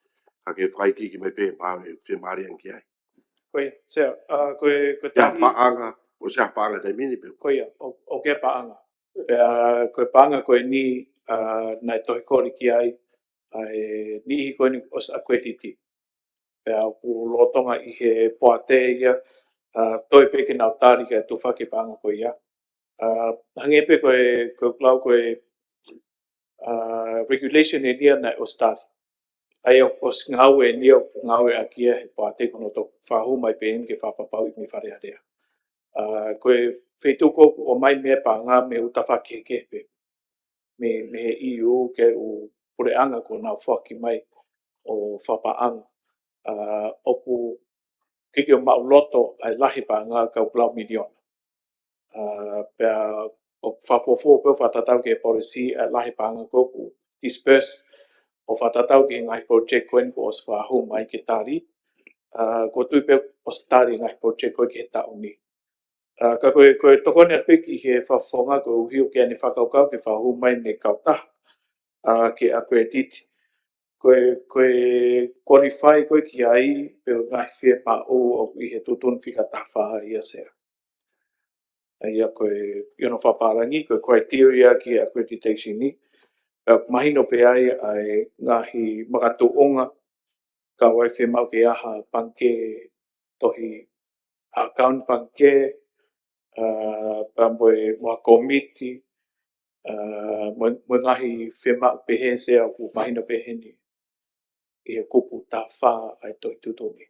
Ka ke whai ki mai pe pao e whi maari anki ai. Koe, sea, koe Ia tahi... paanga, o sea paanga tai mini pe. Koe ia, o kia paanga. Pea koe paanga koe ni nai tohi kore ki ai, ai nihi koe ni os accrediti. Pea ku lotonga i he poate ia, toi peke nau tāri kia tu whake paanga koe ia. Hange pe koe klau koe regulation e nia nai os tāri. Ai os ngau e nia ngau e akia he poate kono tō whahu mai pe ke whapapau i mi whare area. Koe whetuko o mai mea panga me utawha ke pe. me he iu ke u pureanga ko nā whaki mai o whapaanga. Oku kiki o mauloto ai lahi pa ngā kau plau miliona. Pea o whafofo peo whatatau ke policy ai lahi pa ngā koku disperse o whatatau ki ngai project koen ko os whahu mai ke tari. Ko tui peo o stari ngai project koe ke tau ni. Ka koe tokone a peki he whawhonga ko uhiu ke ane whakaukau ke whahu mai ne kautaha ke a koe titi. Koe qualify koe ki ai peo ngai whia pa o i he tutun whika tawha ia sea. Ia koe iono whaparangi, koe criteria ki accreditation ni. Mahino pe ai ngahi makatuonga ka wai whia mau ke aha panke tohi account panke, pamboe mua komiti, mo ngahi whia mau pehe sea ku mahino pehe ni. I he kupu tā whā ai toi tutuni.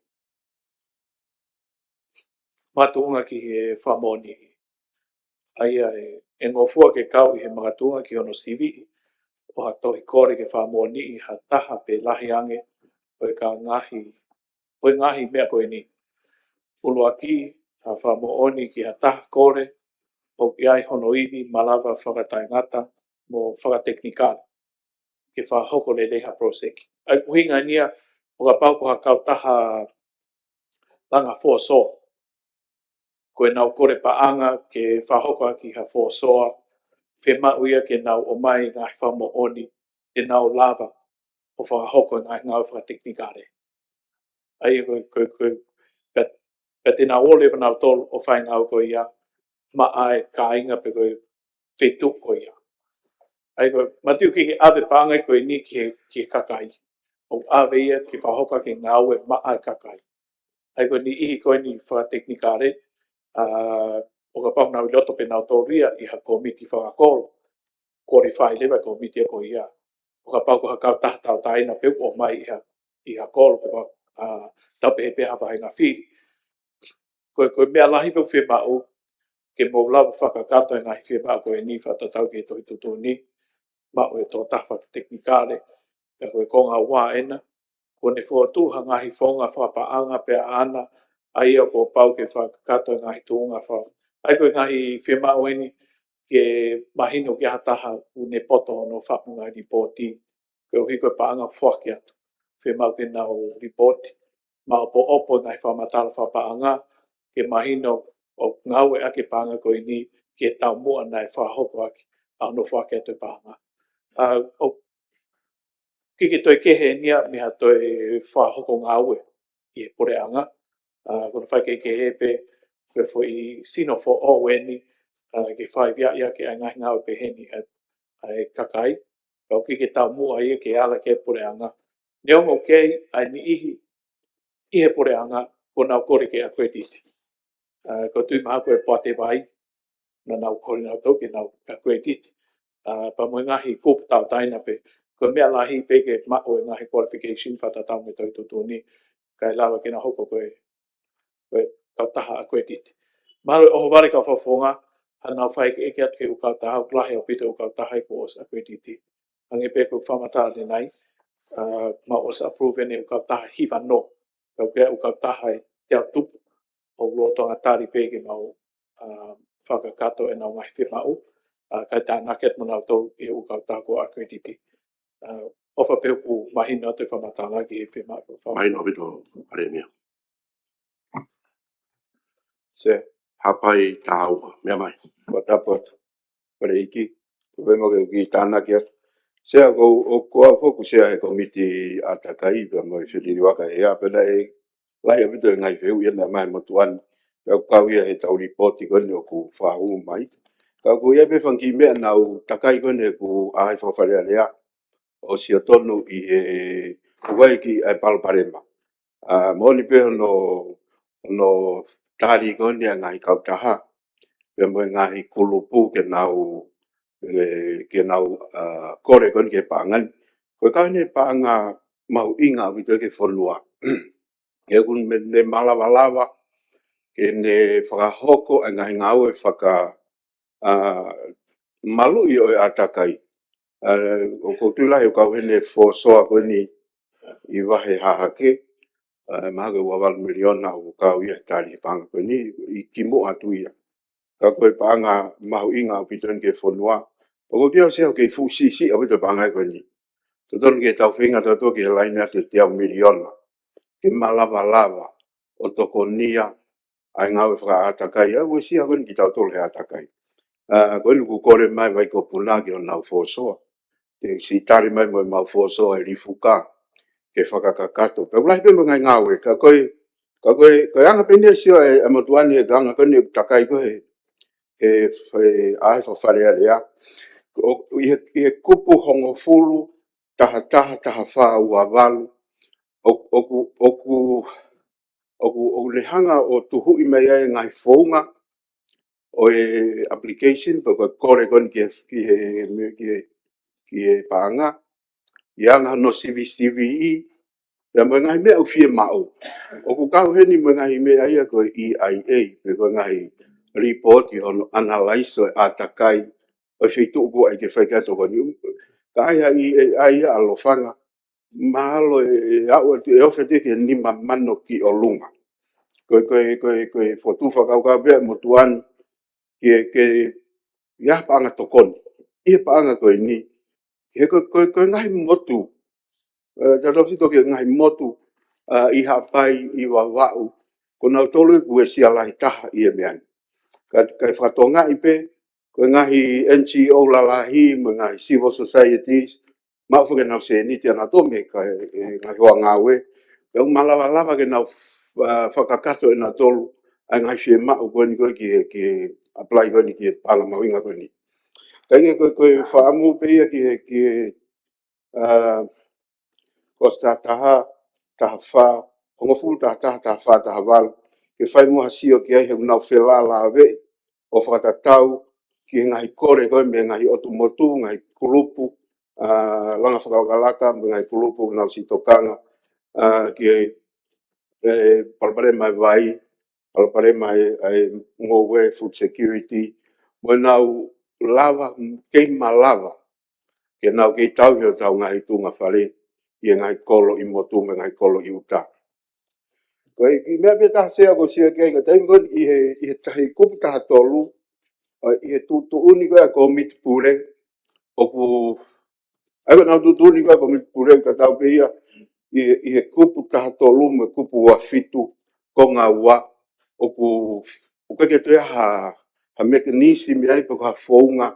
Mātuunga ki he whamoni. Ai ngofua ke kau i he mātuunga ki ono sivi. O ha tohi kore ke whamoni i ha taha pe lahi ange. Oe ka ngahi. Oe ngahi mea koe ni. Ulu aki ha whamoni ki ha taha kore. O ki ai hono iwi malawa whakatai ngata. Mo whakateknikāna. Ke whahoko le leha proseki. Ai kuhinga nia. O ka pau ko ha kau taha langa foso. Koe nau kore paanga ke whahoko ki ha fosoa. Whia uia ke nau o mai ngai whamo oni. Ke nau lava. O whahoko ngai ngau whakateknikare. Ai koe pe te nau ole nau tol o whai ngau koe ia. Ma ai ka inga pe koe whetu koe ia. Ai koe matiu ki ave paanga koe ni ki he kakai. O ave ia ki whahoko ke ngau e ma ai kakai. Ai koe ni ihi koe ni whakateknikare. O ka pau nau loto pe nau tōria i ha komiti whakakoro. Qualify lewa komiti a ko ia. O ka pau ko ha kau taha tau taina peu o mai i ha koro pe tau pehe peha whahe ngā whiri. Koe mea lahi peu whia mau ke mou lau whakakato e ngahi whia mau koe ni whatatau ke tohi tutu ni. Mau e tō taha whakateknikare. Pea koe konga wā ena. Ko ne fua tuha ngahi whonga whapaanga pe ana. Ai o ko pau ke whakakato e ngahi tuunga wha. Ai koe ngahi whia mau eni ke mahino ke hataha u ne poto no whapunga ripoti. Koe uhi koe paanga whaki atu. Whia mau ke nau ripoti. Mau po opo ngahi whamatala whapaanga. Ke mahino o ngau e ake paanga koe ni ke tau mua nai whahoko ake. Au no whaki atu paanga. O kiki toi kehe nia miha toi whahoko ngau e. I he poreanga. Kono whai kehe pe koe fo i sino fo o weni. Ke whai via ke ai ngahi ngau peheni ai kakai. Kau kiki tau mua ia ke ala ke poreanga. Neongo kei ai ni ihi he poreanga ko nau kore ke accredit. Ko tui maha koe poate vai. Na nau kore nau tau ke nau accredit. Pa mo ngahi kup tau taina pe. Ko mea lahi pe ke mako e ngahi qualification whatatau me toi tutu ni. Kai lawa ke na hoko koe kau taha accredit. Mahalo oho wale kau whawhonga. Hanau whai ke eke atu ke ukau taha. Klahe o pita ukau taha ko os accredit. Ange pe ko whamata de nai. Ma os approve ne ukau taha hiva no. Kau kea ukau taha e te au tupu. O loto atari pe ke mau whakakato e nau ngahi whia mau. Kai tā naket mo nau tau e ukau taha ko accredit. Ofa pe ku mahino te whamata lagi e whia mau. Mahino bito paremia. Se. Hapai tāua, mea mai. Watapat. Pare iki. Tuwe mo ke ki tāna kia. Sea ko kua foku sea he komiti atakai. Pea mo i whiri waka e apena e. Lai a bito e ngai wheu iana mai motuan. Pea kau ia he tau ripoti kone o ku whahu mai. Kau ku ia pe whanki mea nau takai kone ku ahai whawharea lea. O si tonu i he uwai ki ai palparema. Moni pe no tari kone a ngai kau taha. Pea mo ngahi kulupu ke nau kore kone ke paangan. Koe kau ne paanga mau inga wito ke whanua. Ke kun me ne malawa ke ne whakahoko a ngai ngau e whaka malu i o e atakai. O ko tula e ka wene fo so ko ni I wahe hahake, maha ua wal miliona o ka ia tali panga ko ni I kimo atu ia. Ka koe panga mahu inga o piton ke fonua. O ko tia seo ke fu sisi o pito panga ko ni. Tuton ke tau whinga tato ke laina te tia miliona. Ke malava lava o toko nia ai ngau whaka atakai. A wisi a koni ki tau tole atakai. Ko ni ku kore mai vai ko puna ki o nau fosoa. Te si tali mai mo mau fosoa e rifuka. Ke whakakakato. Pe ulai pe mga ngawe, ka koe anga pene sio e amatuani e ganga kone takai koe e ai whawharea rea. I kupu hongo fulu, taha wha ua walu, oku le hanga o tuhu I mei ai ngai whounga o e application, pa koe kore kone ki e paanga, I anga no CVE, ya mga mea ufie mao. O ku kau heni mga mea ia ko EIA, pe ko ngai report I ono analyze o atakai o feitu ko ai ke whaikato ko ni. Ka ai ai alofanga, mahalo e au e ofete ke nima mano ki o lunga. Koe fotu whakau ka bea motuan ke ia paanga tokoni. Ia paanga koe ni. Koe ngai motu. Tato fito ke ngai motu. I hapai I wawau, ko nau tolu kue sia lahi taha I e meani. Kai whatonga I pe, ko ngahi NGO lalahi, ngahi civil societies, mau whuke nau se ni te anatome, kai ngahi hoa ngawe, au malawa ke nau whakakato e nau tolu, ai ngahi whie mau koe ni koe ki apply koe ni ki pala mawinga koe ni. Kai koe whaamu pe ia ki kosta taha wha, hongo fulu taha wha taha walu, ke whai mua sio ki ai heu nau whela la ve, o whakatatau ki ngahi kore koe me ngahi otumotu, ngahi kulupu, langa whakawakalaka, me ngahi kulupu nau sitokanga, ki palapare mai vai, palapare mai ngowe, food security, mo nau lava, keima lava, ke nau kei tau heo tau ngahi tunga whare, I ngai kolo I motu me ngai kolo I uta. Koe I mea peta sea ko sia kei ka taim kon I he tahi kupu taha tolu, I he tutu uni koe a ko mit pure, oku, ai nau tutu uni koe a ko mit pure ka tau pe ia, I he kupu taha tolu me kupu wa fitu, ko ngā ua, oku ke te ha mekanisi mi ai pe ko ha whaunga,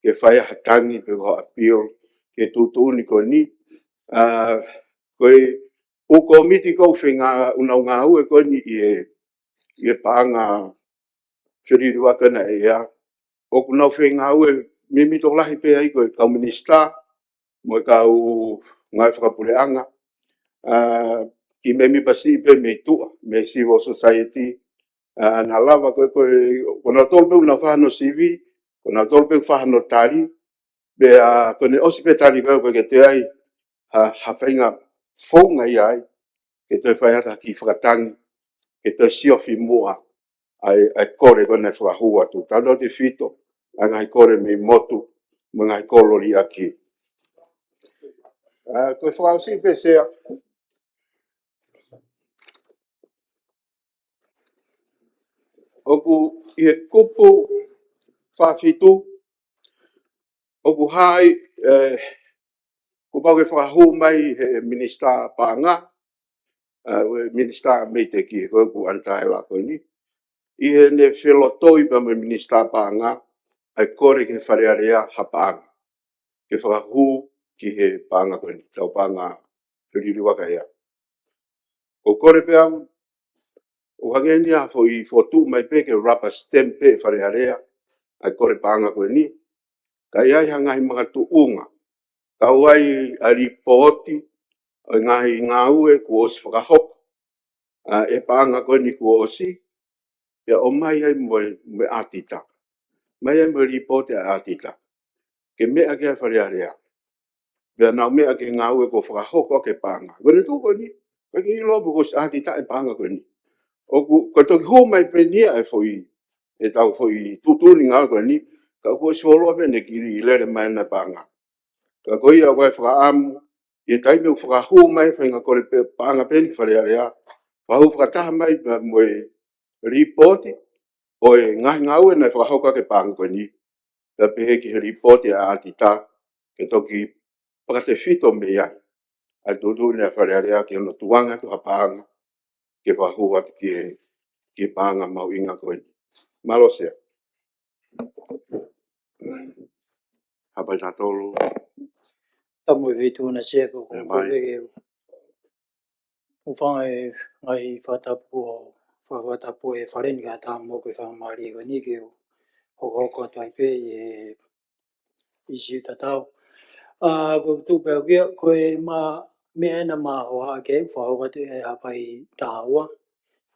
ke whai ha tangi pe ko appeal, ke tutu uni ko ni, koe o ko miti ko whenga unau ngā ue ko ni I e paanga whiriru waka na e a. O kunau whenga ue me mito lahi pe ai koe kau minista, mo kau ngai whakapureanga, ki me mi basi pe me tua, me civil society, na lava koe kona tolpe una whahano CV, kona tolpe whahano tari, be kone osi pe tari koe ke te ai, ha whainga whaunga I ai, ke te whaiata ki whakatangi, ke te siofi mua, ai kore kone whakahua tu. Tano te whito, ai ngai kore me motu, me ngai kolori aki. Koe whakausi pe sea, oku I he kupu whawhitu, oku hai, ko pau ke whakahu mai he minista paanga, minista mei te ki koe ku antae la koe ni. I he ne whelotoi pa me minista paanga, ai kore ke wharearea ha paanga. Ke whakahu ki he paanga koe ni, tau paanga whiriru waka ea. Ko kore pe au, o hangeni a fo I fotu mai pe ke rubber stamp pe wharearea, ai kore paanga koe ni. Kai ai hangai mga tu unga, kau ai a ripoti, o ngahi ngā ue ku osi whakahoko, e paanga koe ni ku osi, ia o mai ai me atita. Mai ai me ripoti a atita. Ke mea ke wharearea. Bea nau mea ke ngā ue ko whakahoko ke paanga. Koe tu koe ni, koe ki lopu ko si atita e paanga koe ni. O ko toki hu mai pe nia e foi, e tau foi tutuni ngā koe ni, ka koe si holoa pe ne kiri I lere mai na paanga. Ka koe ia wai whakaamu, ia taimi o whakahu mai whainga kore pe paanga peni whare area. Wahu whakataha mai mo e ripoti, o e ngahi ngaue na whakahauka ke paanga koe ni. Ka pehe ki he ripoti a atita, ke toki pakate fito me ia. Ai tutu ne whare area ki ono tuanga tu hapaanga, ke whahu atu ki paanga mau inga koe ni. Malo sea. Hapai tātolu. Tamu e vitu na sea ko E ko mai. e o whanga ngai whatapu o whatapu e whareni ka tā mō koe whamari e ni ke o hoko tai pe e isi tatau. Ko tu pe kia koe mea ena mā hoa ke whahoka tu e hapai tāua.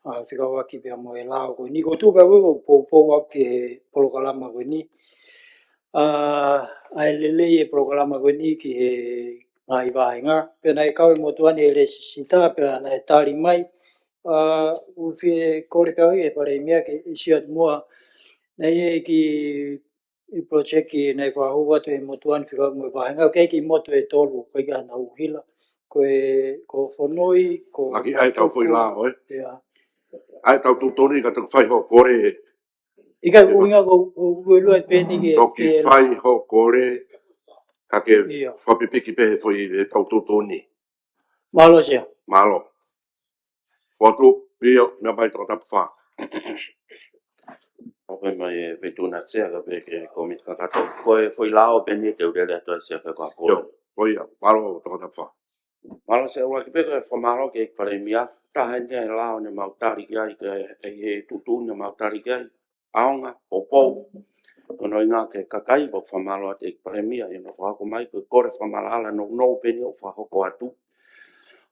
Whikawaki pia mo e lao koe ni. Ko tu pe ko pōpō ke polokalama koe ni. Ai lele e programa koe ni ki he ngai wāhinga. Pena e kau e motuani e resi sita, pena e tāri mai. Uwhi kore kau e pare mea ke isi atu mua. Nei e ki i project ki nei whahua tu e motuani whikau mo e wāhinga. Kei ki motu e tolu, koe ka na uhila. Koe ko whanoi, ko Laki ai tau fui la oi. Pea. Ai tau tutoni ka tuku whai ho kore. Ika uinga ko uelua e pēni ke Toki whai ho kore. Ka ke whapipiki pehe fui e tau tutoni. Malo sea. Malo. Watu, pio, mea pai tō tapu wha. Ope mai e petuna tsea ka pe ke komit ka kato. Koe foi lao peni te urele ato e sea ka kua kore. Yo, oia, malo tō tapu wha. Malo se ua ki peko e whamaro ke pare mia. Taha ni e lao ne mautari ki ai ke e he tutu ne mautari ki ai. Aonga, popou. Kono inga ke kakai po whamaro ate e pare mia. Ino whako mai koe kore whamarala no peni o whahoko atu.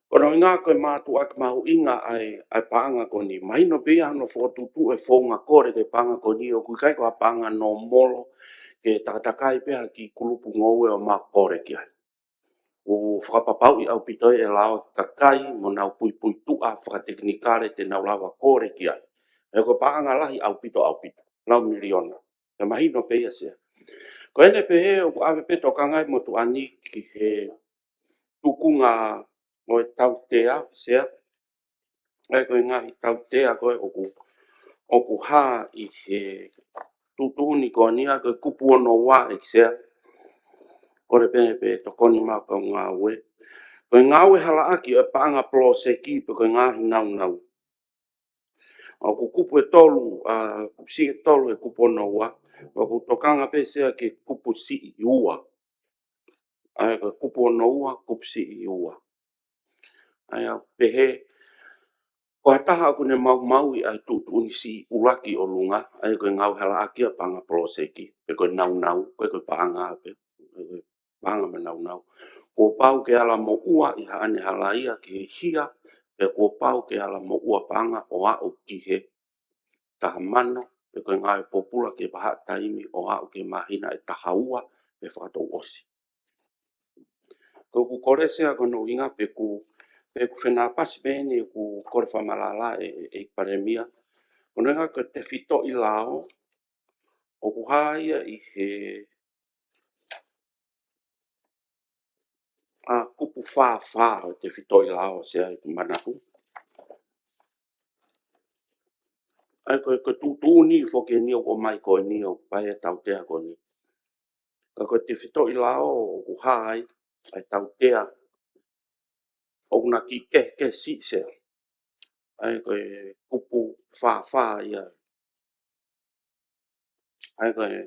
Kono inga koe mātu ak mau inga ai paanga ko ni. Mahino pia no whotutu e whonga kore ke paanga ko ni. O kui kai koa paanga no molo ke takatakai pia ki kulupu ngoue o mā kore ki ai. O whakapapau i au pitoi e lao kakai mo nau pui tua whakateknikare te nau lawa kore ki ai. E ko paanga lahi au pito. Lau miliona. E mahino pia sea. Ko ene pehe o ave peto kangai mo tu ani ki he tukunga o e tau tea sea. E koe ngahi tau tea koe oku hā i he tutuni ko ania koe kupu ono wā e sea. Kore pene pe tokoni mā kau ngā ue. Koe ngā ue hala aki e paanga plo se ki pe koe ngahi nau. O ku kupu e tolu, si e tolu e kupu ono wā. O ku tokanga pe sea ke kupu si i ua. Ai koe kupu ono ua, kupu si i ua. Ai au pehe. Ko hataha aku ne mau i ai tutu si ulaki o lunga. Ai koe ngau hala aki a paanga plo se ki. Pe koe nau, koe paanga pe. Paanga me nau. Ko pau ke ala mo ua i haane hala ia ki hia. Pe ko pau ke ala mo ua paanga o au ki he. Taha mano. Pe koe ngai popula ke paha taimi o au ke mahina e taha ua. Pe whakatou osi. Ko ku kore sea kono inga pe ku whenā pasi pēne ku kore whamarala e paremia. Kono inga ko te whito i lao. O ku haia i he kupu whā o te whito i lao sea i manaku. Ai koe tutu ni whoke ni o mai koe ni o pai e tau tea koe ni. Ko te whito i lao o ku hai ai tau tea. O kuna ki ke si sea. Ai koe kupu whā ia. Ai koe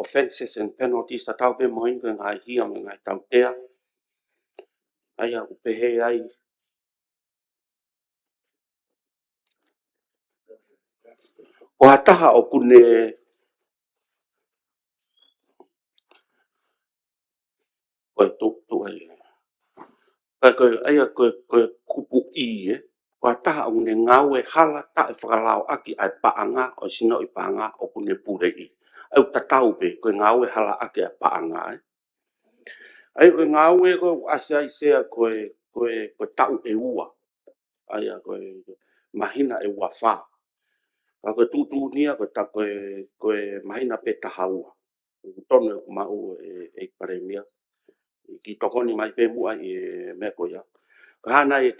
offenses and penalties ta tau pe moin koe ngai hia me ngai tau tea. Ai au pehe ai. O hataha o kune koe tuku ai. Ai koe kupu i e. Ko hataha o kune ngau e hala ta e whakalao aki ai paanga o sino i paanga o kune pure i. Au tatau pe koe ngau e hala aki ai paanga ai. Ai koe ngau e koe ase ai sea koe tau e ua. Ai a koe mahina e ua wha. Ka koe tutu nia koe mahina pe taha ua. Tono e kumau e paremia. ki toko ni mai pe mua i me ko ia ka hana e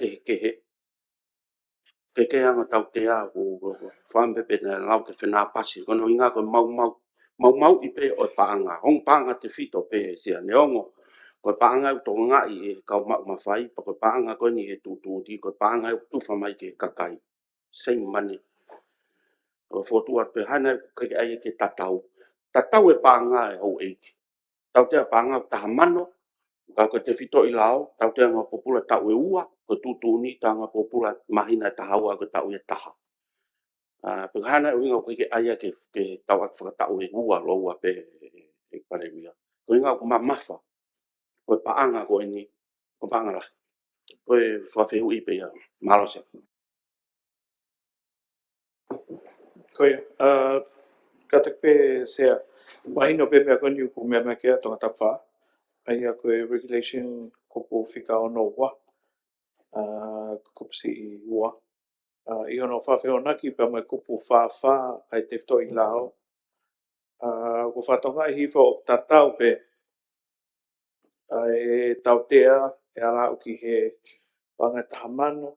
ke anga tau te a ko whambe pe na lau ke whena pasi kono inga ko mau i pe o paanga hong paanga te fito pe sia neongo ko paanga to nga i ka mau mawhai pa ko paanga ko ni e tu di ko paanga tu mai ke kakai same money o fotu at pe hana ke ai ke tatau e paanga e ho eiki tau te paanga ta mano ka ko te fito i lao tau te nga popula tau e ua ko tu ni ta nga popula mahina ta hawa ko tau e taha pe hana winga ko ke ai ke tau ak fa tau e ua lo ua pe e pare mia ko inga ko mafa ko paanga ko ni ko paanga la ko fa fe ui pe ya malo se Koia, kata pe sea, wahino pe mea koni uku mea mea kia tonga tapwha, ai a koe regulation kupu whika ono ua, kupu si i ua. I ono whawhio naki pa mai kupu whawha ai te whto i lao. Ko whatonga i hiwha o tatau pe, e tau tea, e ala uki he wanga tahamano,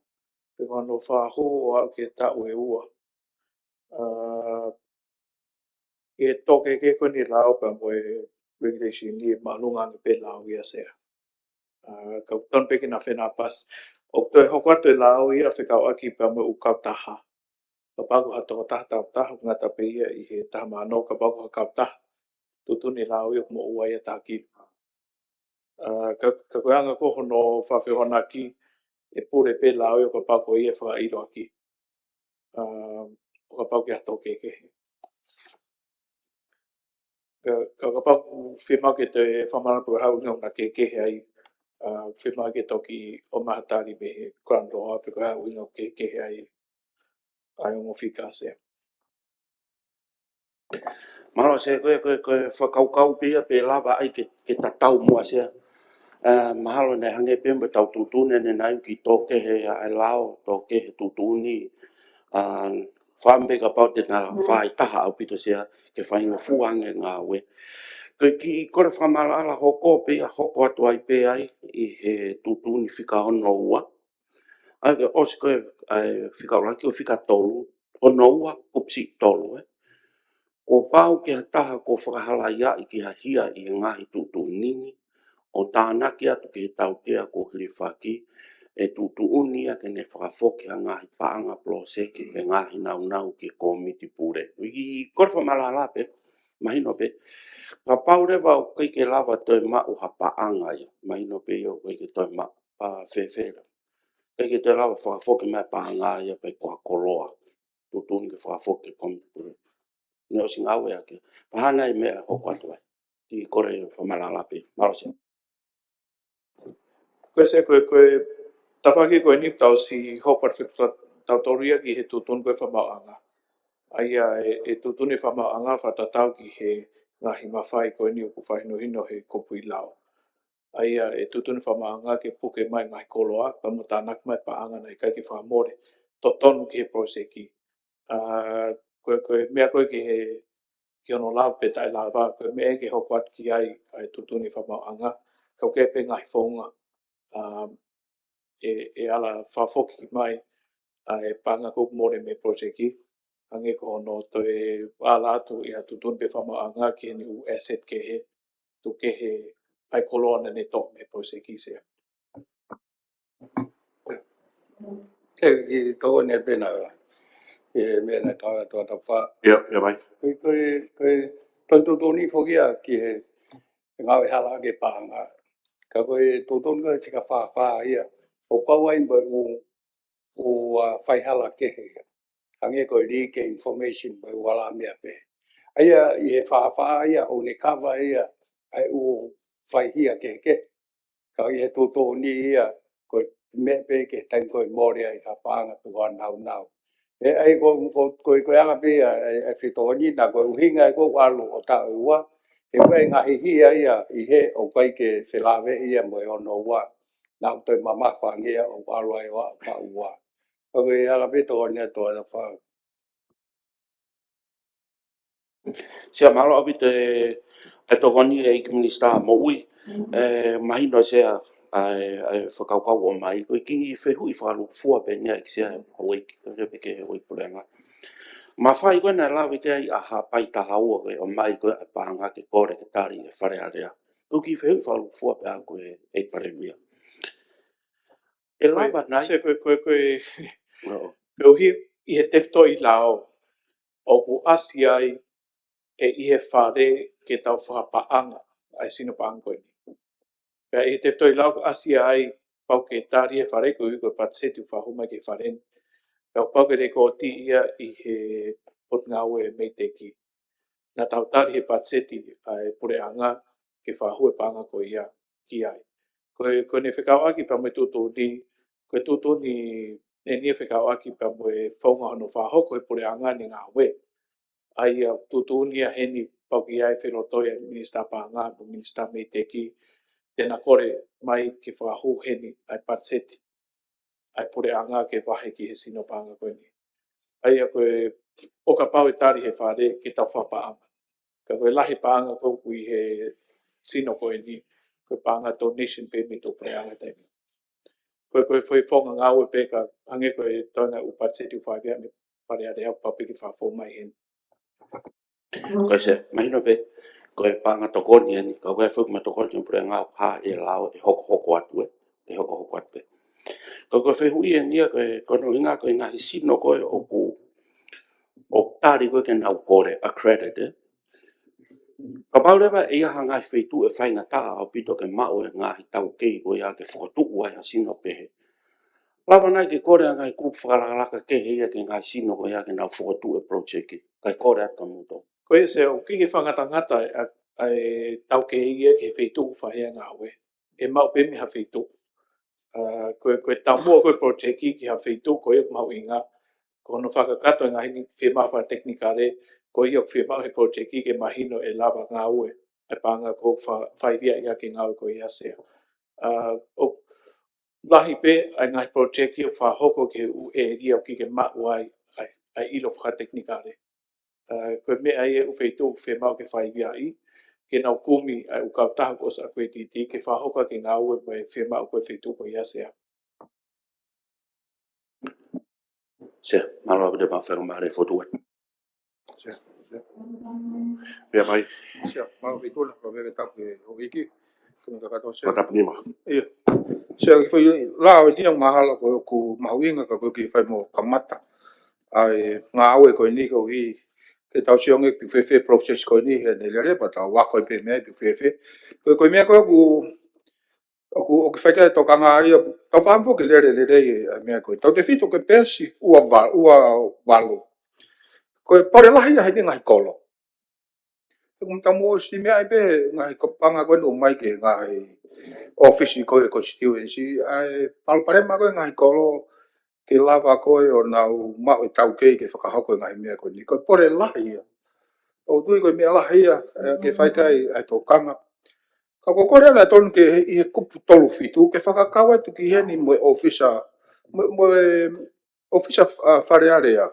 pe kono whahu o au ke tau e ua. E toke ke koni lao pa moe regulation ni malunga ni pe lao ia sea. Ka ton pe kina whena pas. O toi hoko atu e lao ia whikau aki pa moe ukau taha. Ka paku hatoko taha tau taha ngata pe ia i he taha mano ka paku hakau taha. Tutuni lao ia mo ua ia taha ki. Ka koeanga ko hono whawhihona ki e pure pe lao ia ka paku ia whakairo aki. Ka paku ia toke ke. Ka paku whimau ke te whamana pua hau ngau na ke ai whimau ke toki o mahatari me he Grand Law whiko hau ngau ke ai o whika sea. malo se ko whakaukau pia pe lava ai ke tatau mua sea mahalo ne hange pe me tau tutune ne nai ki toke he ai lao toke he tutuni whambe ka pau te nga whai taha au pito sea ke whainga fuange ngā we ko ki kore whamala ala hoko pe a hoko atu ai pe ai i he tutuni whika ono ua ai ke osi koe whika orangi o whika tolu ono ua upsi tolu ko pau ke taha ko whakahala ia i ki hahia i ngahi tutuni o tāna ki atu ki he tau tia ko hiriwhaki e tutu unia ke ne whakafoki a ngahi paanga plose ki pe ngahi nau ki komiti pure. I korwha malala pe, mahino pe, ka paure wau kai ke lawa toi mau ha paanga ia, mahino pe yo kai ke toi mau pa whewhera. Kai ke toi lawa whakafoki mai paanga ia pe kua koloa, tutu uni ke whakafoki komiti pure. Ne o singawe ake, pahana i mea hoko atu ai, i kore whamalala pe, marose. Koe se koe tapaki koe ni tau si hopat whika tau toria ki he tutun koe whamauanga. Aia e tutuni whamauanga whatatau ki he ngahi mawhai koe ni uku whaino hino he kopu i lao. Aia e tutuni whamauanga ke puke mai ngai koloa, pamuta anak mai paanga nei kai ki whamore, totonu ki he proseki. Koe mea koe ki he ki ono lao pe tai lao wā, koe mea ke hoko atu ki ai tutuni whamauanga, kau kepe ngai whaunga. E ala whafoki mai e panga ko more me projeki ange ko no to e ala atu I atu tun pe whamaanga ki ni u asset ke he tu ke he ai kolona ne to me projeki se Te ki tō ne pena e mena kawa tō tawha. Ia mai. Koe tōni whokia ki he ngāwe hala ke pāanga. Ka koe tōni koe tika whawha ia. O kawa imba u whaihala ke he. Hange koe leak information by wala mea pe. Aia I he whawha ia o ne kawa ia ai u whaihia ke ke. Ka I he tōni ia koe me pe ke taim koe mōrea I ka pāanga tuwa nau. E ai koe anga pe e whitoni na koe uhinga e koe walu o tā ua. E koe ngahi hia ia I he o kai ke whilawe ia mo e ono ua. Nau toi mamawhangia o walu ai wa ka ua. Koe anga pe tōni a tō na whau. Sia malo abi te tokoni e ik minista mo ui mahino sea ai whakaukau o mai, koe ki whehui whakalukufua pe nia ki sea hawaiki, koe peke hawaipurenga. Ma whai koe na lawe te ai aha pai tahaua koe o mai koe a pānga ke kore ke tari e whare area. Koe ki whehui whakalukufua pe a koe e whare mia. E lawa nai. Se koe uhi i he tefto i lao o ku asi ai e i he whare ke tau whapaanga ai sino paanga koe ni. Pea i he tefto i lao asi ai pau ke tari he whare koe koe patseti u whahuma ke whare ni. Pea pau ke reko ti ia i he pot ngau e meiteki. Nā tau tari he patseti ai pure anga ke whahue paanga koe ia ki ai. Koe ne whekau aki pa me tutu ni, koe tutu ni e nia whekau aki pa me whaunga hono whahoko e pure anga ni ngā we. Ai tutu ni a heni pau ki ai wherotoia Minista Pāngā, Minista Meiteki, tēnā kore mai ke whahu heni ai patseti. Ai pure anga ke wahe ki he sino Pāngā koe ni. Ai koe o ka pau e tari he whare ke tau whapaanga. Ka koe lahi Pāngā koe kui he sino koe ni, koe Pāngā donation pe me tō pure anga taimi. Koe whonga ngau e peka, hange koe toina u patseti u whaivea me pare are au papiki whafo mai heni. Koe se, mahino pe, koe pānga tokoni eni, koe whuki ma tokoni pure ngau pā e lao e hoko atu e, e hoko atu e. Koe whehui e nia koe no inga koe ngahi sino koe o ku, o tāri koe ke nau kore accredited. Ka paurewa e aha ngai wheitu e whainga tā au pito ke mau e ngahi tau kei koe a ke whakatu ua e sino pehe. Lawa nai ke kore a ngai kupu whakaralaka ke heia ke ngai sino koe a ke nau whakatu e project ki. Kai kore ata muto. Koe se o ki ke whangata ngata ai tau ke ia ke wheitu whahea ngā we. E mau pemi ha wheitu. Koe tau mua koe project ki ha wheitu koe mau inga. Ko no whakakato ngā hini whimau wha teknikare, ko i o whimau he project ki ke mahino e lava ngā ue. Ai pānga ko whaivia ia ke ngā ue ko i asea. O lahi pe ai ngai project ki o whahoko ke u e ria o ki ke mau ai ilo wha teknikare. Koe me ai e uwheitu whimau ke whaivia i, ke nau kumi ai u kautaha ko sa koe titi, ke whahoka ke ngā ue me whimau koe wheitu ko i asea. Se, malo abde ma whenga mare whotua. Se. Pea mai. Se, malo wheitula, ko vere tapu e o iki. Kumi ka kato se. Matapu nima. Ia. Se, ki whai lao i niang mahala ko ku mahuinga ka koe ki whai mo kamata. Ai ngā aue koe ni ko i ke tau sionge pi whewhe process koe ni he ne lere pa tau wako i pe mea pi whewhe. Koe mea koe o ke whaika e toka ngā ia tau whaamfo ke lere i mea koe. Tau te whito ke pēsi ua walu. Koe pare lahi a hei ngai kolo. Kum tau mua si mea i pe ngai panga koe no mai ke ngai office koe constituency. Ai palparema koe ngai kolo ke lava koe o nau mau e tau kei ke whakahoko ngai mea koe ni. Koe pore lahi ia. O tui koe mea lahi ia ke whaikai ai tō kanga. Ka kokore ana tonu ke i he kupu tolu fitu ke whakakawa tu ki heni mo ofisa wharearea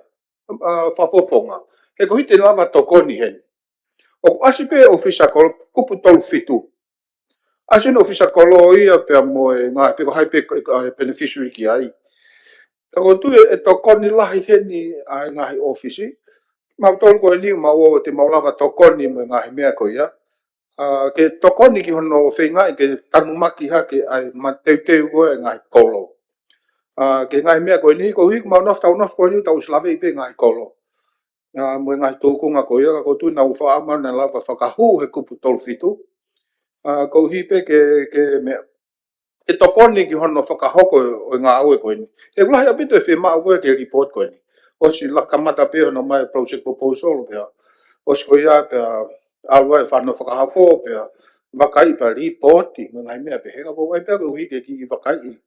whafofonga. He ko hite lava tokoni heni. O asi pe ofisa kupu tolu fitu. Asi no ofisa kolo ia pe mo ngā pe ko hai pe beneficiary ki ai. Ka ko tu e tokoni lahi heni ai ngahi ofisi. Mau tolu ko ni mau te maulava tokoni mo ngahi mea ko ia. Ke tokoni ki hono whenga ke tanumaki hake ai mateuteu koe ngai kolo. Ke ngai mea koe ni, ko hiku mau nof tau nof koe ni tau slave i pe ngai kolo. Mo ngai tōkunga koe ia, ko tu nau whaama na lava whakahu he kupu tolu fitu. Ko hipe ke mea. Ke tokoni ki hono whakahoko o ngā aue koe ni. He ulahi apito e whemau koe ke report koe ni. Osi lakamata pe hono mai project proposal pia. Osi koe ia pia alua e whanau whakahako pia wakai pa reporti mo ngai mea pe hega ko wai pia uhi ke ki wakai.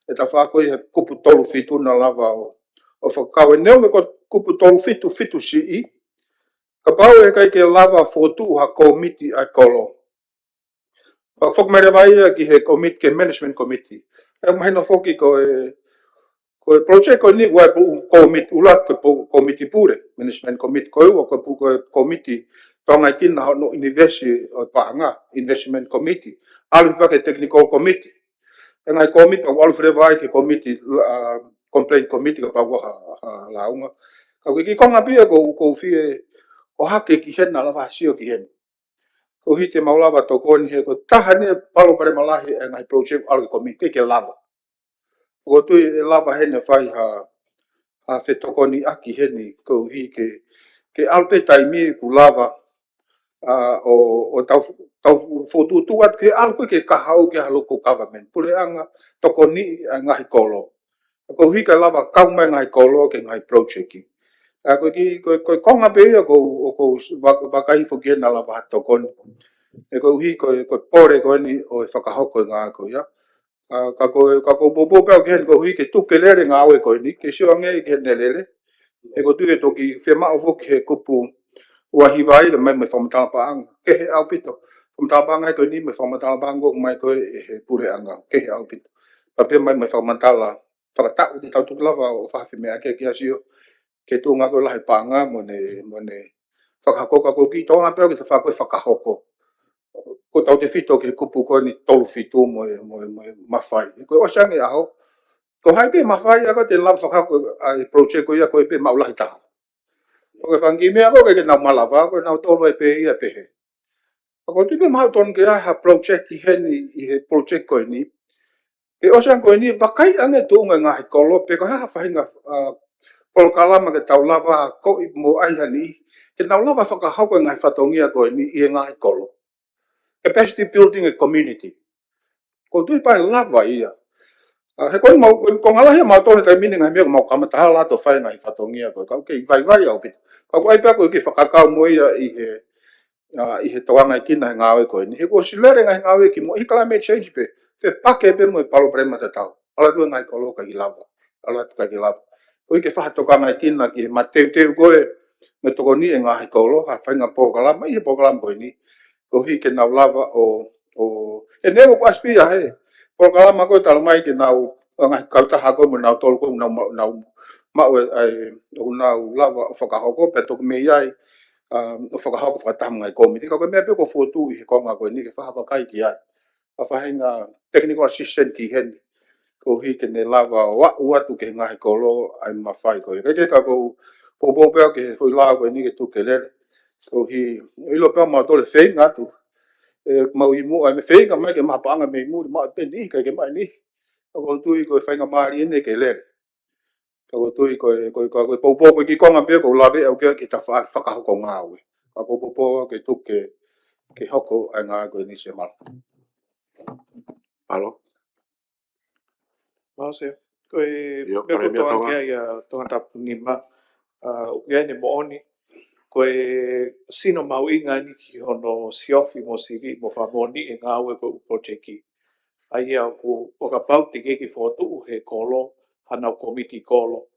E ta whako i he kupu tolu fitu na lava o whakau e neo me ko kupu tolu fitu si i. Ka pau e kai ke lava fotu ha komiti a kolo. Whak mere mai ki he komiti ke management committee. E mahina whoki ko e project ko ni wai pu komiti ulat ko komiti pure management committee ko ua ko pu komiti tonga kina no university o Pānga investment committee alu whake technical committee. E ngai committee, au alu whirewai ke committee, complaint committee ka pau ha launga. Ka ki konga pia ko fie o hake ki hena la vasio ki hena. Ko hite maulawa to koni he ko tahane palo pare malahi e ngai project alu committee ke lava. Ko tu e lava hena fai ha whetokoni aki heni ko hi ke alte taimi ku lava o tau fotu at ke alko ke kahau ke haloko government pule anga tokoni ngai kolo ko hi ka lava kau mai ngai kolo ke ngai project ki ko konga be ko vakai fo ke na lava tokoni e ko hi ko pore ko ni o whakahoko ngā ko ia ka ko bobo pe ke ko hi ke tukelere ngā we ko ni ke sio nge ke nelele e ko tu e toki fema o fo ke kupu ua hiwai le mai me whamatala paanga. Ke he au pito. Whamatala paanga ko ni me whamatala paanga mai ko he pure anga. Ke he au pito. Pape mai me whamatala whakatau te tautuku lava o whawhi mea ke asio. Ke tū ngā koe lahi paanga mo ne whakahokoka ko ki tōna pēo ki te whakoe whakahoko. Ko tau te whito ke kupu koe ni tolu whitu mo mawhai. Koe osange aho. Ko hai pe mawhai ako te lava whakahoko ai project ko ia koe pe maulahi taha. Ko whangi mea ko ke nau malawa ko nau tolu e pe ia pe he. Ko tu pe mau ton ke ha project ki heni I he project ko ni. Ke osan ko ni wakai ange tu nga he kolo pe ko ha whahinga polo kalama ke tau lava ko I mo ai hani. Ke nau lava whakahau ko ngai whatongia ko ni I nga he kolo. Capacity building a community. Ko tu pa lava ia. He koe mau ko ngala he mau tone tai mini ngai mea mau kamataha la to whai ngai whatongia ko. Ka ke vai au pito. Ka ko ai pa ko ke whakakau mo ia I he toanga kina he ngawe ko ni. He ko silere ngai ngawe ki mo I climate change pe. Fe pake pe mo palo prema te tau. Ala tu ngai ko loka I lava. Ala tu ka ki lava. Ko ke wha toka ngai kina ki he mateu koe me toko ni e ngai ko lo ha whainga po kalama I he po kalama ko ni. Ko hi ke nau lava e nego ko aspia he. Po kalama ko tala mai ke nau ngai kautaha ko mo nau tolu ko nau mau ai nau lava whakahoko pe toku me iai o whakahoko whakatamu ngai komiti. Ka koe mea pe ko fotu I he konga koe ni ke whahawakai ki ai. Ka whahinga technical assistant ki heni. Ko hi ke ne lava wa atu ke ngahi kolo ai mawhai koe. Reke ka ko popo peo ke hui laa koe ni ke tu ke lere. Ko hi ilo peo ma tole whei ngatu. Mau I mu ai me whei ka mai ke mapaanga me mu ma te ni ke mai ni. Ko tui ko whainga maari ene ke lere. Ko tui ko popo ko ki konga peo ko lawe au ke ta whakahoko ngāwe. Ka popo ke tu ke hoko ai ngā koe ni se mala. Alo. Mau se. Koe mea kotoa kia ia tonga tapu nima. Ukia ne mooni. Koe sino mau inga ni ki hono siofi mo sivi mo whamoni e ngāwe ko upojeki. Ai au ku o ka pau te keki whotu he kolo, hanau komiti kolo.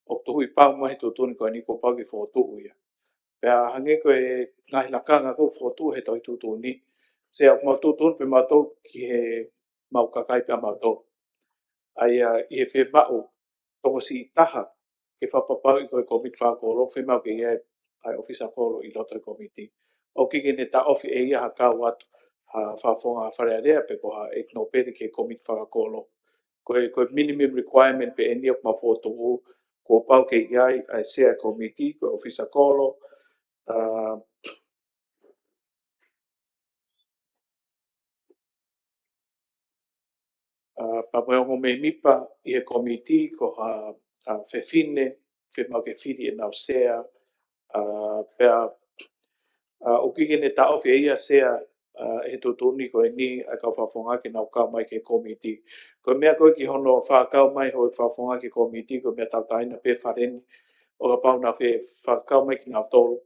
O tuhui pau mahi tutuni koe ni ko pau ki whotu ia. Pea hange koe ngahi lakanga ko whotu he toi tutuni. Se au mau tutuni pe mato ki he mau kakai pia mato. Ai I he whemau toko si taha ke whapapau I koe komiti whakolo, whemau ke ia ai ofisa kolo I loto I komiti. O kike ne ta ofi e ia hakau atu ha whafonga wharearea pe ko ha ekno pere ke komiti whakolo. Koe minimum requirement pe eni ok mawhoto u ko pau ke iai ai sea komiti, koe ofisa kolo. Pamoeongo me mipa I he komiti ko ha whewhine, whemau ke whiri e nau sea. Pea o kike ne ta ofi e ia sea he tutuni koe ni a kau whawhonga ke nau kau mai ke komiti. Koe mea koe ki hono whakau mai hoi whawhonga ke komiti, koe mea tau taina pe whareni. O ka pau na whakau mai ki nau tolu.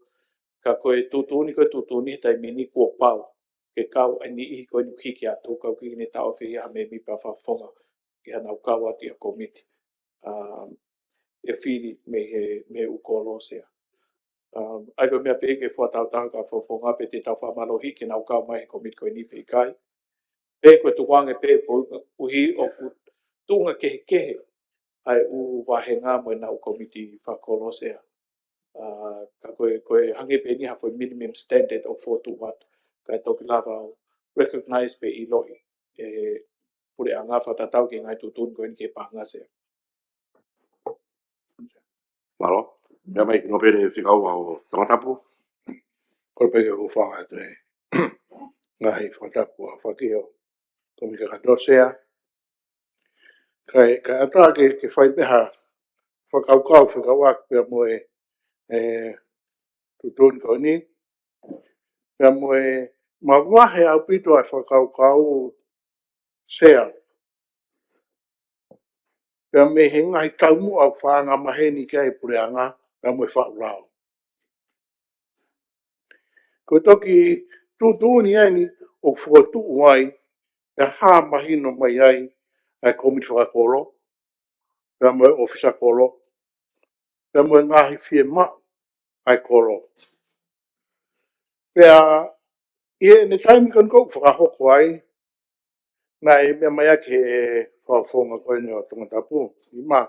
Ka koe tutuni tai mini kua pau. Ke kau ai ni ihi koe ni hiki atu, kau kike ne ta ofi ia me mipa whawhonga. Ia nau kau atu ia komiti. E whiri me ukolo sea. Ai koe mea pe ke whatau tau ka whawhonga pe te tau whamalohi ke nau kau mai komiti koe ni pe kai. Pe koe tuwange pe uhi o tunga kehe. Ai u wahenga mo na u komiti whakolo sea. Ka koe hange pe ni hafo minimum standard o 4 to 1. Kai toki lava recognize pe I loi. pure anga whatatau ki ngai tutun koe ni ke panga se. Malo. Mea mai ki ngopere whikau au tangatapu. Ko pe ko whanga te ngai whatapu a whakio. Ko mi ka katoa sea. Kai ata ke whai peha whakaukau whakawak pia moe tutun ko ni. Pia moe ma wahe au pito a whakaukau sea. Pia me he ngai taumu au whaanga maheni kai pure anga. Pia moe whaurau. Ko toki tutuni ai o whakatu wai e hā mahino mai ai ai komiti whakakoro. Pia moe ofisa koro. Pia moe ngahi fie ma ai koro. Pia ne taimi kon kou whakahoko ai na e mea mai ake e whawhonga koe ni o tangatapu. I ma,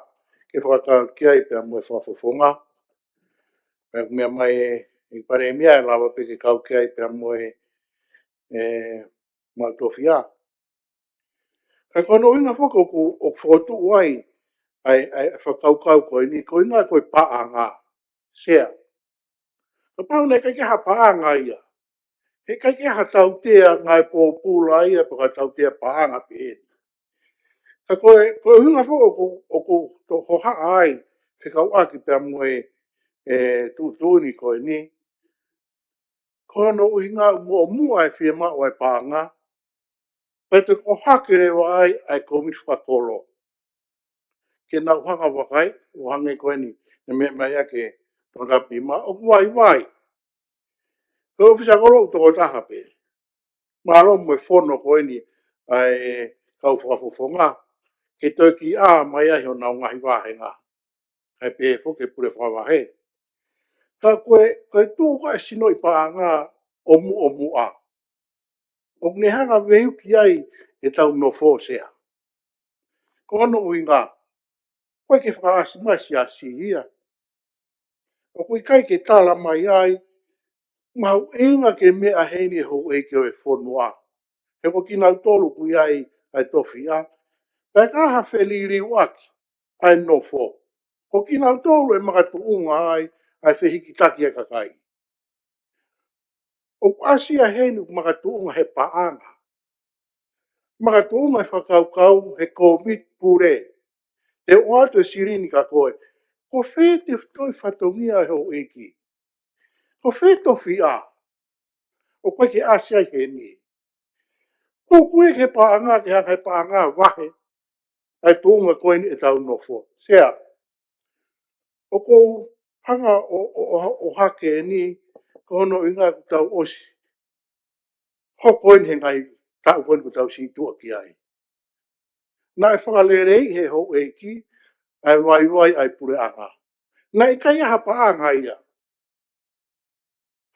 ke whakatau ki ai pia moe whawhonga. Pia mea mai i pare mea e lawa pe ke kau ki ai pia moe Maltofia. Ka kono inga whaka o whakatu ai ai whakaukau koe ni, ko inga koe paa ngā. Sea. Ka pau nei kai ke ha paa ngā ia. He kai ke ha tau tea ngai pōpūla ia pa ka tau tea paa ngā pēni. Ka koe inga whaka o ko hoha ai whikau aki pia moe tūtūni koe ni. Kono inga mua e whia mao ai paa ngā. Pai te ko hake rewa ai komiti whakakoro. Ke nau hanga wakai, o hange koe ni, na mea mai ake tōtapi ma, o wai. Ko ofisa koro u toko taha pe. Maro mwe whono koe ni, ai kau whakafofonga, ke toi ki a mai ahi o nau ngahi wahe ngā. Kai pe whoke pure whawahe. Ka koe tūka e sino i paa ngā omu a. O ne hanga vehu ki ai e tau no fō sea. Kono ui ngā. Koe ke whakaasi mai si asi ia. O koe kai ke tala mai ai, mau inga ke mea heini ho e ke oe whonua. He ko kina tolu kui ai tofi a. Pai kaha wheliri waki ai no fo. Ko kina tolu e makatu unga ai whihiki taki a kakai. O asia heini makatu unga he paanga. Makatu unga e whakaukau he komit pure. Te oato e sirini ka koe. Ko whē te toi whatongia ho eki. Ko whē tofi a. O koe ke asia he ni. Ko koe ke paanga ke hanga he paanga wahe. Ai tōnga koe ni e tau nofo. Sea. O kou hanga o hake ni. Ko hono inga ku tau osi. Ho koe ni he ngai tau koe ku tau si tua ki ai. Na e whakalerei he ho eki. Ai wai ai pure anga. Na i kai aha paanga ia.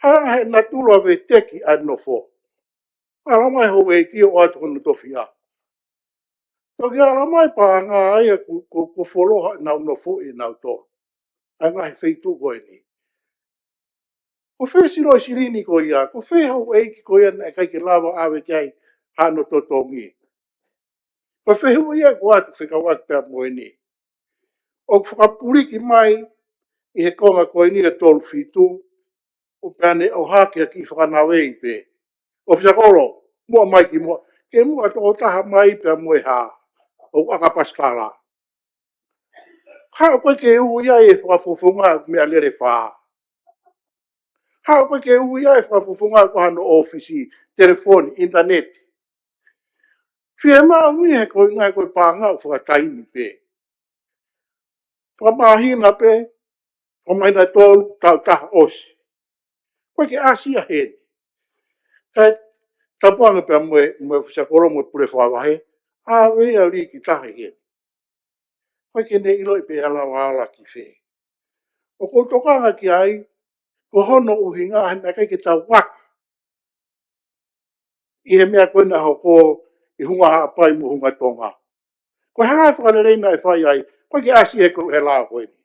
Hanga he natula ve teki ai nofo. Alamai ho eki o atu kono tofi a. Toki alamai paanga ai ko wholoha nau nofo i nau tō. Ai ngahi wheitu koe ni. Ko whesiro i sirini ko ia. Ko wheho eiki ko ia na kai ke lawa awe kai hano totongi. Ko whehu ia ko atu whekawak pia moe ni. O whakapuriki mai i he konga koe ni e tolu fitu. O peane o hake ki whakanawe i pe. O whiakoro, mua mai ki mua. Ke mua tō taha mai pia moe haa. O waka paskala. Hao koe ke ui ai e whakafofonga mea lere whaa. Hao koe ke ui ai e whakafofonga ko hano ofisi, telefoni, internet. Whia maa ui he koe ngai koe pānga o whakataimi pe. Whakamahina pe, whamahina tōru, tau taha osi. Koe ke asia heni. Kai tapuanga pia moe whisakoro moe pure whawahe, a wea li ki taha heni. Koe ke ne ilo i pe ala wala ki whe. O ko tokanga ki ai, ko hono uhi ngā hana kai ke tau wak. I he mea koe na hoko i hunga hapai mo hunga tonga. Koe haa whakarereina e whai ai, koe ke asi he koe he laa koe ni.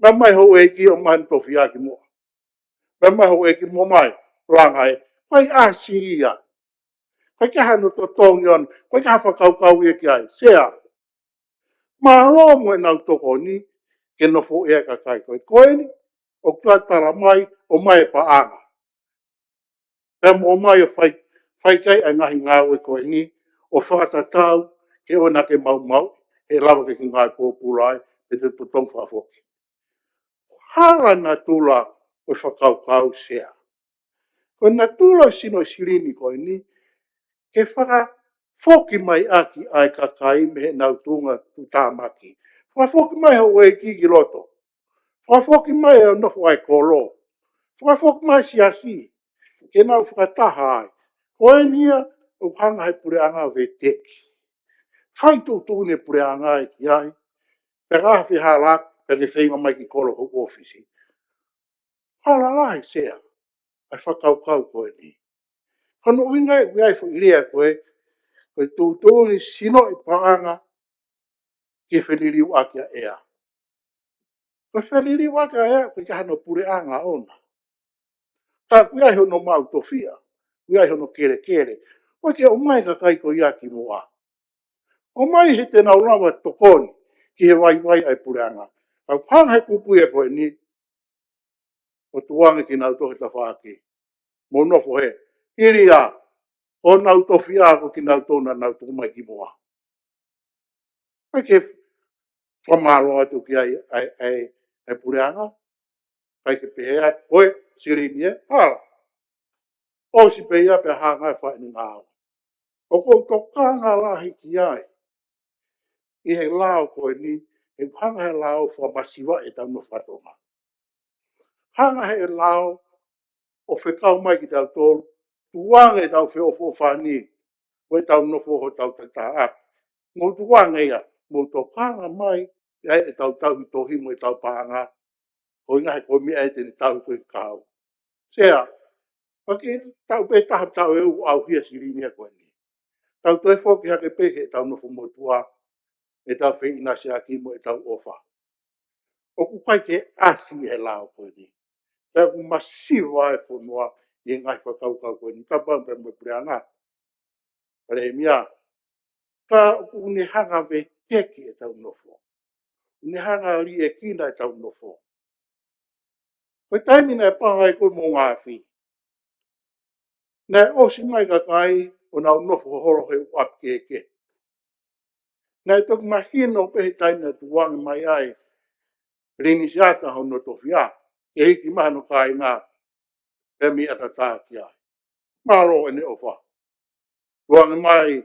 Mea mai ho e ki o mani tofi aki mua. Mea mai ho e ki mua mai, langa e, koe asi ia. Kai ka hano to tongi on, kai ka whakaukau e ki ai, sea. Maro mo e nau toko ni, ke no fo e ka kai koe. Koe ni, o kia tara mai, o mai pa anga. Pea mo mai o whai kai a ngahi ngāwe koe ni, o whakatatau, ke o na ke mau mau, he lawa ke ki ngai pōpūrai, e te tutong whafoki. Hala na tula o whakaukau sea. Ko na tula sino sirini koe ni, ke whaka foki mai aki ai ka kai me he nau tunga tu tāmaki. Whaka foki mai ho e ki loto. Whaka foki mai e nofo ai kolo. Whaka foki mai si asi. Ke nau whakataha ai. Koe nia o hanga he pure anga ve teki. Whai tū tūne pure anga ai ki ai. Pe rafi halak, pe ke whenga mai ki kolo ho ofisi. Hala lai sea. Ai whakaukau koe ni. Kono uinga e ai fo irea koe, koe tūtūni sino i paanga ke wheniri wakia ea. Koe wheniri wakia ea, koe ka hano pure anga ona. Tā kui ai hono mau tofia, kui ai hono kere kere. Koe ke o mai ka kai ko ia ki mua. O mai he te nau rawa tokoni, ki he wai ai pure anga. Kau hanga he kupu e koe ni, o tuanga ki nau tohi ta whaki. Mo nofo he, hiri a, o nau tofia ko ki nau tōna nau tō mai ki mua. Koe ke whamalo atu ki ai pureanga, kai ke pehea, koe, sirimi e, hala. O si pehea pe hanga e whae ni ngāo. O kou tokanga lahi ki ai, i he lao koe ni, e hanga he lao whamasiwa e tau no whatonga. Hanga he lao, o whekau mai ki tau tōru, tuanga e tau whiofo whani, koe tau nofo ho tau tata ap. Ngō tuanga ia, ngō tokanga mai, e tau i tohi mo e tau pāanga, o inga he koe mea e tene tau koe kāu. Sea, paki tau pe taha tau e u au hia sirini a koe ni. Tau toi whoki hake peke e tau nofo motua, e tau whi ina se aki mo e tau ofa. O ku kai ke asi he lao koe ni. Pea ku masiwa e whonua i ngai whakaukau koe ni. Tapau pe mo preanga. Pare he mia, ka une hanga ve teki e tau nofo. Une hanga li e kina e tau nofo. Koe taimina e paha e koe mo ngāwhi. Nē osi mai ka kai o nau nofo horo he uap keke. Nē toki mahino pehe taimina tuwangi mai ai. Rini siata ho no tofia. E hiki maha no kai ngā. E mi atata ki ai. Malo e ne ofa. Tuwangi mai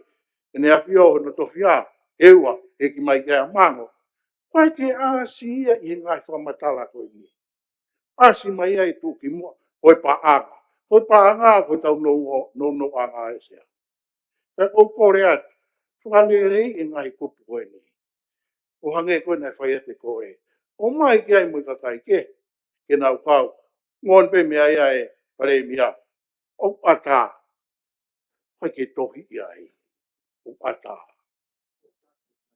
e ne awhio ho no tofia. Ewa hiki mai kia mango. Koe ke asi ia i ngai whamatala koe ni. Asi mai ai tu ki mua. Koe pa anga. Koe pa anga koe tau no anga e sea. Te kou kore atu. Whane rei e ngai kupu koe ni. O hange koe nei whai ate kore. O mai ki ai mui kakai ke. Ke nau kau. Ngon pe mea ia e pare mea. O ata. Koe ke tohi ia ai. O ata.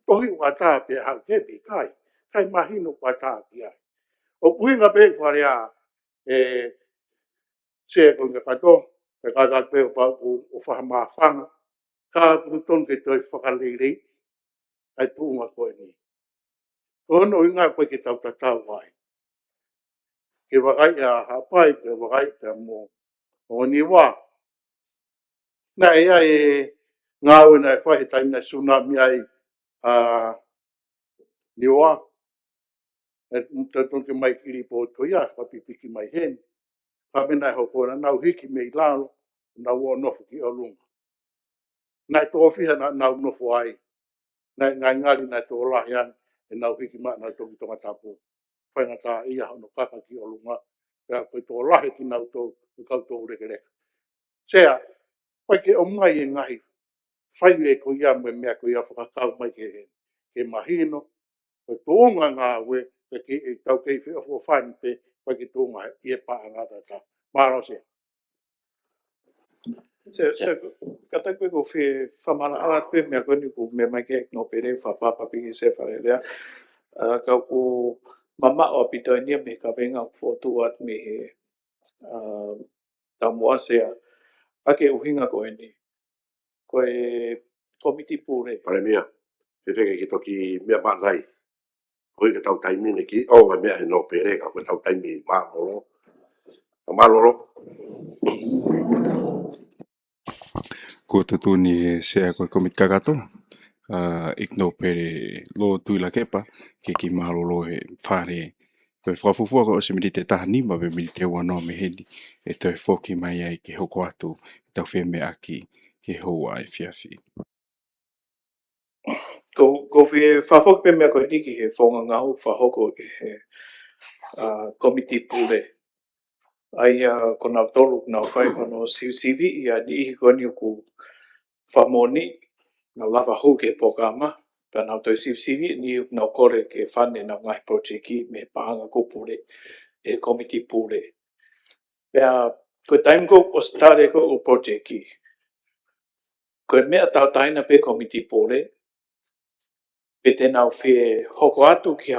Tohi o ata pe hau ke pe kai. Kai mahino o ata ki ai. O puhinga pe whare a. Se ko nga kato. Pe kata pe o whahamawhanga. Ka puton ke toi whakaleirei. Ai tūnga koe ni. Kono inga koe ke tau tatau ai. Ke wakai a hapai, ke wakai te mo. O ni wā. Nā e ai ngāwe nai whahe taina tsunami ai ni wā. E tatonke mai kiri po to ia, whapipiki mai hen. Whamena hoko na nau hiki mei lalo, nau o nofo ki o lunga. Nai tō whiha na nau nofo ai. Nai ngari nai tō lahi an, e nau hiki maa nau toki tonga tapu. Whainga tā ia hono kaka ki o lunga. Pea koe tō lahi ki nau tō, kau tō reke reka. Sea, koe ke o mai e ngahi. Whaile ko ia me mea ko ia whakakau mai ke mahino. Koe tōnga ngā we, ke e tau kei whio o whaini pe, koe ke tōnga i e paa ngā tata. Māro sea. Kata koe ko whamana ala pe mea koe ni ko me mai ke no pere whapapa piki se whare rea. Kau ko mama o pito nia me ka venga whotu at me he tau mua sea. Ake uhinga koe ni. koe komiti pure. Pare mea, whewhenge ki toki mea mārai. Koe ke tau taimi ne ki, o mea he no pere, ka koe tau taimi mālolo. Mālolo. Ko tutuni e sea koe komit kakato. Ik no pere lo tuila kepa, ke ki mālolo e whare. Koe whawhufua ko o se miri te taha nima me miri te wanoa me heni. E toi whoki mai ai ke hoko atu, tau wheme aki ke hoa e whiawhi. Ko whawhok pe mea koe niki he whonga ngau whahoko ke he komiti pure. Ai ko nau tolu nau whai hono sivi ia ni ihi koe ni ku whamoni nau lava hu ke pokama. Pea nau toi sivi ni nau kore ke whane nau ngai projeki me pahanga ko pure e komiti pure. Pea koe taim ko o stare ko o projeki. Koe mea tau taina pe komiti pure. Pe te nau whi hoko atu ki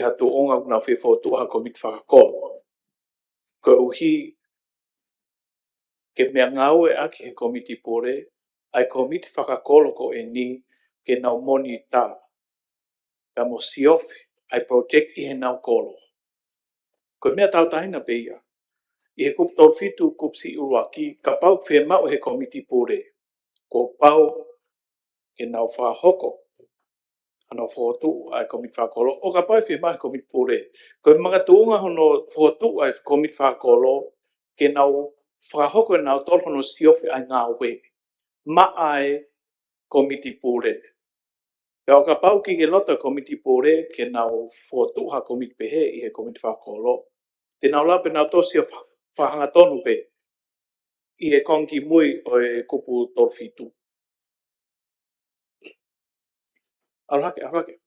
ha tu onga nau whi whotu ha komiti whakakolo. Ko uhi ke mea ngau e aki he komiti pore, ai komiti whakakolo ko e ni ke nau moni tā. Ka mo siofi, ai project i he nau kolo. Ko mea tau taina pe ia. I he kup tol fitu kup si uruaki, ka pau whi mau he komiti pore. Ko pau ke nau whahoko, ano whotu ai komiti whakakolo, o ka pau whi mau he komiti pore. Ko mga tuunga hono whotu ai komiti whakakolo, ke nau whahoko e nau tol hono siofi ai ngā we. Ma ai komiti pure. Pea o ka pau ki ke lota komiti pure, ke nau whotu ha komiti pehe i he komiti whakakolo. Te nau lape nau tosi o whahanga tonu pe. I he kongi mui o e kupu tol fitu. Arake.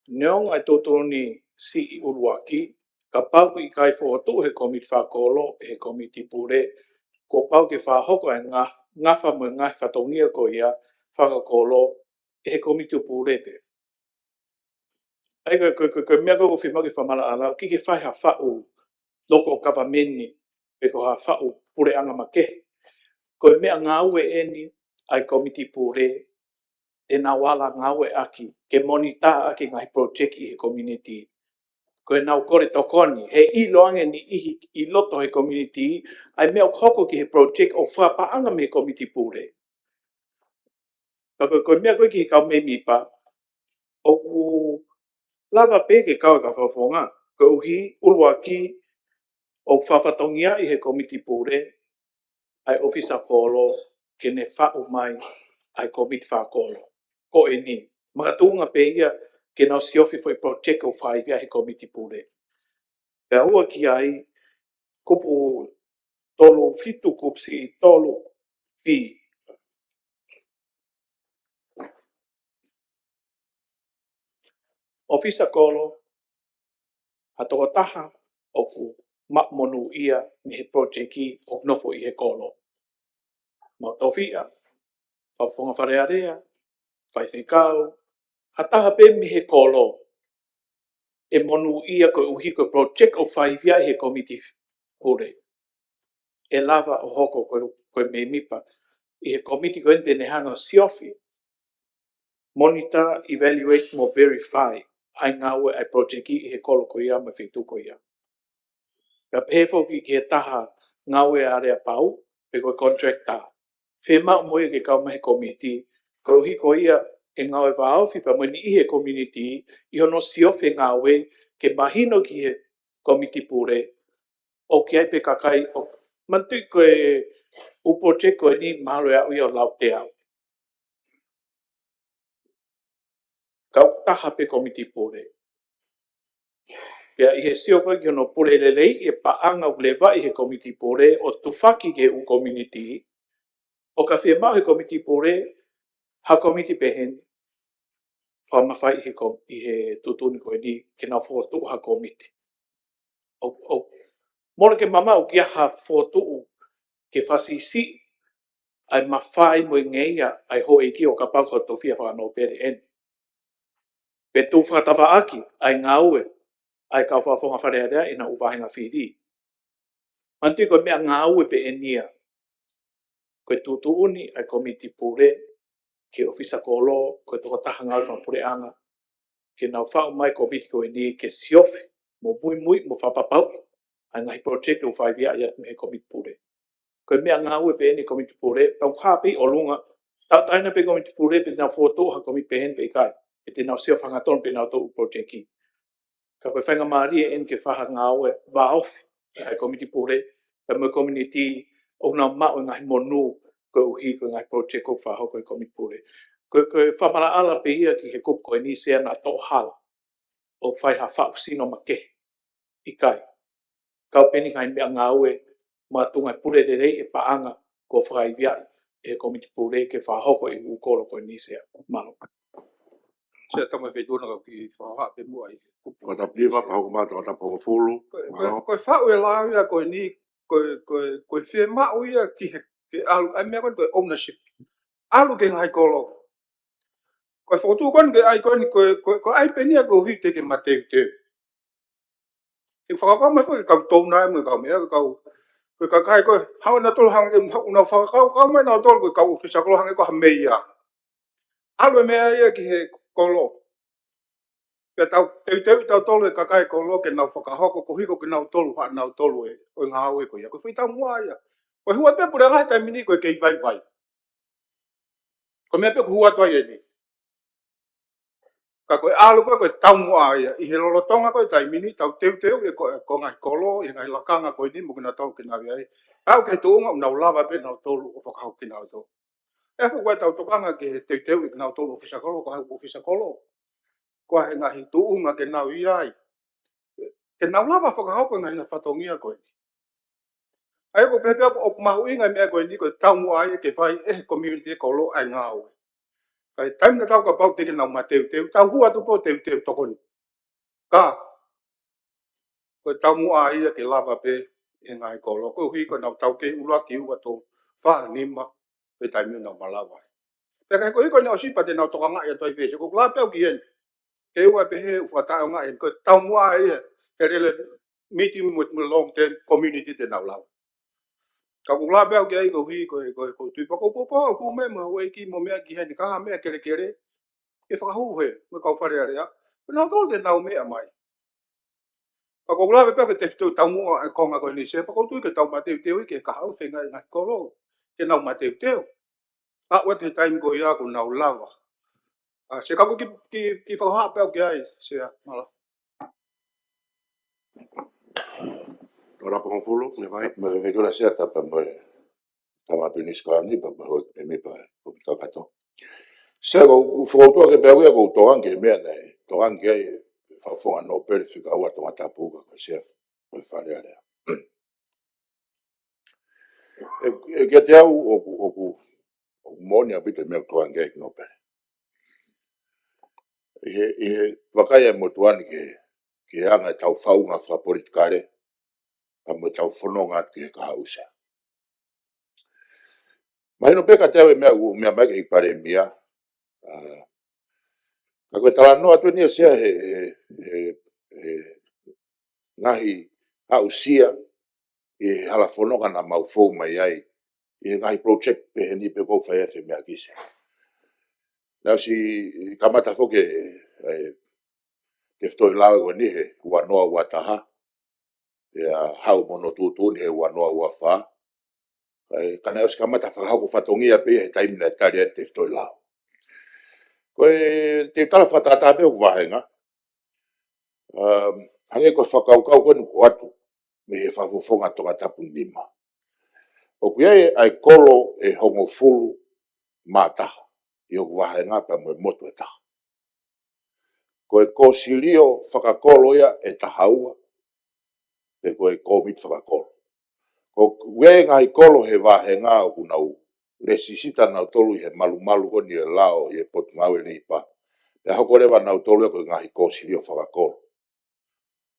Neong ai totoni si i uruaki, ka pau ki kai whotu he komiti whakakolo, he komiti pure, ko pau ke whahoko e ngafa mo ngai whatongia ko ia whakakolo e he komiti pure pe. Ai ko mea koko whimau ki whamala ala, ki ke whai ha whau loko o kawameni, pe ko ha whau pure anga make. Ko mea ngāue eni ai komiti pure, e nā wala ngāue aki, ke monita aki ngai project i he community. Ko e nau kore tokoni, he ilo ange ni ihi i loto he community, ai mea koko ki he project o whapaanga me komiti pure. Ko mea koe ki he kau me mipa, o ku lava pe ke kau ka whawhonga, ko uhi uruaki o whawhatongia i he komiti pure, ai ofisa kolo, ke ne whau mai ai komiti whakolo. Ko e ni, mga tuunga pe ia, ke nau siofi foi project o whaivia he komiti pure. Pea ua ki ai, kupu tolu fitu kupsi tolu pi. Ofisa kolo, hatoko taha o ku monu ia me he projeki o nofo i he kolo. Mau tawhia, whawhonga wharearea, whaiwhekau, hataha pe me he kolo. E monu ia ko uhi ko project o whaivia he komiti pure. E lava o hoko koe me mipa. I he komiti ko ente nehanga siofi. Monitor, evaluate, mo verify. Ai ngawe ai project i he kolo ko ia ma whitu ko ia. Ka pēwho ki he taha ngawe area pau, pe koe contractor. Whema moe ke kau mahe komiti, ko uhi ko ia e ngawe whaofi pa mwini i he community, i hono siofi ngawe ke mahino ki he komiti pure, o ki ai pe kakai, o mantui koe u project koe ni mahalo au i o lau te au. Kau taha pe komiti pure. Pea i he sio koe ki hono pure lelei e paanga u lewa i he komiti pure o tufaki ke u community. O ka whia mau he komiti pure, ha komiti pehen, whamawhai i he tutuni koe ni ke nau whotu ha komiti. Mora ke mamau ki aha whotu ke whasisi ai mawhai mo i ngeia ai ho e ki o ka pau ko towhia whanau pere en. Pe tu whakatawa aki ai ngaue ai kau whawhonga wharearea ina uwahinga whiri. Manti ko mea ngau e pe enia. Ko tutu uni ai komiti pure ke ofisa kolo ko to ta hanga fa pure anga ke na fa mai komiti ko ni ke siofe mo mui mo fa papau ai ngai project o fa via ya me komiti pure. Ko mea ngau e pe ni komiti pure pa kha pe o lunga ta ta na pe komiti pure pe na foto ha komiti pe hen pe kai. Pe te na sia fanga ton pe na to project ki. Ka ko fanga mari en ke fa ngau e va off ai komiti pure pe mo community o na ma o ngai monu ko hi ko ngai project ko fa ho ko komiti pure. Ko fa mara ala pe ia ki he kop ko ni se na to hal o fai ha fa sino ma ke i kai. Ka pe ni ngai me ngau e ma tu ngai pure de rei e pa anga ko fai via e komiti pure ke fa ho ko i u ko ko ni se malo. Se tama fe dona ki fa ha pe mo ai. Ko ta piva pa ko ma ta po fulu. Ko fa o la ia ko ni ko fe ma o ia ki ke al ai me ko ownership. Alu ke ngai ko lo. Ko fa tu kon ke ai ko ai pe ni ko hi te ke mate te. E fa ka ma fo ka to na me ka me ka kai ko ha na to hang na fa ka me na to ko ka ofisa ko hang ko ha me ia. Alu me ia ki he ko lo. Pe tau tau tolu e kakai ko lo ke nau whakahoko ko hiko ke nau tolu wha nau tolu e o ngā au e ko ia. Ko whi tau mua ia. Ko hua pe pura ngai tai mini ko e kei vai vai. Ko mea pe ko hua toi e ni. Ka koe alu koe koe tau mua ia. I he lolo tonga koe tai mini tau teu e ko ngai kolo e ngai lakanga koe ni mo kina tau ki nau iai. Au ke tuunga nau lava pe nau tolu o whakahoko ki nau tolu. E fu koe tau tokanga ke teu e nau tolu ofisa kolo ko hau ofisa kolo. Ko he ngahi tuunga ke nau iai. Ke nau lava whakahoko ngai na whatongia koe. Ai ko pepe o mahu inga mea koe ni koe tau mua ai ke whai community kolo ai ngā oe. Kai taim na tau ka pau teke nau ma teu. Tau hua tu po teu tokoni. Ka. Koe tau mua ai ke lava pe e ngai kolo. Koe hui koe nau tau ke ula ki ua tō wha nima pe taim nau malawa. Peka koe hiko ni o sipa te nau toka ngai atoi pese. Ko kula peo ki hen. Ke ua pe he uwhatao ngai. Koe tau mua ai ke rele meeting with long term community te nau lau. Ka kula peo ki ai ko hui ko tui pako popo ku me mo hoi ki mo mea ki hen. Ka ha mea kere kere. E whakahu he. Me kau whare area. Pe nau tō te nau mea mai. Ka kula peo ke te whitu tau mua e konga koe ni se. Pako tui ke tau mateu teo i ke kahau whenga i ngai kolo. Ke nau mateu teo. A ua te taim ko ia ko nau lava. Se kako ki whakaha peo ki ai. Se a mala. Ora po fulu me vai. Me e dona certa pa me. Tama piniska ni pa me e me pa ko ta kato. Se go foto ke pe ua ko to ange me nei. To ange fa fo no per fika ua to tapu ko chef. Me fare ale. E ke te au o moni abite me to ange no per. E vakai mo to ange ke anga tau faunga fra politikare. Pa mo tau fononga ke ka hausa. Mai no peka te mea mai ke pare mia. Ka koe tala noa tu ni sea ngahi hausia e hala fononga na maufou mai ai. E ngahi project pe heni pe kou whai efe mea kise. Nau si kamata foke ke ftoi lawe ko ni he ua noa ua taha. E hau mono tūtuni he ua noa ua wha. Kana eos kamata whakahau ko whatongia pe he taimina tari e te ftoi lawe. Koe te tala whatata pe o wahenga. Hange ko whakaukau koe nuku atu. Me he whafufonga toka tapu nima. O kuiai ai kolo e hongo fulu mātaha. I o wahenga pa mo motu e taha. Koe kōsirio whakakolo ia e tahaua. Pe koe kōmit whakakolo. Ko kuiai ngai kolo he wahenga o kunau. Le sisita nau tolu he malu ko ni e lao i e potu ngau e nipa. Pe hoko rewa nau tolu e koe ngahi kōsirio whakakolo.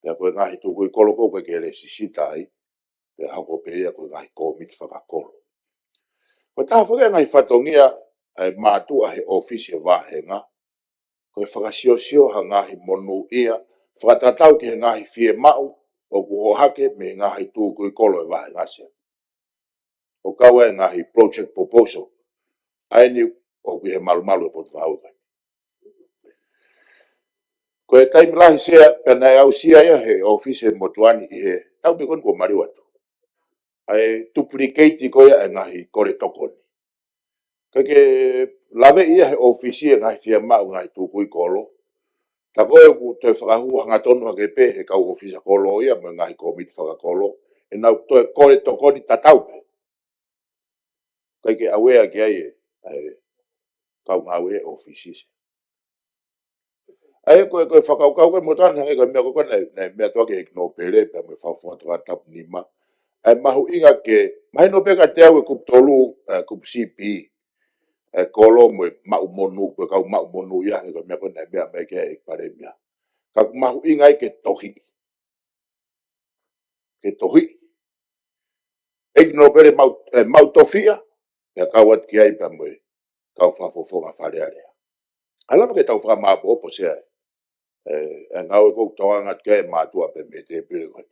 Pe koe ngahi tu koe kolo koe ke le sisita ai. Pe hoko pe ia koe ngahi kōmit whakakolo. Koe taha whake ngai whatongia ai mātua he ofisi e wahenga. Koe whakasio ha ngahi monu ia. Whakatatau ki he ngahi fie mau. o ku ho hake me ngahi tū kui kolo e wahe ngase. O kaua e ngahi project proposal. Aini o ku he malu e potu hau kai. Ko e taimi lahi sea pena e au sia ia he office motuani i he tau pe kon ko mari watu. Ai duplicate ko ia e ngahi kore tokoni. Ke lave ia he office e ngahi fia mau ngahi tū kui kolo. Ta koe ku te whakahu hanga tonu hake pe he kau office kolo ia me ngahi komiti whakakolo. E nau toe kore tokoni tatau pe. Kai ke awea ki ai kau ngawe offices. Ai koe whakaukau koe motana hei koe mea koe nei mea toa ke hek no pere pe me whawhunga toka tapu nima. Ai mahu inga ke mahi no peka te au e kup tolu kup CP kolo mo mau monu koe kau mau monu ia hei koe mea koe nei mea mea ke hek pare mea. Kau mahu inga ke tohi. Ke tohi. Hek no pere mau tofia ya kau at ki ai pa mo kau whawhonga whare area. Alama ke tau whamapo opo sea e ngau e kou toa ngat ke mātua pe me te pire koe.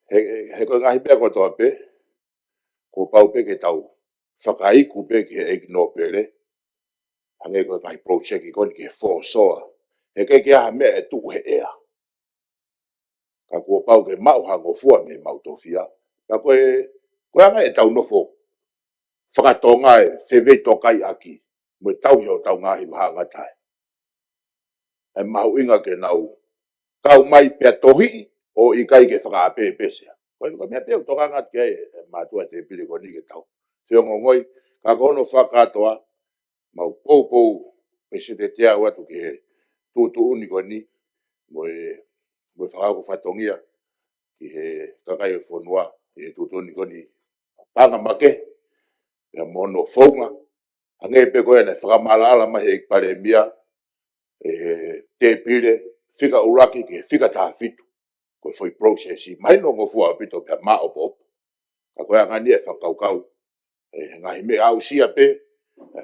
He koe ngahi mea koe toa pe, ko pau pe ke tau whakaiku pe ke eik no pere, hange koe ngahi project i koni ke soa. He ke aha mea e tu he ea. Ka kua pau ke mau hango fua me mau tofia. Ka koe anga e tau nofo. Whakatonga e whewei tokai aki. Mo tau heo tau ngahi maha ngatai. E mahu inga ke nau kau mai pia tohi o i kai ke whakaape pesea. Koe mea pia toka ngat ke mātua te pire koni ke tau. Whiongo ngoi, ka kono whakatoa, mau pou pese te tea watu ke he tūtu uni koni, mo whakako whatongia ki he kakai e whonua, ki he tūtu uni koni. Panga make, pia mono whaunga, ange pe koe ne whakamala mahi e pare mia, te pire, whika uraki ke whika taha fitu. Koe foi processi, mai no ngofua pito pia maa opo. Ka koe angani e whakaukau. Ngahi me au sia pe,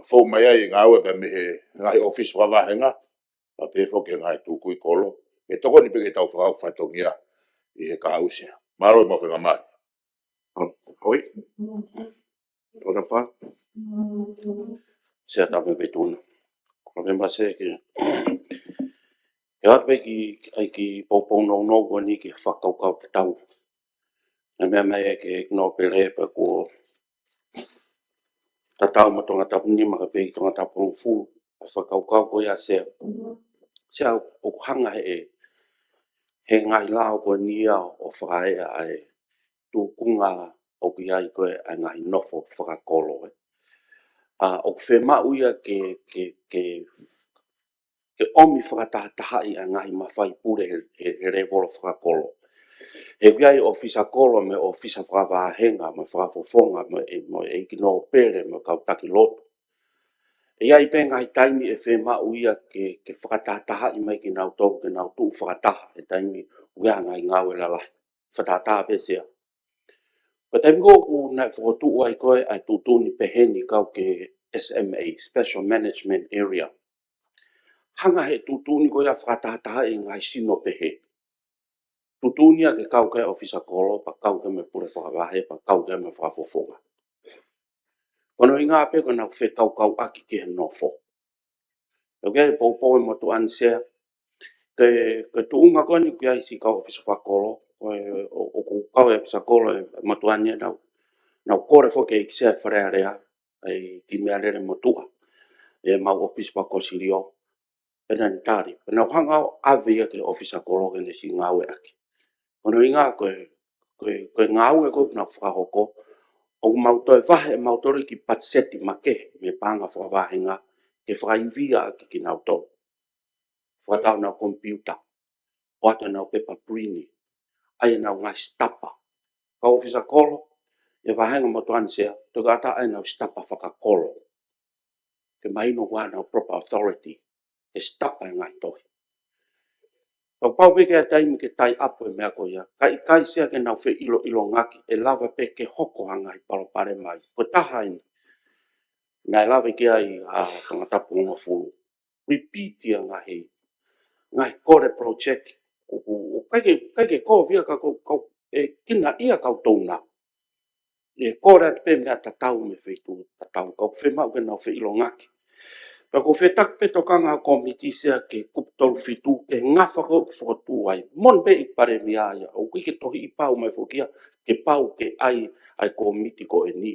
fau mai ai ngā ue pe me he ngahi office whawahenga, a pe fo ke ngahi tūkui kolo. E toko ni pe ke tau whakau whatongia i he ka ausia. Maro e mawhenga mai. Hoi? Ota pa? Sea tapu pe tūna. Ko me mase ke e ape ki poupou no wani ke whakaukau te tau. Na mea mai ke no pere pa ko tatau ma tonga tapu ni ma pe tonga tapu fu. Whakaukau ko ia sea o hanga he ngai lao ko nia o whakae ai tūkunga o ki ai koe ai ngai nofo whakakolo. O whema uia ke omi whakatahatahi a ngai mawhai pure he revolo whakakolo. He biai ofisa kolo me ofisa whakawāhenga me whakafofonga me eiki no pere me kautaki loto. E ai pe ngai taimi e whema uia ke whakatahatahi mai ki nau tau ke nau tuu whakataha e taimi uia ngai ngau e lalai. Whatataha pe sea. Ko taimi koku nai whakotu ai koe ai tūtuni peheni kau ke SMA, Special Management Area. Hanga he tūtuni koe a whakatahataha e ngai sino pehe. Tūtuni a ke kau ke ofisa kolo, pa kau ke me pure whakawahe, pa kau ke me whakafofonga. Kono i ngā pe koe nau whe kau aki ke he nofo. Ke pou e motu ansea, ke tuunga koe ni kia isi kau ofisa kolo, o kau e ofisa kolo e motu ane nau kore fo ke ikisea wharearea, ki mea rere motua, e mau ofisa kosirio, e nani tari. Nau hanga o awea ke ofisa kolo ke nesi ngawe aki. Kono i ngā koe ngau e koe nau whakahoko, o mauto e wahe e mautore ki patseti make me panga whakawahenga ke whakaivia ki nau tau. Whakatau nau computer, wata nau pepa prini, ai nau ngai stapa. Ka ofisa kolo, e wahenga motuan sea, toka ata ai nau stapa whakakolo. Ke mahino kua nau proper authority, ke stapa e ngai tohi. Pau peke a taimi ke tai apu e mea ko ia. Kai sea ke nau whi ilo ngaki, e lava peke hoko hanga i paro pare mai. Ko taha ini. Nai lava ke ai a tangatapu unga fulu. Repeat ia ngahi kore project o kai ko via ka ko e kina ia ka tona e ko ra pe me ta tau me fe tu ta tau ko fe mau ke no fe ilongaki pa ko fe tak pe to kanga komiti se ke kup tol fitu e ngafa ko fo tu ai mon be I pare mi ai o ki ke to I pau mai fo kia ke pau ke ai komiti ko e ni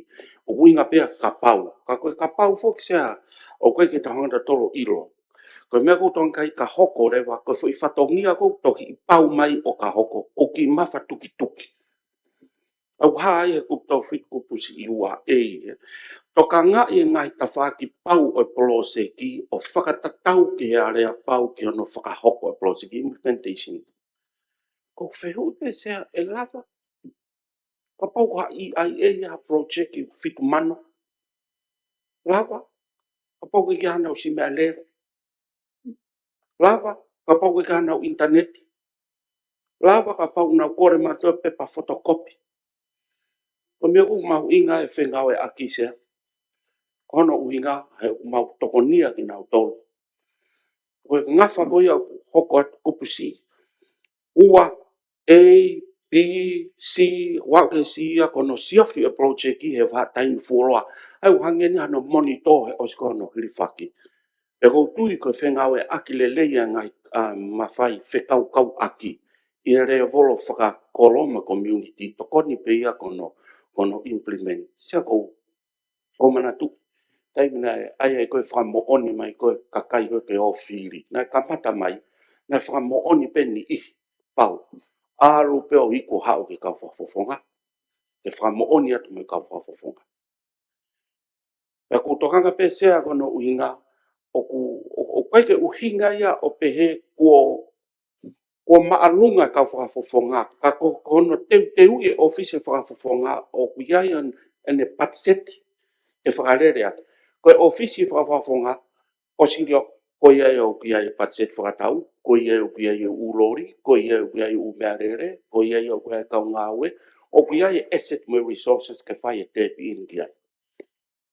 o winga pe ka pau fo ke sa o ko ke ta hanga tolo ilo ko mea ko tong kai ka hoko rewa ko foi fatongia ko to I pau mai o ka hoko o ki mafa tuki au hai e kup tau fit kupusi I ua e to ka nga I ngai ta whaki pau o polose ki o whakatatau ke a rea pau ki ono whakahoko o polose ki implementation ko whehu pe sea e lava ka pau ka I a project I fit mano lava ka pau ki hana o si mea lera lava ka pau ki hana o internet lava ka pau na kore matua pepa photocopy ko mea ku mahu inga e whengau e aki sea kono uinga he mau tokonia ki nau tolu. Koe ngafa ko ia hoko atu kupusi. Ua, A, B, C, wake si ia kono siafi a project I he wha taimi fuoloa. Ai uhangeni hano monitor he osikono hilifaki. E kou tui koe whengau e aki le leia ngai mawhai whekau kau aki. I rea volo whaka koloma community. Tokoni pe ia kono implement. Sia kou manatu. Taimina ai koe whamo oni mai koe kakai koe ke ofiri. Nai kamata mai, nai whamo oni peni I pau. Aro peo iko hao ke kau whafofonga. Ke whamo oni atu me kau whafofonga. Pea kutokanga pe sea kono uhinga, o koe ke uhinga ia o pehe kua maalunga kau whafofonga. Ka kono teu e office whafofonga o kuiai ane patseti e whakarere atu. Koe ofisi whawhawhonga, o sirio ko ia e o kia e patset whakatau, ko ia e o kia e ulori, ko ia e o kia e umearere, ko ia e o kia e kaungawe, o kia e asset me resources ke whai e tepi in kia.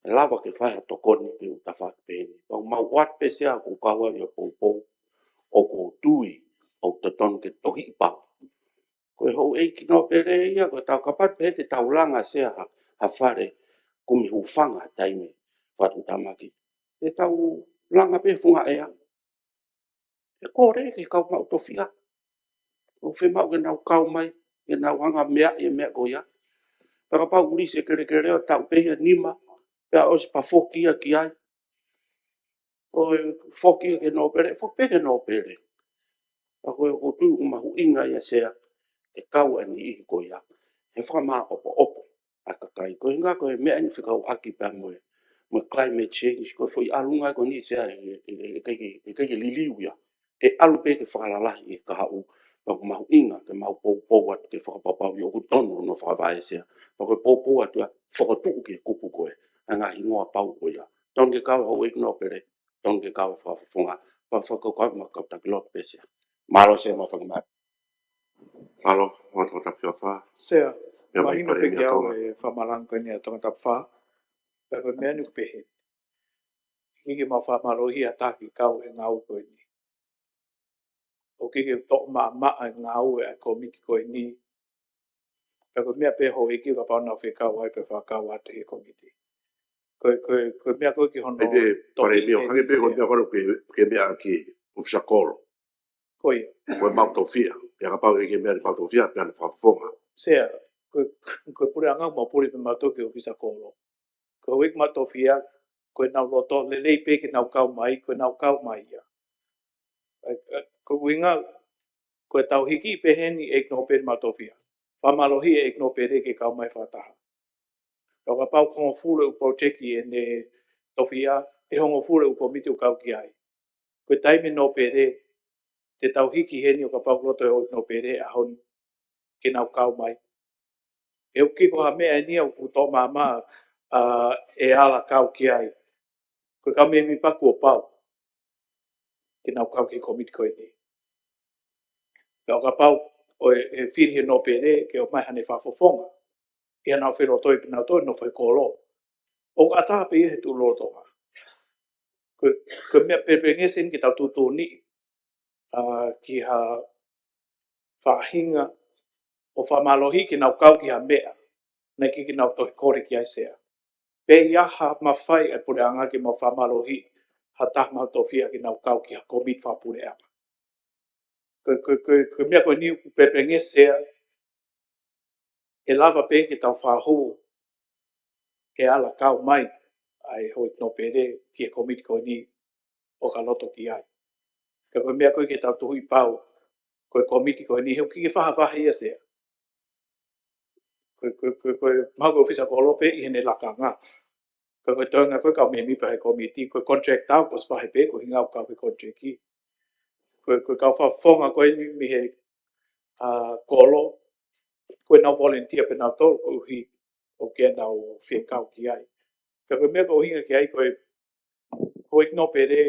E lava ke whai a tokoni pe uta whakpeni. Pau mau wat pe sea ko kawa i o poupou, o ko tui, o taton ke tohi pau. Koe hou e kino pere ia, koe tau kapat pe te taulanga sea ha whare, kumi hufanga taime. Whatu tamaki. E tau langa pe funga ea. E kore ke kau mau tofia. O whi mau ke nau kau mai. Ke nau hanga mea e mea goia. Paka pau uri se kere o tau pehe nima. Pea os pa fokia ki ai. O fokia ke no pere. Fokpe ke no pere. Ako e o tu umahu inga ia sea. E kau ani I goia. E whaka opo. A kakai. Ko inga ko e mea ni whikau aki pa moe. Mo climate change ko foi alunga ko ni sea ke liliu ia e alu pe ke whakalala e ka hau pa mau inga ke mau pou atu ke whakapapau i o kutono no whakawai sea pa koe pou atu whakatu ke kupu koe anga hingoa pau koe ia ton ke kau hau ikno pere ton ke kau whakafunga pa whakakau ma kau takilot pe sea malo sea ma whakamai Malo, wata tapio wha. Sea, Mea mai mahino pare pe mea au tonga. e whamalanga ni a tonga tap wha. Peko mea nuk pehe. Hiki ma whamalohi a taki kau e ngau koe ni. O kike tok maa e ngau e a komiti koe ni. Peko mea peho e ki ka pauna whekau ai pe whakau atu he komiti. Koe mea koe ki hono Ai pe, pare tohi mea, e hange ni pe ko sea. mea kono ke mea ki upsakolo. Koe, Koe mau tofia. Pea ka pau ke mea ni mau tofia, pea na whafonga. sea, koe pure anga ma pure pe matoke o visa kolo. Koe wik matofia, koe nau loto, le lei pe ki nau kau mai, koe nau kau mai ia. Koe winga, koe tau hiki peheni e kno pe matofia. Whamalohi e kno pe ke kau mai whataha. Kau ka pau kongo fure u proteki e ne tofia, e hongo fure u komiti u kau ki ai. Koe taime no pere, te tau hiki heni o ka pau loto e o no pere a hon ke nau kau mai. E o kiko ha mea e nia u tō mama e ala kau ki ai. Koe kau me mi paku o pau. Ke nau kau ki komiti koe ni. Kau ka pau o e whiri he no pere ke o mai hane whafofonga. Ia nau whiro toi pina toi no whai kōlo. O ata pe he tu lo toa. Koe mea pepe ngesen ki tau tutu ni. Ki ha whaahinga o whamalohi ki nau kau ki ha mea, nei ki nau tohi kore ki ai sea. Pe iaha mawhai e pure anga ki mau whamalohi, ha tah mau tofia ki nau kau ki ha komit whapure apa. Ko mea koe niu pepenge sea, e lava pe ki tau whahu, e ala kau mai, ai hoi no pere ki e komit koe ni o ka loto ki ai. Ka koe mea koe ki tau tuhui pau, koe komiti koe ni heu ki ke whaha ia sea. Koe mau koe whisa ko lope i hene laka ngā. Koe toenga koe kau me mipa he komiti, koe contract tau ko spahe pe, koe hingau kau he contract ki. Koe kau whafonga koe ni mi he kolo, koe nau volunteer pe nau tolu koe uhi o kia nau whia kau ki ai. Ka koe mea koe hinga ki ai koe hoi no pere,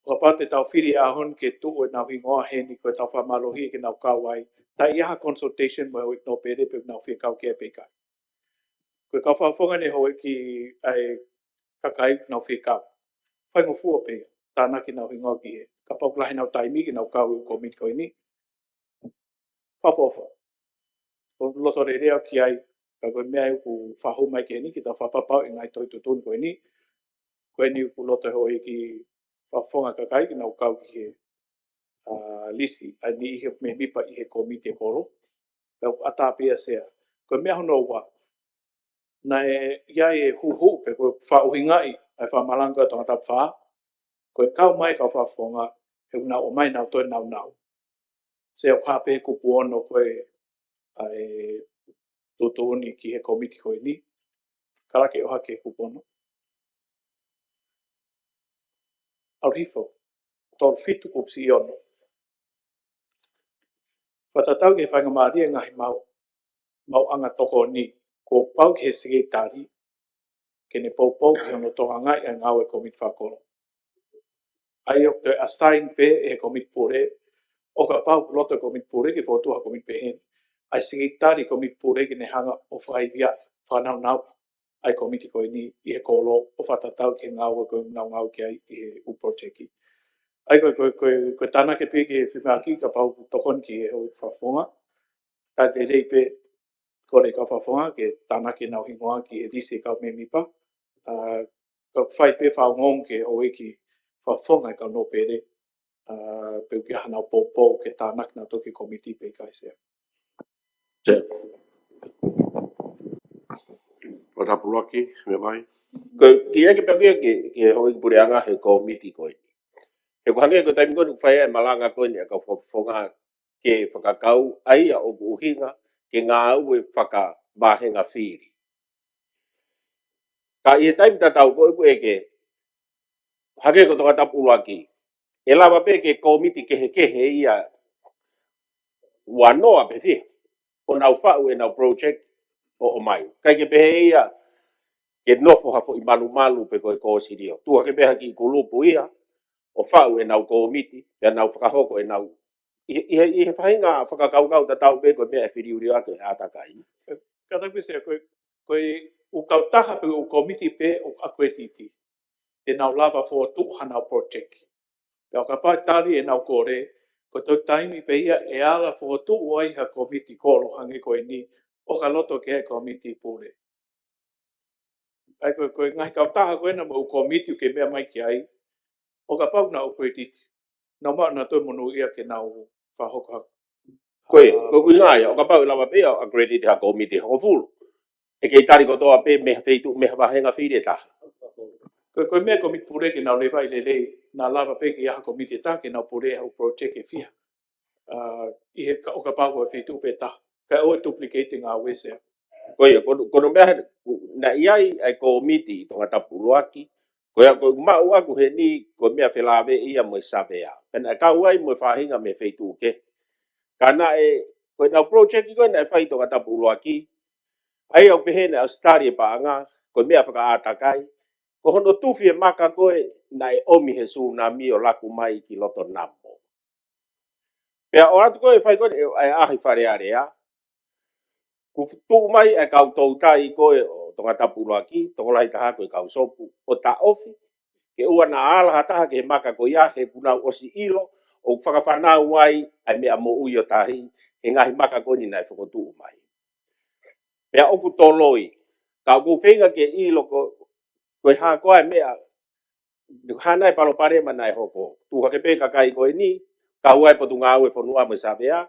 o pate tau whiri ahon ke tuo nau hingoa heni koe tau whamalohi ke nau kau ai. Ta iaha consultation mo hoi no pere pe nau whia kau ki ai pe kai. Koe kau whafonga ne hoi ki ai kakai nau whia kau. Whai mo fua pe, tāna ki nau hingoa ki he. Ka paukulahi nau taimi ki nau kau i komit koe ni. Whawhawha. O loto re reo ki ai, ka koe mea ku whahu mai ki he ni, ki tau whapapau i ngai toi tutun koe ni. Koe ni ku loto hoi ki whafonga kakai ki nau kau ki he lisi, ai ni ihe me mipa i he komite koro. Kau atapia sea. Koe mea hono ua, na e iai e huhu pe koe whauhingai, ai whamalanga tonga tap wha, koe kau mai kau whafonga, he una o mai nau toi nau nau. Se o hape kupu ono koe ai tutuni ki he komiti koe ni, karake o hake kupu ono. Aurifo, tol fitu kupsi ono. Whatatau ke whainga maaria ngahi mau anga toko ni, ko pau ki he sige tari, ke ne pou ki ono toha ngai e ngau e komit whakoro. Ai o te assign pe e komit pure, o ka pau loto komit pure ki fotua komit pe hen. Ai sige tari komit pure ki ne hanga o whaivia whanau nau, ai komiti koe ni i he kolo o whatatau ki ngau e koe ngau ki ai i he uprojeki. Ai koe tāna ke pe ki he whimaki ka pau tokon ki he hoi whafonga, ka te rei pe kore ka whafonga ke tāna ki nau hingoa ki he risi kau me mipa. Ka whai pe whaongong ke hoi ki whafonga ka no pere, pe uki hanau pou ke tāna ki nau toki komiti pe kai sea. Watapuloaki, me mai. Ki eke pavia ke hoi pureanga he komiti koe. He kuhange ko taimi koe whai e malanga koe ni a ka whafonga ke whakakau ai a oku uhinga ke ngā au e whakamahenga whiri. Ka i he taimi tatau koe koe eke hake ko toka tapuloaki. E lawa pe ke komiti kehe ia wanoa pe whia. O nau whau e nau project o mai. Kai ke pehe ia ke nofo hafo i malu pe koe kōsirio. Tua ke peha ki kulupu ia, o whau e nau komiti, pe nau whakahoko e nau. I he whahinga whakakaukau tatau pe koe mea e whiriuri ake atakai. Ka taku sea koe ukautaha pe o komiti pe o akretiti. E nau lava fo tu hanau project. Pe o ka pai tari e nau kore, ko tau taimi pe ia e ala fo tu wai ha komiti kolo hange koe ni, o ka loto ke he komiti pure. Ai koe ngahi kautaha koe na mo komiti ke mea mai ki ai, o ka pau na akretiti. Nau maa na toi monu ia ke nau whahoka. Koe ngāia, o ka pau lawa pe o akrediti ha komiti hoko fulu. E kei tari ko toa pe meha feitu, meha wahenga whiri e taha. Koe mea komiti pure ke nau lewai lelei, nā lava pe ke iaha komiti e taha ke nau pure hau project e whia. I he o ka pau koe feitu pe taha. Ka oe duplicating a wesea. Koe, kono mea na iai ai komiti tonga tapuloaki, koe mau aku he ni koe mea whelawe ia mo e sabea. Pena ka uai mo e whahinga me feitu ke. Kana e, koe nau project i koe na e whai tonga tapuloaki, ai au pehene au stari e paanga, koe mea whakaatakai, ko hono tuwhi e maka koe na e omi he tsunami o laku mai ki loto nampo. Pea o atu koe whai koe e ahi wharearea, ku tu mai e kau tautai koe o tonga tapuloaki, tonga lai taha koe kau sopu, o ta ofi, ke ua na ala hataha ke maka koe ia he punau osi ilo, o whakawhanau ai, ai mea mo ui o tahi, he ngahi maka koni nai whakotu mai. Pea oku toloi, ka ku whenga ke i loko, koe hā koe mea, hanai palo pare manai hoko, tu hake pe kakai koe ni, ka uai potu ngā ue whanua me sa mea,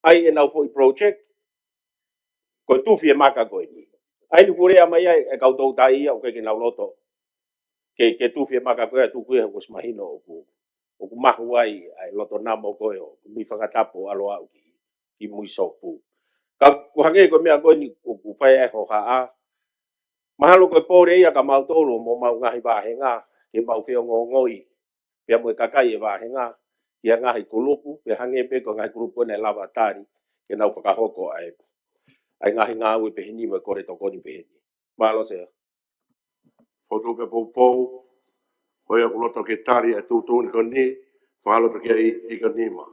ai e nau fo i project, koe tuwhi e maka koe ni. Ai ni kurea mai ai, e kau tau tai ia, o ke nau loto, ke tuwhi e maka koe, tu kueha kus mahino o ku mahu ai, ai loto namo koe o, mi whakatapo alo au ki mui sopu. Ka kuhange koe mea koe ni, ku whai e ho haa, mahalo koe pōre ia ka mau tōru, mo mau ngahi wāhenga, ke mau whio ngoi, pia moe kakai e wāhenga, ia ngahi kulupu, pia hange pe ko ngahi kulupu ne lava tari, ke nau whakahoko ai ngahi ngā ue pehini me kore tokoni pehini. Mahalo sea. Foto pe pou, hoi a kuloto ke tari e tūtū ni koni, whalo pe kia i koni ma.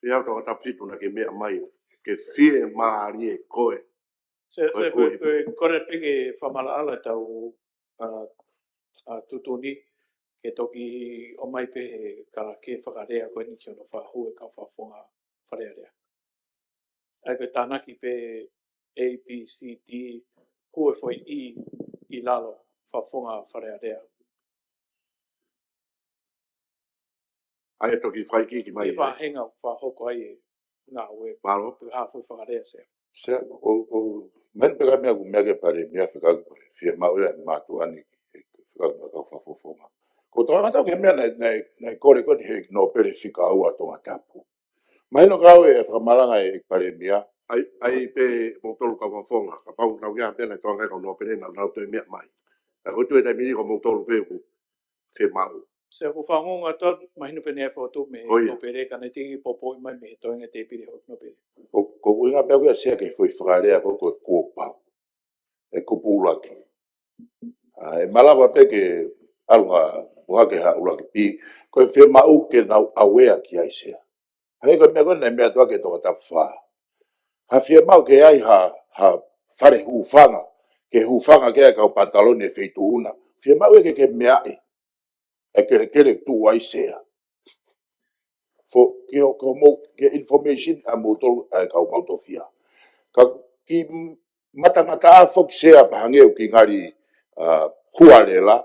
Pia tō tapitu na ke mea mai, ke fie maari e koe. Kore peke whamala ala tau tutuni, ke toki o mai pehe ka ke whakarea koe ni ki ono whahue ka whawhonga wharearea. Ai koe tānaki pe A, B, C, D, hue foi i lalo whawhonga wharearea. Ai toki whaiki ki mai. E whahenga whahoko ai e ngā ue. Malo. Pua hawhu whakarea sea. Sea, men pega mea ku mea ke pare mea whikaku e whia mau ea mātu ani whikaku mea kau whawhonga. Ko tō ngata ke mea nei kore koni he no pere whika aua tō ngatapu. Mai no kau e whamaranga e pare mea. Ai pe motolu kau whawhonga, ka pau nau kia pena tō ngai kau no pere na nau tō mea mai. Ka hotu e tai miri ko motolu pe ku whia mau. Se ko whangonga tot, mahinu pene e whotu me no pere, ka nei tiki popo i mai me toinga te pire hok no pere. Ko inga pia kuia sea ke foi whakarea ko koe kōpau. E kupu ulaki. E malawa pe ke aluha uhake ha ulaki pi, koe whia mau ke nau awea ki ai sea. Hei koe mea koe nei mea tua ke toka tapu whaa. Ha whia mau ke ai ha whare hufanga, ke hufanga ke ai kau pantalone e wheitu una. Whia mau e ke mea e. E kere tu ai sea. Fo ke information a mo tolu ai kau mautofia. Ka ki matangata a fok sea pa hangeu ki ngari hualela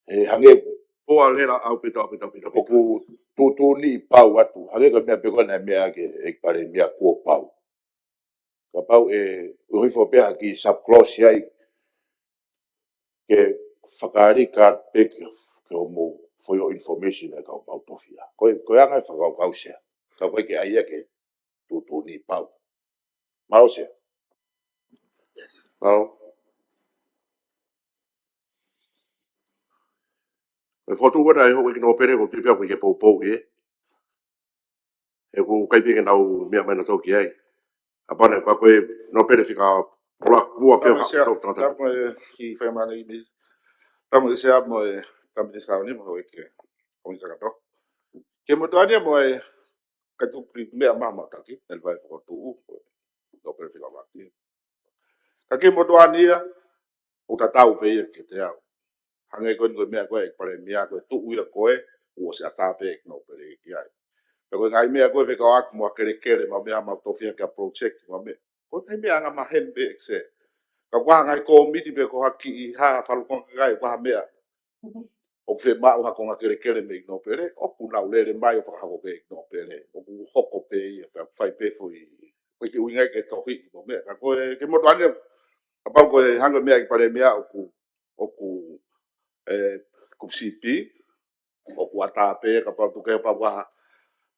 e hangeu. Hualela au pita. Oku tutu ni pau atu. Hangeu ka mea peko na mea ke e pare mea kua pau. Ka pau e uhifu pea ki subclause ai ke whakaari ka peke ke o mo for your information e kau mautofia. Koe angai whakau sea. Ka koe ke aia ke tutu ni pau. Maro sea. Maro. E whotu wera e hoi ki no pere ko tipia koe ke pou e. E ku kaipinga nau mea mai na toki ai. Apane kwa koe no pere whika ua peo hao tau tau. Tamu e ki whaimana i mi. Tamu e sea mo e tamu e skao ni mo hoi ke kongi kakato. Ke mo tuania mo e katuki mea mama taki. Nel vai whakotu u. No pere whika waki. Ka ke mo tuania o tatau pe ia ke te au. Hange koe koe mea koe e pare mea koe tu uia koe. Ua se atape e no pere ki ai. Koe ngai mea koe whika waku mua kere ma mea ma tofia kia project ma mea. Koe kai mea anga ma hen be se. Ka kwa ngai ko miti pe ko haki i ha whalukonga ngai kwa mea. O whe maa uha konga kere me no pere. O ku nau lere mai o whakahako pe no pere. O ku hoko pe ia ka whai pe fui. Koe ki uingai ke tohi no mea. Ka koe ke moto ane. Ka pau koe hanga mea ki pare mea o ku CP. O ku atape ka pau tuke pa waha.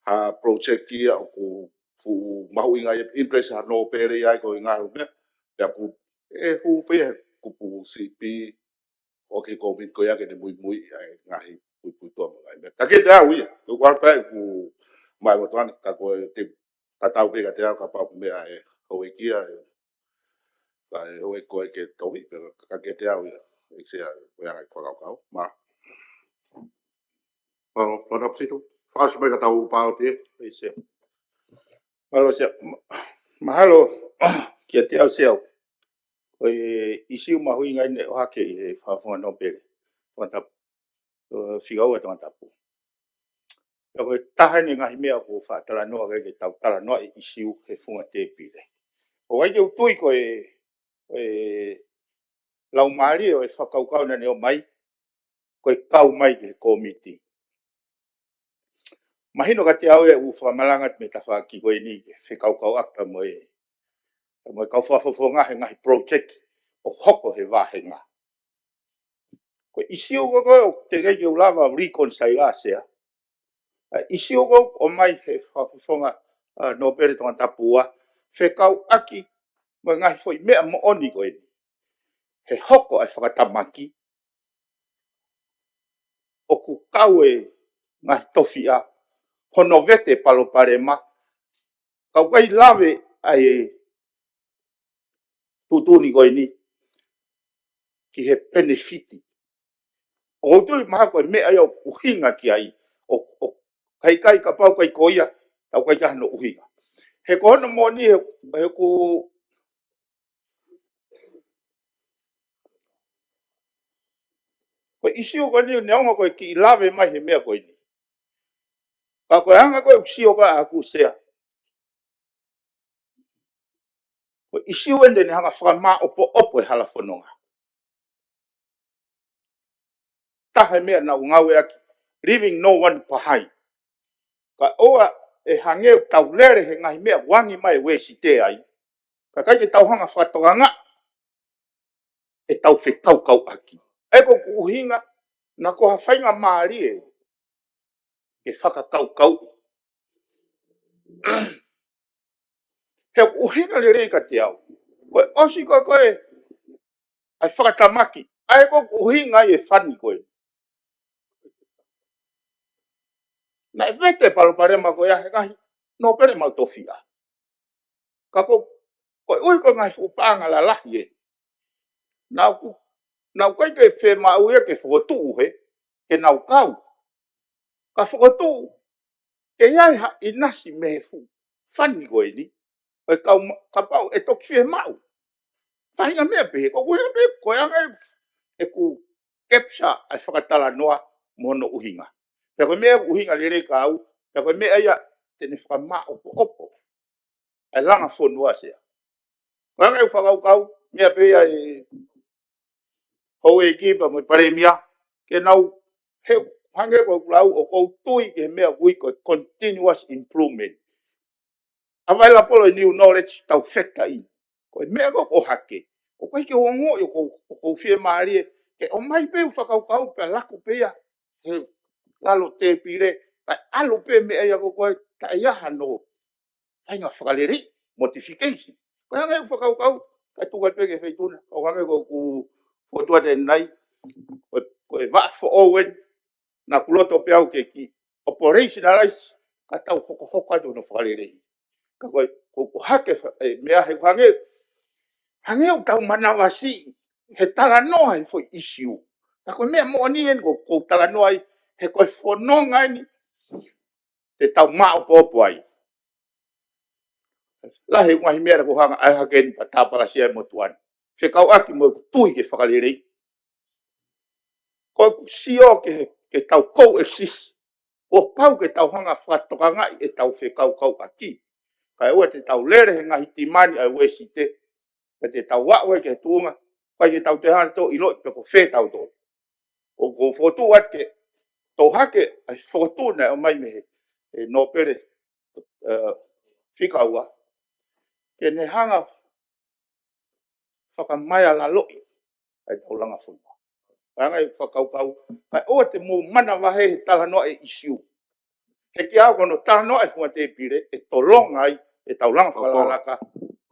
Ha project kia o ku mahu inga interest ha no pere ai ko inga me ya ku fu pe ku pu CP o ke ko mit ko ya ke de muy ai ngai pu to mai me ka ke ta wi ku kwa pa ku mai mo tan ka ko te ta tau pe ka te ka pa me ai o kia ka o ko ke to wi ka ke te wi e se ya ko ka ma Malo, pada situ. Fas mereka tahu pauti. Ise. Malo sea. Mahalo. Kia te au sea. Koe isi mahui ngai ne o hake i he whawhunga no pere. Wanta whigau e tanga tapu. E koe taha ni ngahi mea ko whaatara noa ke tau tara noa i isiu he funga te pire. O wai ke utui koe lau maari o e whakaukau na neo mai, koe kau mai ke komiti. Mahino ka te au e u whamalangat me ta whaki koe ni ke whekaukau akta mo e. Mo e kau whawhawha ngahi project o hoko he wahenga. Koe isiu koe o te kei ke ulawa reconciliation. Isi o o mai he whawhawha no pere tonga tapua, whekau aki mo ngahi foi mea mo oni koe ni. He hoko ai whakatamaki, o ku kau e ngahi tofia, hono vete palo parema, kau kai lawe ai tutuni koe ni, ki he benefiti. O tui maha koe mea ia uhinga ki ai, o kai ka pau kai koia, tau kai kahano uhinga. He kohono mo ni he ku koe isi o koe ni neonga koe ki lawe mai he mea koe ni. Ka koe hanga koe usi o koe aku sea. Koe isi o ende ni hanga whakama opo e hala whanonga. Taha mea na ungawe aki, leaving no one behind. Ka oa e hangeu tau lere he ngahi mea wangi mai we si te ai. Ka kai ke tau hanga whatonga e tau whekau kau aki. E ko kuhinga na ko hawhainga maari e ke whakakau kau. He kuhinga le rei ka te au. Koe osi koe ai whakatamaki. Ai ko kuhinga e whani koe. Na e vete palo parema koe ahe ngahi, no pere mau tofia. Ka koe ui koe ngai whupanga la lahi e. Nau kai ke whe mau e ke whotu he, ke nau kau. Ka whotu, ke iai ha inasi me fu. Whani koe ni. Ka pau e toki whe mau. Whahinga mea pehe, ko kuhinga pehe, koe anga e ku kepsa ai whakatala noa mono uhinga. Pea koe mea uhinga lere ka au, pea koe mea ia tene whakama opo. Ai langa whonua sea. Koe anga e whakau kau, mea pehe e hou e kipa mo pare mea, ke nau he hange ko kulau o kou tui ke mea kui ko continuous improvement. Awai la polo new knowledge tau wheka i. Koe mea ko hake. O kai ke hongo i o kou whie maari e, ke o mai pe whakau kau pe laku pe ia. He lalo te pire, kai alo pe mea ia ko koe, ta iaha no. Tainga whakaleri, modification. Koe hanga e whakau kau, kai tukai peke whaituna. O hanga ko ku whotua te nai, koe wafo owen, na kuloto pe au ke ki operationalize, ka tau hoko atu no whakaleri. Ka koe, ko hake mea he hange, hange o tau manawasi, he tala noa i foi issue. Ka koe mea mo ni en ko tala noa i, he koe whanonga ni, te tau mao popo ai. Lahe ngahi mea ko hanga ai hake ni patapala sia mo tuan. Whekau aki mo tui ke whakaleri. Koe sio ke tau coexist. O pau ke tau hanga whatokanga e tau whekau kau aki. Kai ua te tau lere he ngahi timani ai we si te. Ka te tau wawe ke tuunga. Kai ke tau te hana to ilo pe ko whe tau to. O ko whotu ate. Tau hake ai whotu na o mai mehe. E no pere whikaua. Ke ne hanga whakamaya la loi. Ai tau langa whunua. Hanga i whakau kau. Kai ua te mō mana wahe he tala noa e isiu. He ki au kono tala noa e whunga te pire. E tolonga ai. E tau langa whakalaka.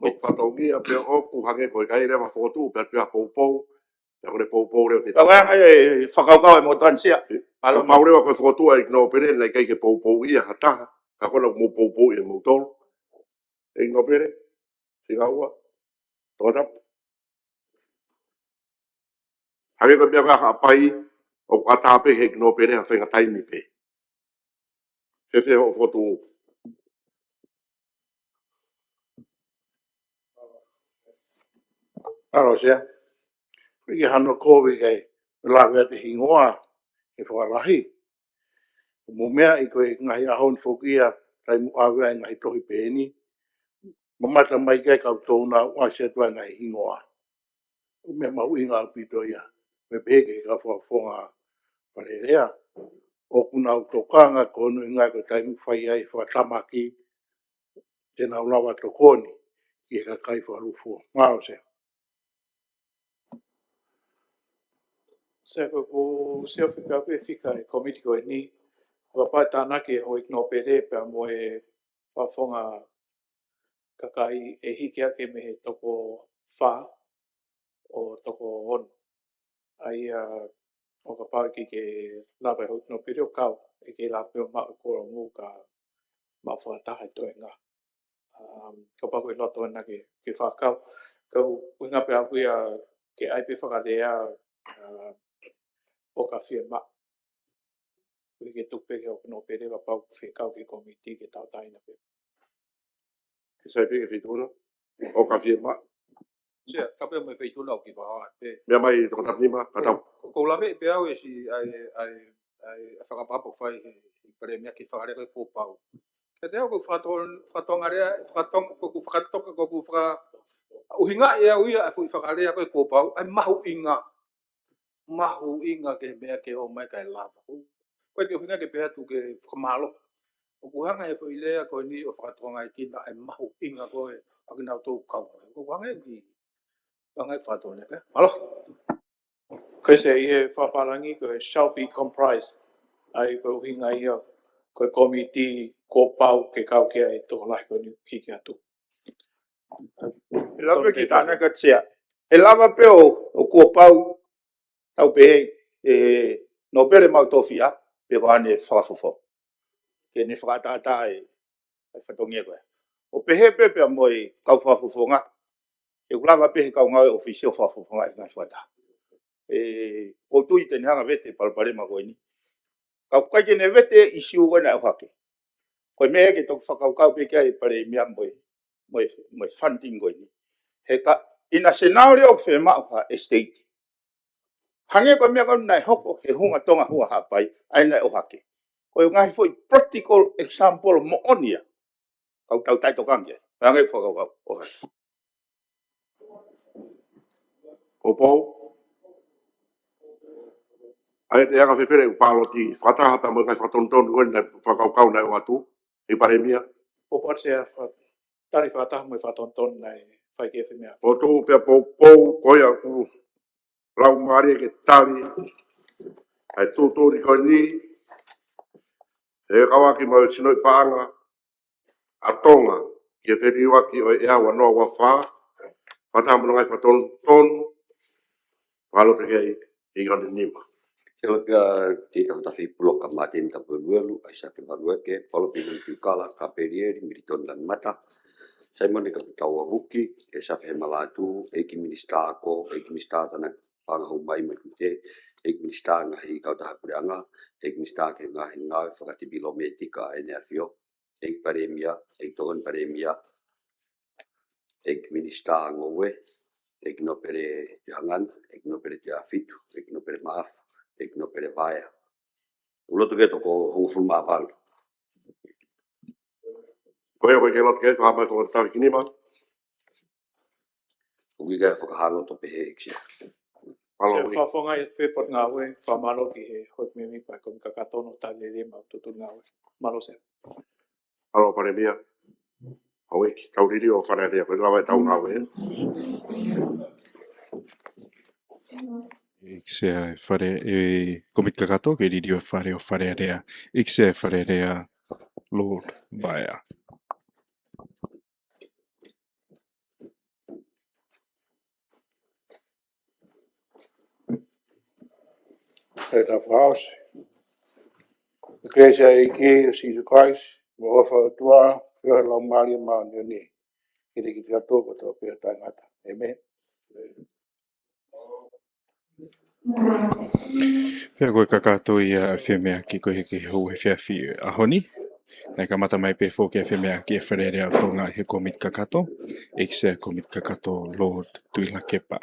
Ko whatauki a pia o ku hange koe kai rewa whotu, pia pia poupou, pia kore poupou reo te tau. Pia hanga e whakaukau e mo tansia. Ka pau rewa koe whotu ai no pere, nei kai ke poupou ia hataha, ka kona mo poupou ia mo tolo. E no pere, singa ua, tōtap. Hange koe pia kaha apai, o atape he no pere ha whenga taimi pe. He ho whotu. Aro sea. Ki hano kowe kai lawe te hingoa. e whakalahi. Mo mea i koe ngahi ahon whokia, tai mu awea ngahi tohi pēni, mamata mai kai kau tōna wasia tua ngahi hingoa. Me mau inga pito ia, me peke ka whafonga wharerea. O kuna au tokanga kono i ngai ko tai mu whai ai whatamaki, tēnā ulawa tokoni, i ka kai whalufua. Ngāo se. Se ko se fika pe fika e komiti ko ni wa pa tana ke ho ikno pere pe mo e pa fonga kakai e hikia ke me toko fa o toko on ai o ka pa ki ke lava ho ikno pere o kau e ke la pe ma ko mu ka ma fa ta ha to nga ka pa ko loto na ke fa kau ka unga pe aku ya ke ai pe fa dea o ka firma ke tupe ke o no pere va pau fe kau ke komiti ke tau tai na pe Ke sai peke whituna, o ka firma. Sia, kape mo fei tula o ki whaa. Mea mai toko tapnima, katau. Ko lawe pe au e si ai whakapapo whai i pare mea ki whakare koe pōpau. Ke te au ko whakatonga rea, ko whakatoka ko ku whaka uhinga e au ia e fui whakarea koe pōpau, ai mahu inga. Mahu inga ke mea ke o mai kai lava. Koe ke uhinga ke pēhatu ke whakamalo. O kuhanga e fui lea koe ni o whakatonga i kina ai mahu inga koe aki nau tōu kau. Ko kuhanga e ki ngai whakatonga ke. Malo. ko se i whaparangi ko shall be comprised ai ko hinga ia ko komiti ko pau ke kau ke ai to lai ko ni hiki atu E lava ki tāna ka tia. E lava pe o kua pau tau pe no pere mau tofia pe ko ane whakafofo. Ke ni whakatata e whatongia koe. O pehe pepe a moi kau whafofonga. E kulava pehe kau ngau e ofisio whafofonga e ngai whata. O tui te nihanga vete palparema koe ni. Kau kai ne vete i siu koe na e hake. Koe mea ke toku whakaukau pe kia e pare mea moi funding koe ni. He ka ina scenario o whema o estate. Hange koe mea koe nai hoko he hunga tonga hua hapai aina o hake. Koe ngai foi practical example mo onia. Kau tau taito kange. Hange whakaukau. O pou. Ai te anga whewhere u pāloti. Whataha pa mo kai whatontonu koe na whakaukau na o atu. I pare mea. po por se tari whata mo whatonton nei whai ke mea O tō pia pou koe a ku rau maari ke tari. Ai tōtori koe ni. E kawaki mo sinoi paanga. A tonga. Ki e wheriwa ki o e awa noa wa whaa. Whataha mo ngai whatontonu. Pāloti kei i gani nima. Ke loka te tawhawhi puloka mā tēn tapu luelu, ai sa ke warueke, polo pini piukala, ka perieri, miriton dan mata. Sai mone ka pitaua huki, e sa whi malatu, eiki minista ako, eiki minista tana pangahau mai mai kute, eiki minista ngahi kautaha kureanga, eiki minista ke ngahi ngawe whakati bilometika e nea whio, eiki paremia, eiki togon paremia, eiki minista ngowe, eiki no pere te hangan, eiki no pere te awhitu, eiki no pere maafu. Ik no pere vaia. Uloto ke toko hongo fulu maapalu. Koe ke lot ke whaamai whakatahi ki nima. Uki kai whakahalo to pehe iksia. se whafonga e pe por ngawe whamaro ki he hoi mimi pa kom kakatono ta le ma tutu ngawe malo se Alo pare mea. Hoi ki tauriri o wharerea. Koe lawa e tau ngawe. Ik se whare e komiti kakato ke riri o whare o whare rea. Ik se whare rea Lord Baia. E ta whaos. The grace e ki, Jesus Christ, mo ofa tua, whio lau maari maa nioni. Kiri ki tia tōko tō pia tangata. Amen. Pea koe kakato i a whemea ki koe ke hou he whiawhi a honi. Nei ka mata mai pe fo ke fe mea ke wharerea o tonga he komit kakato. Ekse komit kakato Lord tuila kepa.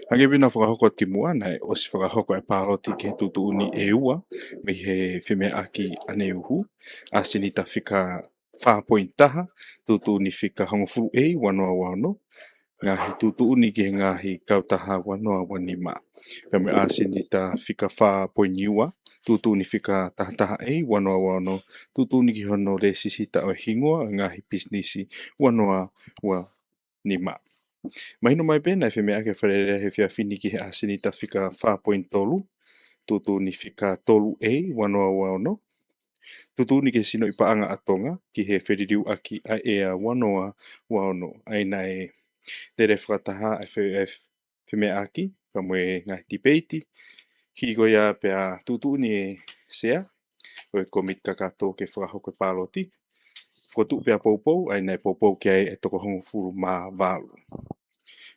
Hange bina whakahoko ki mua nei o si whakahoko e pāroti ke tutu uni e ua me he fe mea aki ane uhu. Asinita whika whāpointaha tutu uni whika hongofuru e wanoa wano. Ngahi tutu uni ki ngahi kautaha wanoa wanima. Kami asinita whika whāpoiniua. Tutu ni whika tahataha e wanoa wano. Tutu ni ki hono re sisita o hingoa ngahi pisnisi wanoa wa nima. Mahino mai pēnei whi mea ke wharerea he whia whini ki he asinita whika 4.3. Tutu ni whika tolu e wanoa wano. Tutu ni ke sino i paanga atonga ki he whiririu aki a ea wanoa wano. Aina e tere whakataha a whi mea aki ka moe ngahi tipeiti. Hiko ia pea tutu ni e sea. Koe komit kakato ke whakahoko pāloti. Whakotu pia poupou, ai nei poupou ki ai e toko hongo furu mā wālu.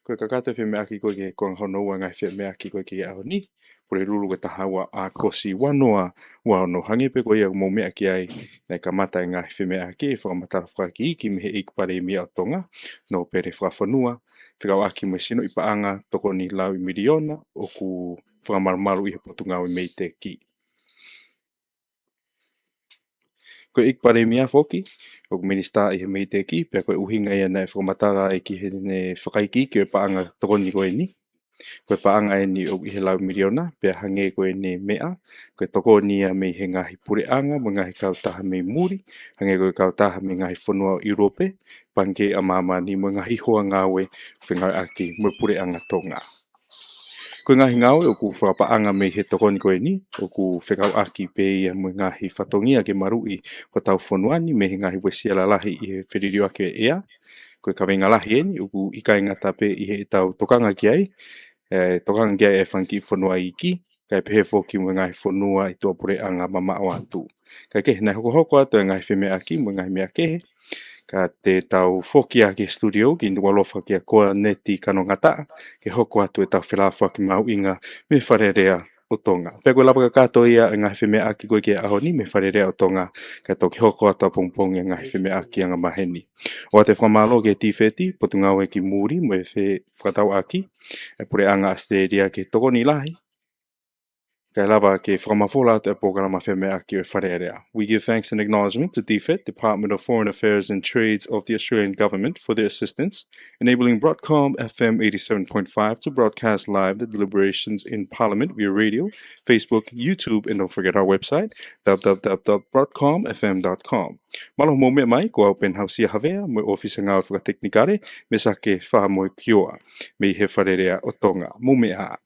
Koe kakato whi mea ki koe ke kongahono ua ngai whi mea ki koe ke aho ni. Pore ruru ke tahawa a kosi wanoa wano hange pe koe ia mō mea ki ai nei ka mata e ngai whi mea ki e whakamatara whakaki iki me he ikpare mi au tonga. No pere whakafanua, whikau aki mo sino i paanga toko ni lau i miliona o ku whakamarumaru i he potunga o mei te ki. Koe ikpare mia foki, o minista i he mei te ki, pia koe uhinga ia nei whakamatara e ki he ne whakaiki ki e paanga tokoni koe ni. Koe paanga e ni o i he lau miliona, pia hange koe ne mea, koe tokoni ia mei he ngahi pureanga, mo ngahi kautaha mei muri, hange koe kautaha mei ngahi whanua o Europe, pange a mamani mo ngahi hoa ngawe, whengai aki mo pureanga tonga. Koe ngahi ngawe o ku whakapaanga mei he tokoni koe ni, o ku whekau aki pe ia mo ngahi whatongia ke marui o tau whanuani me he ngahi wesia lalahi i he whiririo ake ea. Koe ka wenga lahi eni, o ku ikai ngata pe i he tau tokanga ki ai, tokanga ki ai e whanki whanua i ki, kai pehe foki mo ngahi whanua i tua pureanga mama o atu. Kai ke, nei hoko hoko atu e ngahi wheme aki mo ngahi mea kehe, ka te tau foki a ke studio ki walofa ki a koa neti kano ngata ke hoko atu e tau whelawha ki mau inga me wharerea o tonga. Pea koe lapa ka kato ia ngahi wheme aki koe ki a aho ni me wharerea o tonga ka tau ki hoko atu a pongpong e ngahi wheme aki anga maheni. O te whamalo ke tifeti potu ngawe ki muri mo e whakatau aki e pure anga Australia ke tokoni lahi. Kai lava ke whakamafola te programa wheme aki o wharerea. We give thanks and acknowledgement to DFET, Department of Foreign Affairs and Trades of the Australian Government for their assistance, enabling Broadcom FM 87.5 to broadcast live the deliberations in Parliament via radio, Facebook, YouTube, and don't forget our website, www.broadcomfm.com. Malo mo me mai ko open house ia havea mo ofisa ngā whakateknikare me sake wha mo kioa me he wharerea o tonga mo me a.